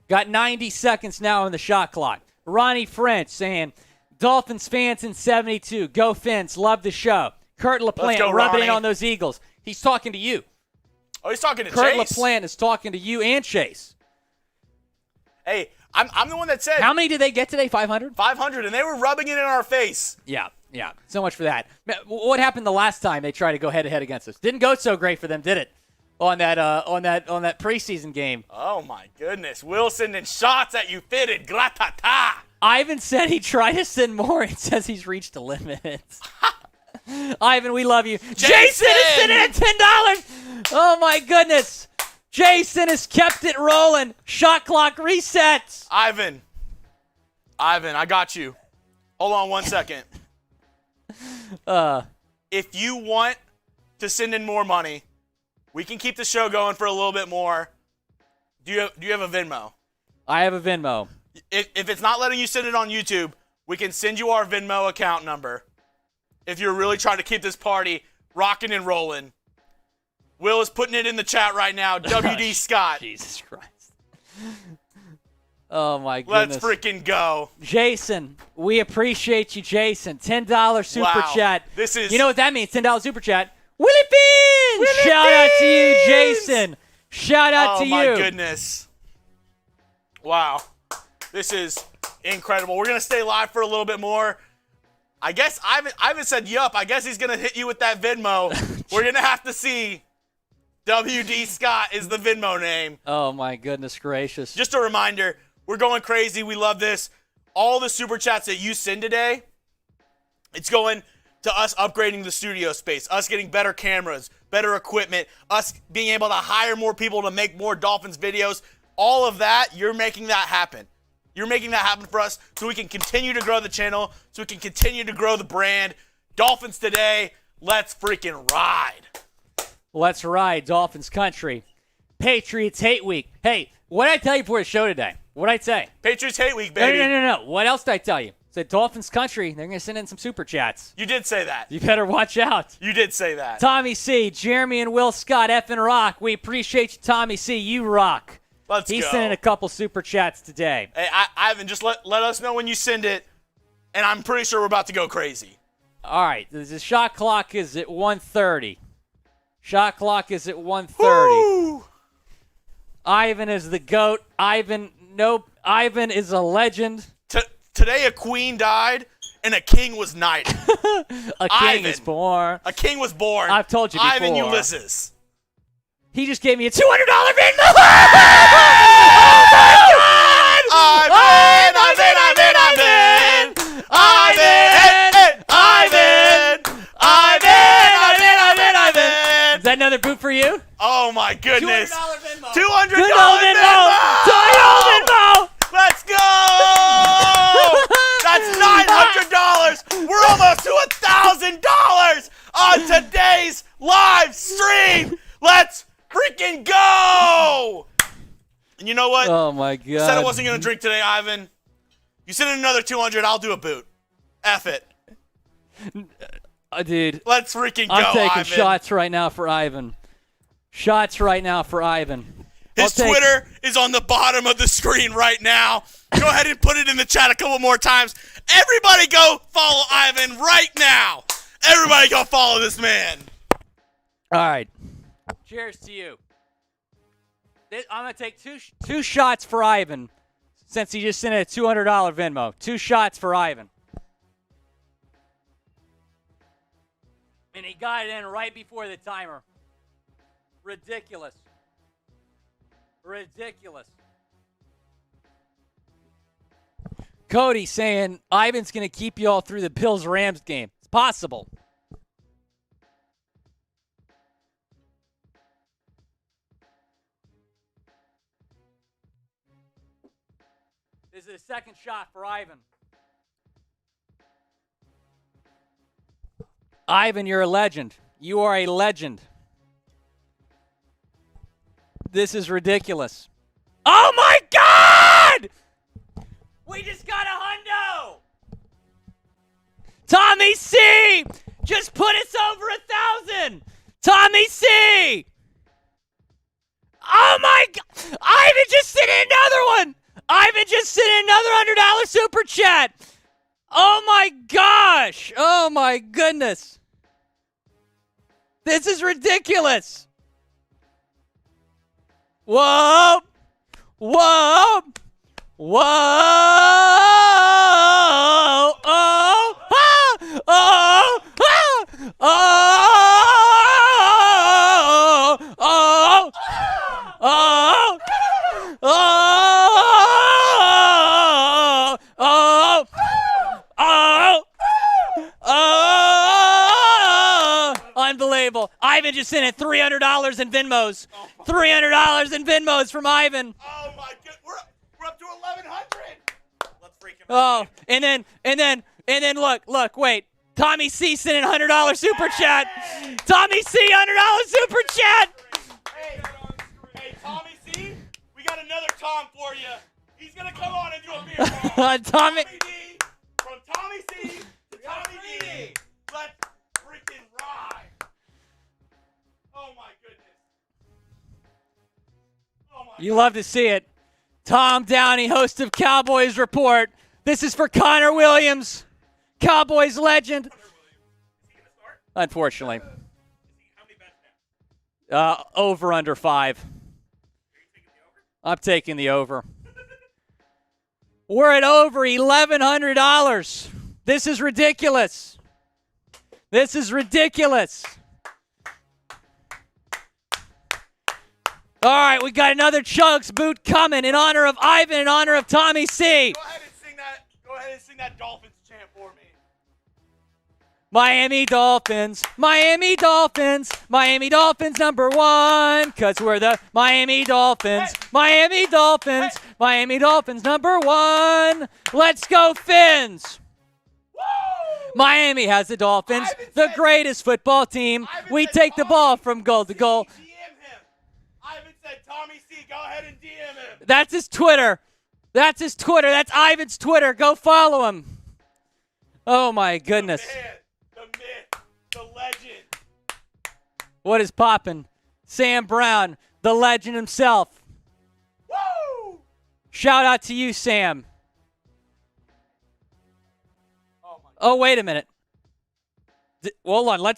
Got 90 seconds now on the shot clock. Ronnie French saying, Dolphins fans in 72. Go Fins. Love the show. Kurt LaPlante go, rubbing Ronnie. in on those Eagles. He's talking to you. Oh, he's talking to Kurt Chase. LaPlante is talking to you and Chase. Hey, I'm the one that said How many did they get today? 500? 500, and they were rubbing it in our face. Yeah. So much for that. What happened the last time they tried to go head-to-head against us? Didn't go so great for them, did it? On that preseason game. Oh, my goodness. Will sending shots at you fitted. Gratata. Ivan said he tried to send more. It says he's reached a limit. Ivan, we love you. Jason is sending in $10. Oh, my goodness. Jason has kept it rolling. Shot clock resets. Ivan, I got you. Hold on 1 second. If you want to send in more money, we can keep the show going for a little bit more. Do you have a Venmo? I have a Venmo. If it's not letting you send it on YouTube, we can send you our Venmo account number. If you're really trying to keep this party rocking and rolling. Will is putting it in the chat right now. WD Scott. Jesus Christ. Oh, my goodness. Let's freaking go. Jason, we appreciate you, Jason. $10 super Wow. chat. This is- You know what that means? $10 super chat. Willie Beans! Willie Shout out to you, Beans! Jason. Shout out to Oh, my you. goodness. Wow. This is incredible. We're going to stay live for a little bit more. I guess Ivan said yup. I guess he's going to hit you with that Venmo. We're going to have to see. WD Scott is the Venmo name. Oh, my goodness gracious. Just a reminder, we're going crazy. We love this. All the super chats that you send today, it's going to us upgrading the studio space, us getting better cameras, better equipment, us being able to hire more people to make more Dolphins videos. All of that, you're making that happen. You're making that happen for us so we can continue to grow the channel, so we can continue to grow the brand. Dolphins today, let's freaking ride. Let's ride, Dolphins country. Patriots hate week. Hey, what did I tell you before the show today? What did I say? Patriots hate week, baby. No. What else did I tell you? I said Dolphins country, they're going to send in some super chats. You did say that. You better watch out. You did say that. Tommy C., Jeremy and Will Scott, effing rock. We appreciate you, Tommy C. You rock. Let's He's go. sending a couple super chats today. Hey, Ivan, just let us know when you send it, and I'm pretty sure we're about to go crazy. All right, the shot clock is at 1:30. Shot clock is at 1:30. Woo! Ivan is the GOAT. Ivan is a legend. Today a queen died and a king was knighted. A king Ivan. is born. A king was born. I've told you before. Ivan Ulysses. He just gave me a $200 Venmo. Ivan! Is that another boot for you? Oh my goodness! $200 Venmo. $200 Good old Venmo. $200 Venmo. Let's go! That's $900. We're almost to $1,000 on today's live stream. Let's freaking go! And you know what? Oh my God! You said I wasn't gonna drink today, Ivan. You send in another 200, I'll do a boot. F it. Dude. Let's freaking go, I'm taking Ivan. shots right now for Ivan. Shots right now for Ivan. His Twitter is on the bottom of the screen right now. Go ahead and put it in the chat a couple more times. Everybody go follow Ivan right now. Everybody go follow this man. All right. Cheers to you. I'm going to take two shots for Ivan since he just sent a $200 Venmo. 2 shots for Ivan. And he got it in right before the timer. Ridiculous. Ridiculous. Cody saying Ivan's going to keep you all through the Bills-Rams game. It's possible. This is a second shot for Ivan. Ivan, you're a legend. You are a legend. This is ridiculous. Oh my God! We just got a hundo! Tommy C! Just put us over 1,000! Tommy C! Oh my God! Ivan just sent in another one! Ivan just sent in another $100 super chat! Oh my gosh! Oh my goodness! This is ridiculous! Whoa! Whoa! Whoa! Oh! Ah! Oh! Ah! Oh! Oh! Oh! Oh! Oh! Oh! Oh! Unbelievable. Ivan just sent in $300 in Venmos. $300 in Venmos from Ivan. Oh my God, we're up to 1,100. Let's freaking. Oh, and then look, wait. Tommy C sent in $100 super chat. Tommy C, $100 super chat. Hey, Tommy C, we got another Tom for you. He's gonna come on and do a beer call. Tommy D, from Tommy C to Tommy D. Let's freaking ride. Oh my goodness. Oh my. You love to see it. Tom Downey, host of Cowboys Report. This is for Connor Williams, Cowboys legend. Unfortunately. How many bets now? Over under 5. I'm taking the over. We're at over $1,100. This is ridiculous. This is ridiculous. All right, we got another Chugs boot coming in honor of Ivan, in honor of Tommy C. Go ahead and sing that Dolphins chant for me. Miami Dolphins, Miami Dolphins, Miami Dolphins #1, because we're the Miami Dolphins, Miami Dolphins, Miami Dolphins #1. Let's go, Fins. Miami has the Dolphins, the greatest football team. We take the ball from goal to goal. DM him. Ivan said, Tommy C, go ahead and DM him. That's his Twitter. That's his Twitter. That's Ivan's Twitter. Go follow him. Oh, my goodness. The man, the myth, the legend. What is poppin'? Sam Brown, the legend himself. Woo! Shout out to you, Sam. Oh, wait a minute. Hold on.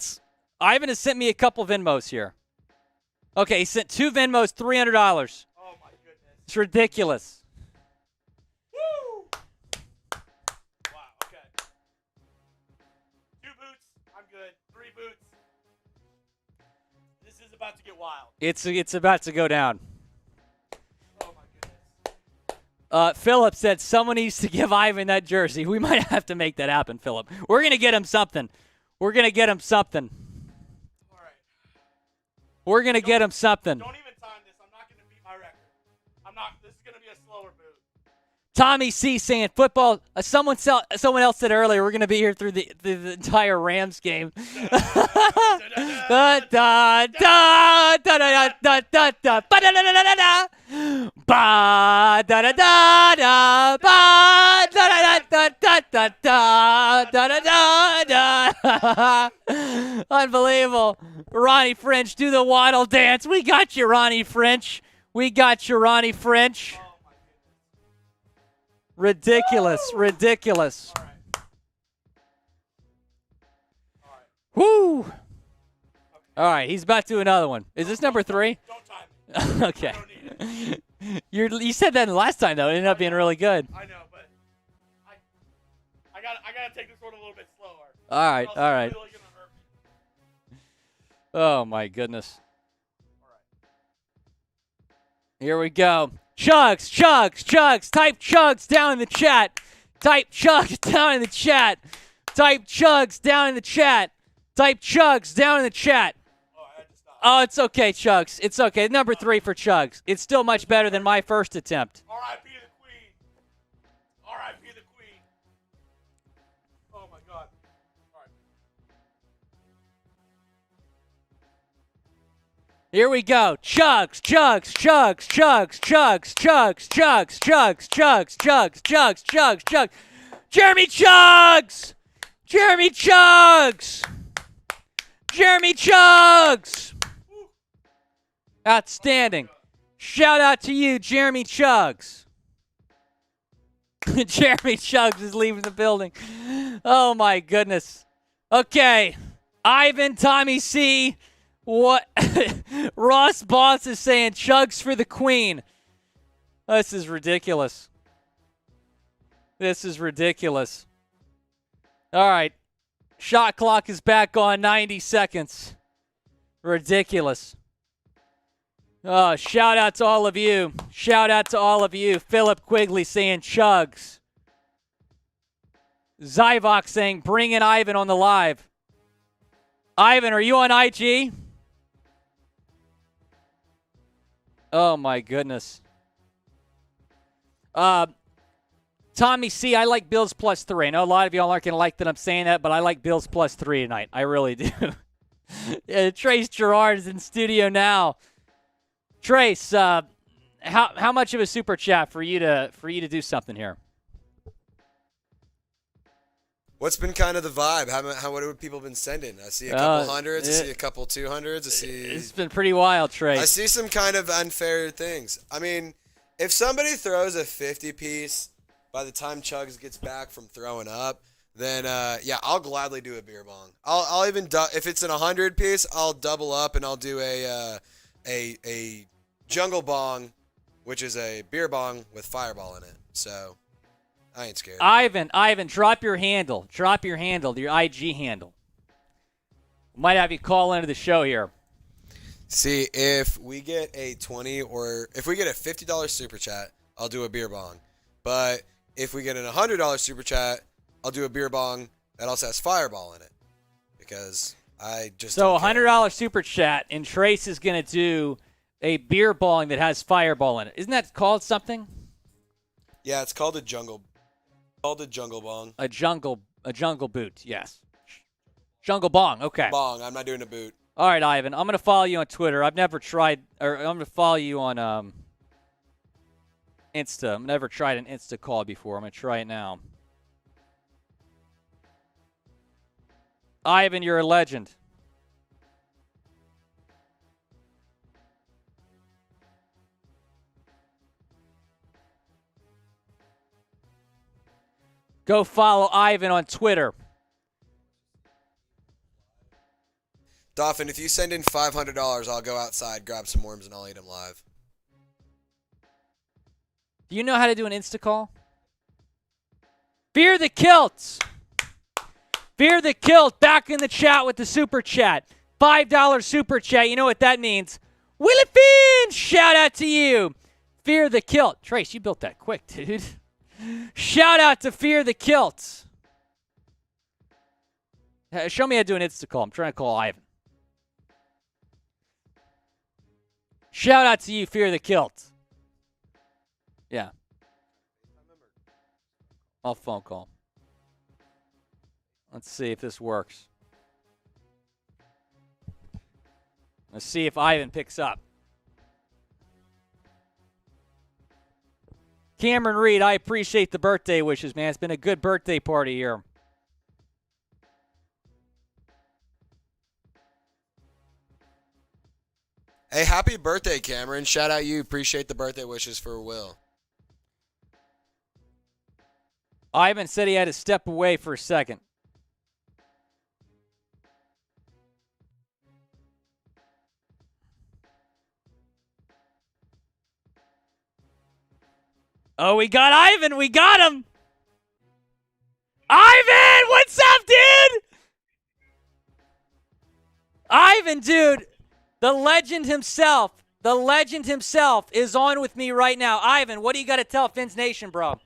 Ivan has sent me a couple Venmos here. Okay, he sent 2 Venmos, $300. Oh, my goodness. It's ridiculous. Woo! Wow, okay. 2 boots, I'm good. 3 boots. This is about to get wild. It's about to go down. Oh my goodness. Philip said someone needs to give Ivan that jersey. We might have to make that happen, Philip. We're gonna get him something. We're gonna get him something. All right. We're gonna get him something. Don't even time this. I'm not going to beat my record. This is going to be a slower move. Tommy C saying football. Someone else said earlier we're gonna be here through the entire Rams game. Da da da da da da da da ba da da da da da ba da da da da ba da da da da da da da da da da. Unbelievable. Ronnie French, do the waddle dance. We got you, Ronnie French. We got you, Ronnie French. Ridiculous, ridiculous. All right. Woo! All right, he's about to do another one. Is this number 3? Don't time me. Okay. I don't need it. You said that last time though. It ended up being really good. I know, but I gotta take this one a little bit slower. All right, Else all it's right. really gonna hurt me. Oh my goodness. All right. Here we go. Chugs, chugs, chugs. Type chugs down in the chat. Type chugs down in the chat. Type chugs down in the chat. Type chugs down in the chat. Oh, I had to stop. Oh, it's okay, Chugs. It's okay. Number 3 for Chugs. It's still much better than my first attempt. R.I.P. the Queen. R.I.P. the Queen. Oh my God. All right. Here we go. Chugs, chugs, chugs, chugs, chugs, chugs, chugs, chugs, chugs, chugs, chugs, chugs, chugs. Jeremy Chugs! Jeremy Chugs! Jeremy Chugs! Outstanding. Shout out to you, Jeremy Chugs. Jeremy Chugs is leaving the building. Oh my goodness. Okay. Ivan, Tommy C. What? Ross Boss is saying chugs for the queen. This is ridiculous. This is ridiculous. All right. Shot clock is back on 90 seconds. Ridiculous. Oh, shout out to all of you. Shout out to all of you. Philip Quigley saying chugs. Zyvok saying bring in Ivan on the live. Ivan, are you on IG? Oh, my goodness. Tommy C., I like Bills plus 3. I know a lot of y'all aren't going to like that I'm saying that, but I like Bills plus 3 tonight. I really do. Trace Gerard is in studio now. Trace, how much of a super chat for you to do something here? What's been kind of the vibe? What have people been sending? I see a couple hundreds. I see a couple 200s. It's been pretty wild, Trace. I see some kind of unfair things. I mean, if somebody throws a 50-piece by the time Chugs gets back from throwing up, then yeah, I'll gladly do a beer bong. I'll even if it's an 100-piece, I'll double up and I'll do a jungle bong, which is a beer bong with Fireball in it. So I ain't scared. Ivan, drop your handle. Drop your handle, your IG handle. Might have you call into the show here. See, if we get a if we get a $50 super chat, I'll do a beer bong. But if we get a $100 super chat, I'll do a beer bong that also has Fireball in it. Because I just So a $100 super chat, and Trace is going to do a beer bong that has Fireball in it. Isn't that called something? Yeah, it's called a jungle. Called a jungle bong. A jungle boot. Yes. Jungle bong. Okay. Bong. I'm not doing a boot. All right, Ivan. I'm going to follow you on Twitter. I've never tried, or I'm going to follow you on Insta. I've never tried an Insta call before. I'm going to try it now. Ivan, you're a legend. Go follow Ivan on Twitter. Dolphin, if you send in $500, I'll go outside, grab some worms, and I'll eat them live. Do you know how to do an Insta call? Fear the Kilt. Fear the Kilt back in the chat with the super chat. $5 super chat. You know what that means. Willie Finn, shout out to you. Fear the Kilt. Trace, you built that quick, dude. Shout out to Fear the Kilt. Show me how to do an Insta-call. I'm trying to call Ivan. Shout out to you, Fear the Kilt. Yeah. I'll phone call. Let's see if this works. Let's see if Ivan picks up. Cameron Reed, I appreciate the birthday wishes, man. It's been a good birthday party here. Hey, happy birthday, Cameron. Shout out you. Appreciate the birthday wishes for Will. Ivan said he had to step away for a second. Oh, we got Ivan. We got him. Ivan, what's up, dude? Ivan, dude, the legend himself is on with me right now. Ivan, what do you got to tell Fins Nation, bro?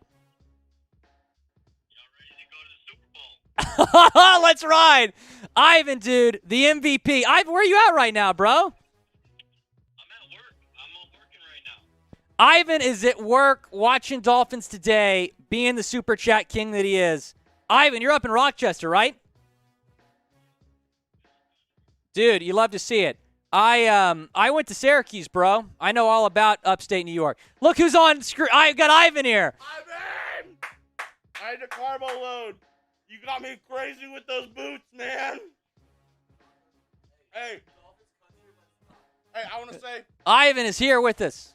Let's ride. Ivan, dude, the MVP. Ivan, where are you at right now, bro? Ivan is at work watching Dolphins today, being the Super Chat king that he is. Ivan, you're up in Rochester, right? Dude, you love to see it. I went to Syracuse, bro. I know all about upstate New York. Look who's on screen. I got Ivan here. Ivan! I had a carbo load. You got me crazy with those boots, man. Hey, I want to say, Ivan is here with us.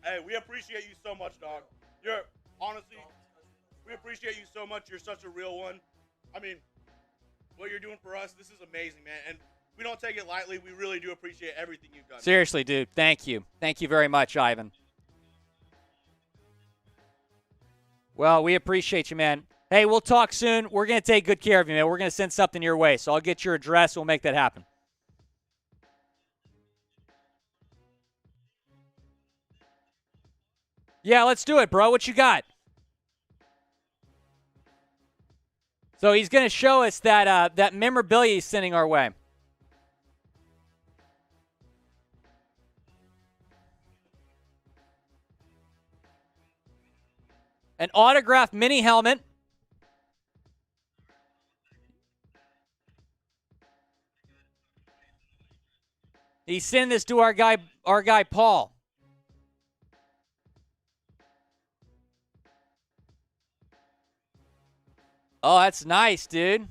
hey, we appreciate you so much, dog. Honestly, we appreciate you so much. You're such a real one. I mean, what you're doing for us, this is amazing, man. And we don't take it lightly. We really do appreciate everything you've done. Seriously, dude. Thank you. Thank you very much, Ivan. Well, we appreciate you, man. Hey, we'll talk soon. We're going to take good care of you, man. We're going to send something your way. So I'll get your address. We'll make that happen. Yeah, let's do it, bro. What you got? So he's going to show us that memorabilia he's sending our way. An autographed mini helmet. He's sending this to our guy Paul. Oh, that's nice, dude.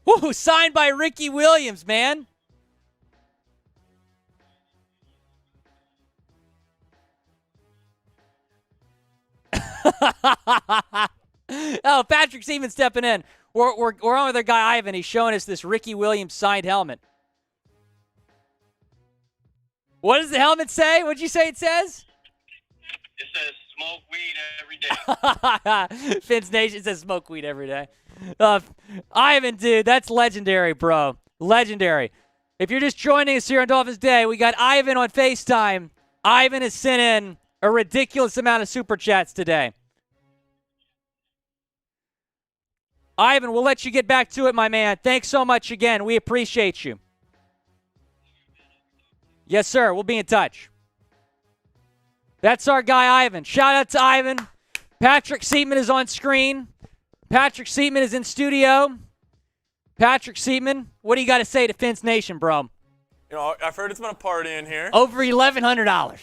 Woo, signed by Ricky Williams, man. Oh, Patrick Seaman stepping in. We're on with our guy Ivan. He's showing us this Ricky Williams signed helmet. What does the helmet say? What'd you say it says? It says smoke weed every day. Fins Nation says smoke weed every day. Ivan, dude, that's legendary, bro. Legendary. If you're just joining us here on Dolphins Day, we got Ivan on FaceTime. Ivan has sent in a ridiculous amount of super chats today. Ivan, we'll let you get back to it, my man. Thanks so much again. We appreciate you. Yes, sir. We'll be in touch. That's our guy, Ivan. Shout out to Ivan. Patrick Seatman is on screen. Patrick Seatman is in studio. Patrick Seatman, what do you got to say to Fins Nation, bro? You know, I've heard it's been a party in here. Over $1,100.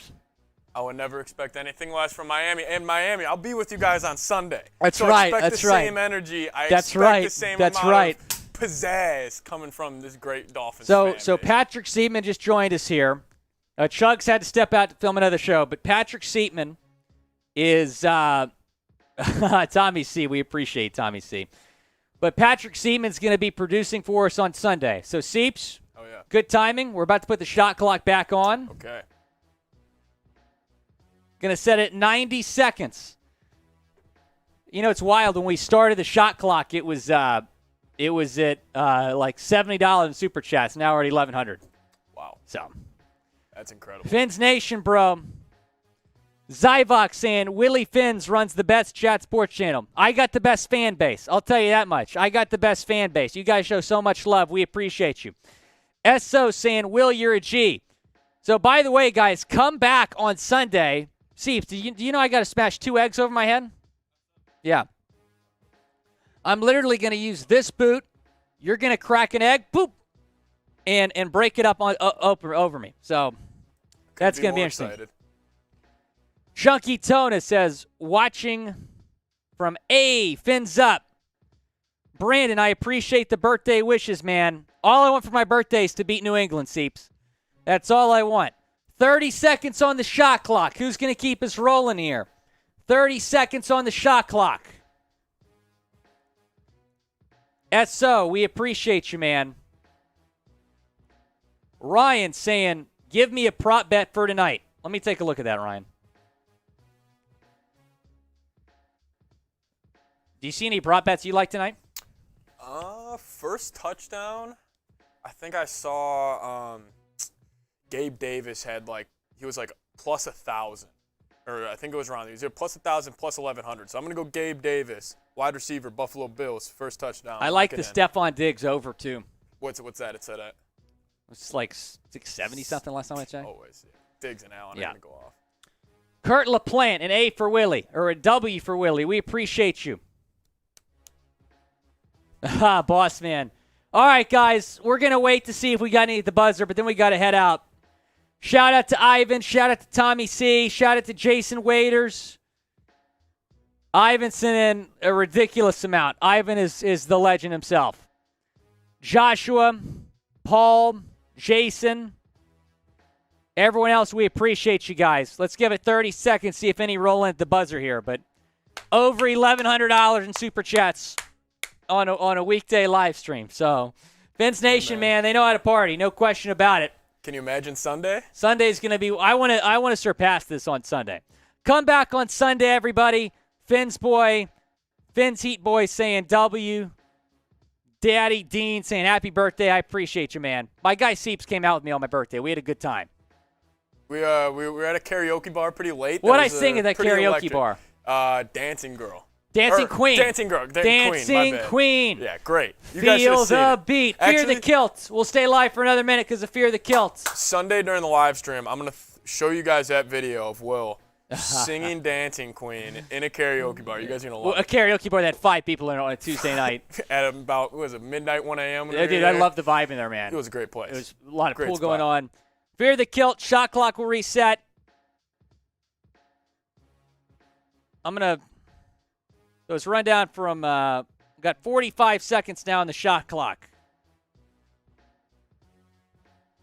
I would never expect anything less from Miami. And Miami, I'll be with you guys on Sunday. That's so right. I expect That's the right. same energy. I That's expect right. the same That's amount right. of pizzazz coming from this great Dolphins So fan base. Patrick Seatman just joined us here. Chugs had to step out to film another show, but Patrick Seatman is Tommy C. We appreciate Tommy C. But Patrick Seatman's going to be producing for us on Sunday. So, Seeps, oh, yeah. Good timing. We're about to put the shot clock back on. Okay. Going to set it 90 seconds. You know, it's wild. When we started the shot clock, it was It was at like $70 in Super Chats. Now already $1,100. Wow. So. That's incredible. Fins Nation, bro. Zyvok saying, Willie Fins runs the best chat sports channel. I got the best fan base. I'll tell you that much. I got the best fan base. You guys show so much love. We appreciate you. SO saying, Will, you're a G. So, by the way, guys, come back on Sunday. See, do you know I got to smash 2 eggs over my head? Yeah. I'm literally going to use this boot. You're going to crack an egg, boop, and break it up on over me. So, that's going to be interesting. Excited. Chunky Tona says, watching from A, Fins up. Brandon, I appreciate the birthday wishes, man. All I want for my birthday is to beat New England, Seeps. That's all I want. 30 seconds on the shot clock. Who's going to keep us rolling here? 30 seconds on the shot clock. SO, we appreciate you, man. Ryan saying, give me a prop bet for tonight. Let me take a look at that, Ryan. Do you see any prop bets you like tonight? First touchdown, I think I saw Gabe Davis had he was plus 1,000. Or I think it was around there. He was plus 1,000, plus 1,100. So I'm going to go Gabe Davis, wide receiver, Buffalo Bills, first touchdown. I like the Stephon Diggs over, too. What's that? It's at? It's like 670-something last time I checked. Always. Yeah. Diggs and Allen are going to go off. Kurt LaPlante, an A for Willie, or a W for Willie. We appreciate you. Boss man. All right, guys, we're going to wait to see if we got any at the buzzer, but then we got to head out. Shout out to Ivan. Shout out to Tommy C. Shout out to Jason Waiters. Ivan sent in a ridiculous amount. Ivan is the legend himself. Joshua, Paul, Jason, everyone else, we appreciate you guys. Let's give it 30 seconds, see if any roll in at the buzzer here. But over $1,100 in Super Chats on a weekday live stream. So, Vince Nation, man, they know how to party. No question about it. Can you imagine Sunday? Sunday's going to be – I want to surpass this on Sunday. Come back on Sunday, everybody. Finn's Heat Boy saying W. Daddy Dean saying happy birthday. I appreciate you, man. My guy Seeps came out with me on my birthday. We had a good time. We were at a karaoke bar pretty late. What I sing at that karaoke bar? Dancing Girl. Dancing Queen. Dancing Girl. Dancing Queen. Yeah, great. You guys Feel should have the beat. Fear the Kilt. We'll stay live for another minute because of Fear the Kilt. Sunday during the live stream, I'm going to show you guys that video of Will singing Dancing Queen in a karaoke bar. You guys are going to love it. A karaoke bar that had 5 people in it on a Tuesday night. At about, what was it, midnight, 1 a.m.? Yeah, dude, I love the vibe in there, man. It was a great place. It was a lot of great pool spot. going on. Fear the Kilt. Shot clock will reset. I'm going to – so it's run down from got 45 seconds now on the shot clock.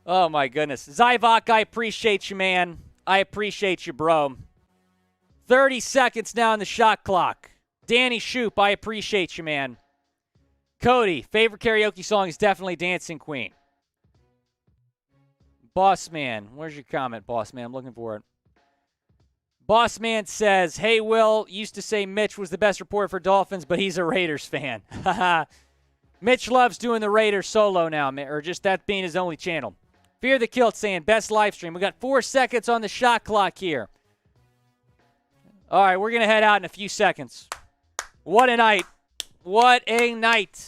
Oh, my goodness. Zyvok, I appreciate you, man. I appreciate you, bro. 30 seconds now on the shot clock. Danny Shoop, I appreciate you, man. Cody, favorite karaoke song is definitely Dancing Queen. Boss Man, where's your comment, Boss Man? I'm looking for it. Boss Man says, hey, Will, used to say Mitch was the best reporter for Dolphins, but he's a Raiders fan. Mitch loves doing the Raiders solo now, or just that being his only channel. Fear the Kilt saying, best live stream. We got 4 seconds on the shot clock here. All right, we're going to head out in a few seconds. What a night. What a night.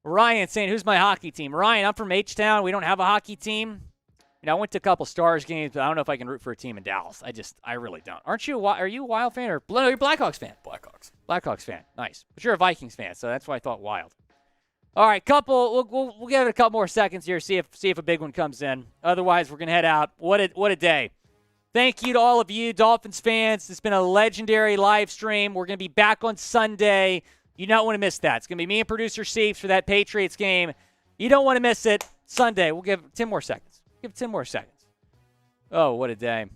Ryan saying, who's my hockey team? Ryan, I'm from H-Town. We don't have a hockey team. You know, I went to a couple Stars games, but I don't know if I can root for a team in Dallas. I really don't. Are you a Wild fan or no, you're a Blackhawks fan? Blackhawks fan. Nice. But you're a Vikings fan, so that's why I thought Wild. All right, we'll give it a couple more seconds here, see if a big one comes in. Otherwise, we're going to head out. What a day. Thank you to all of you Dolphins fans. It's been a legendary live stream. We're going to be back on Sunday. You don't want to miss that. It's going to be me and producer Seeps for that Patriots game. You don't want to miss it. Sunday. We'll give 10 more seconds. Give it 10 more seconds. Oh, what a day.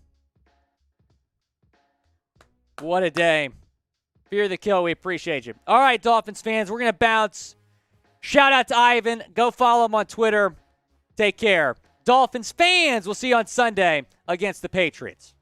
What a day. Fear the Kill, we appreciate you. All right, Dolphins fans, we're going to bounce. Shout out to Ivan. Go follow him on Twitter. Take care. Dolphins fans, we'll see you on Sunday against the Patriots.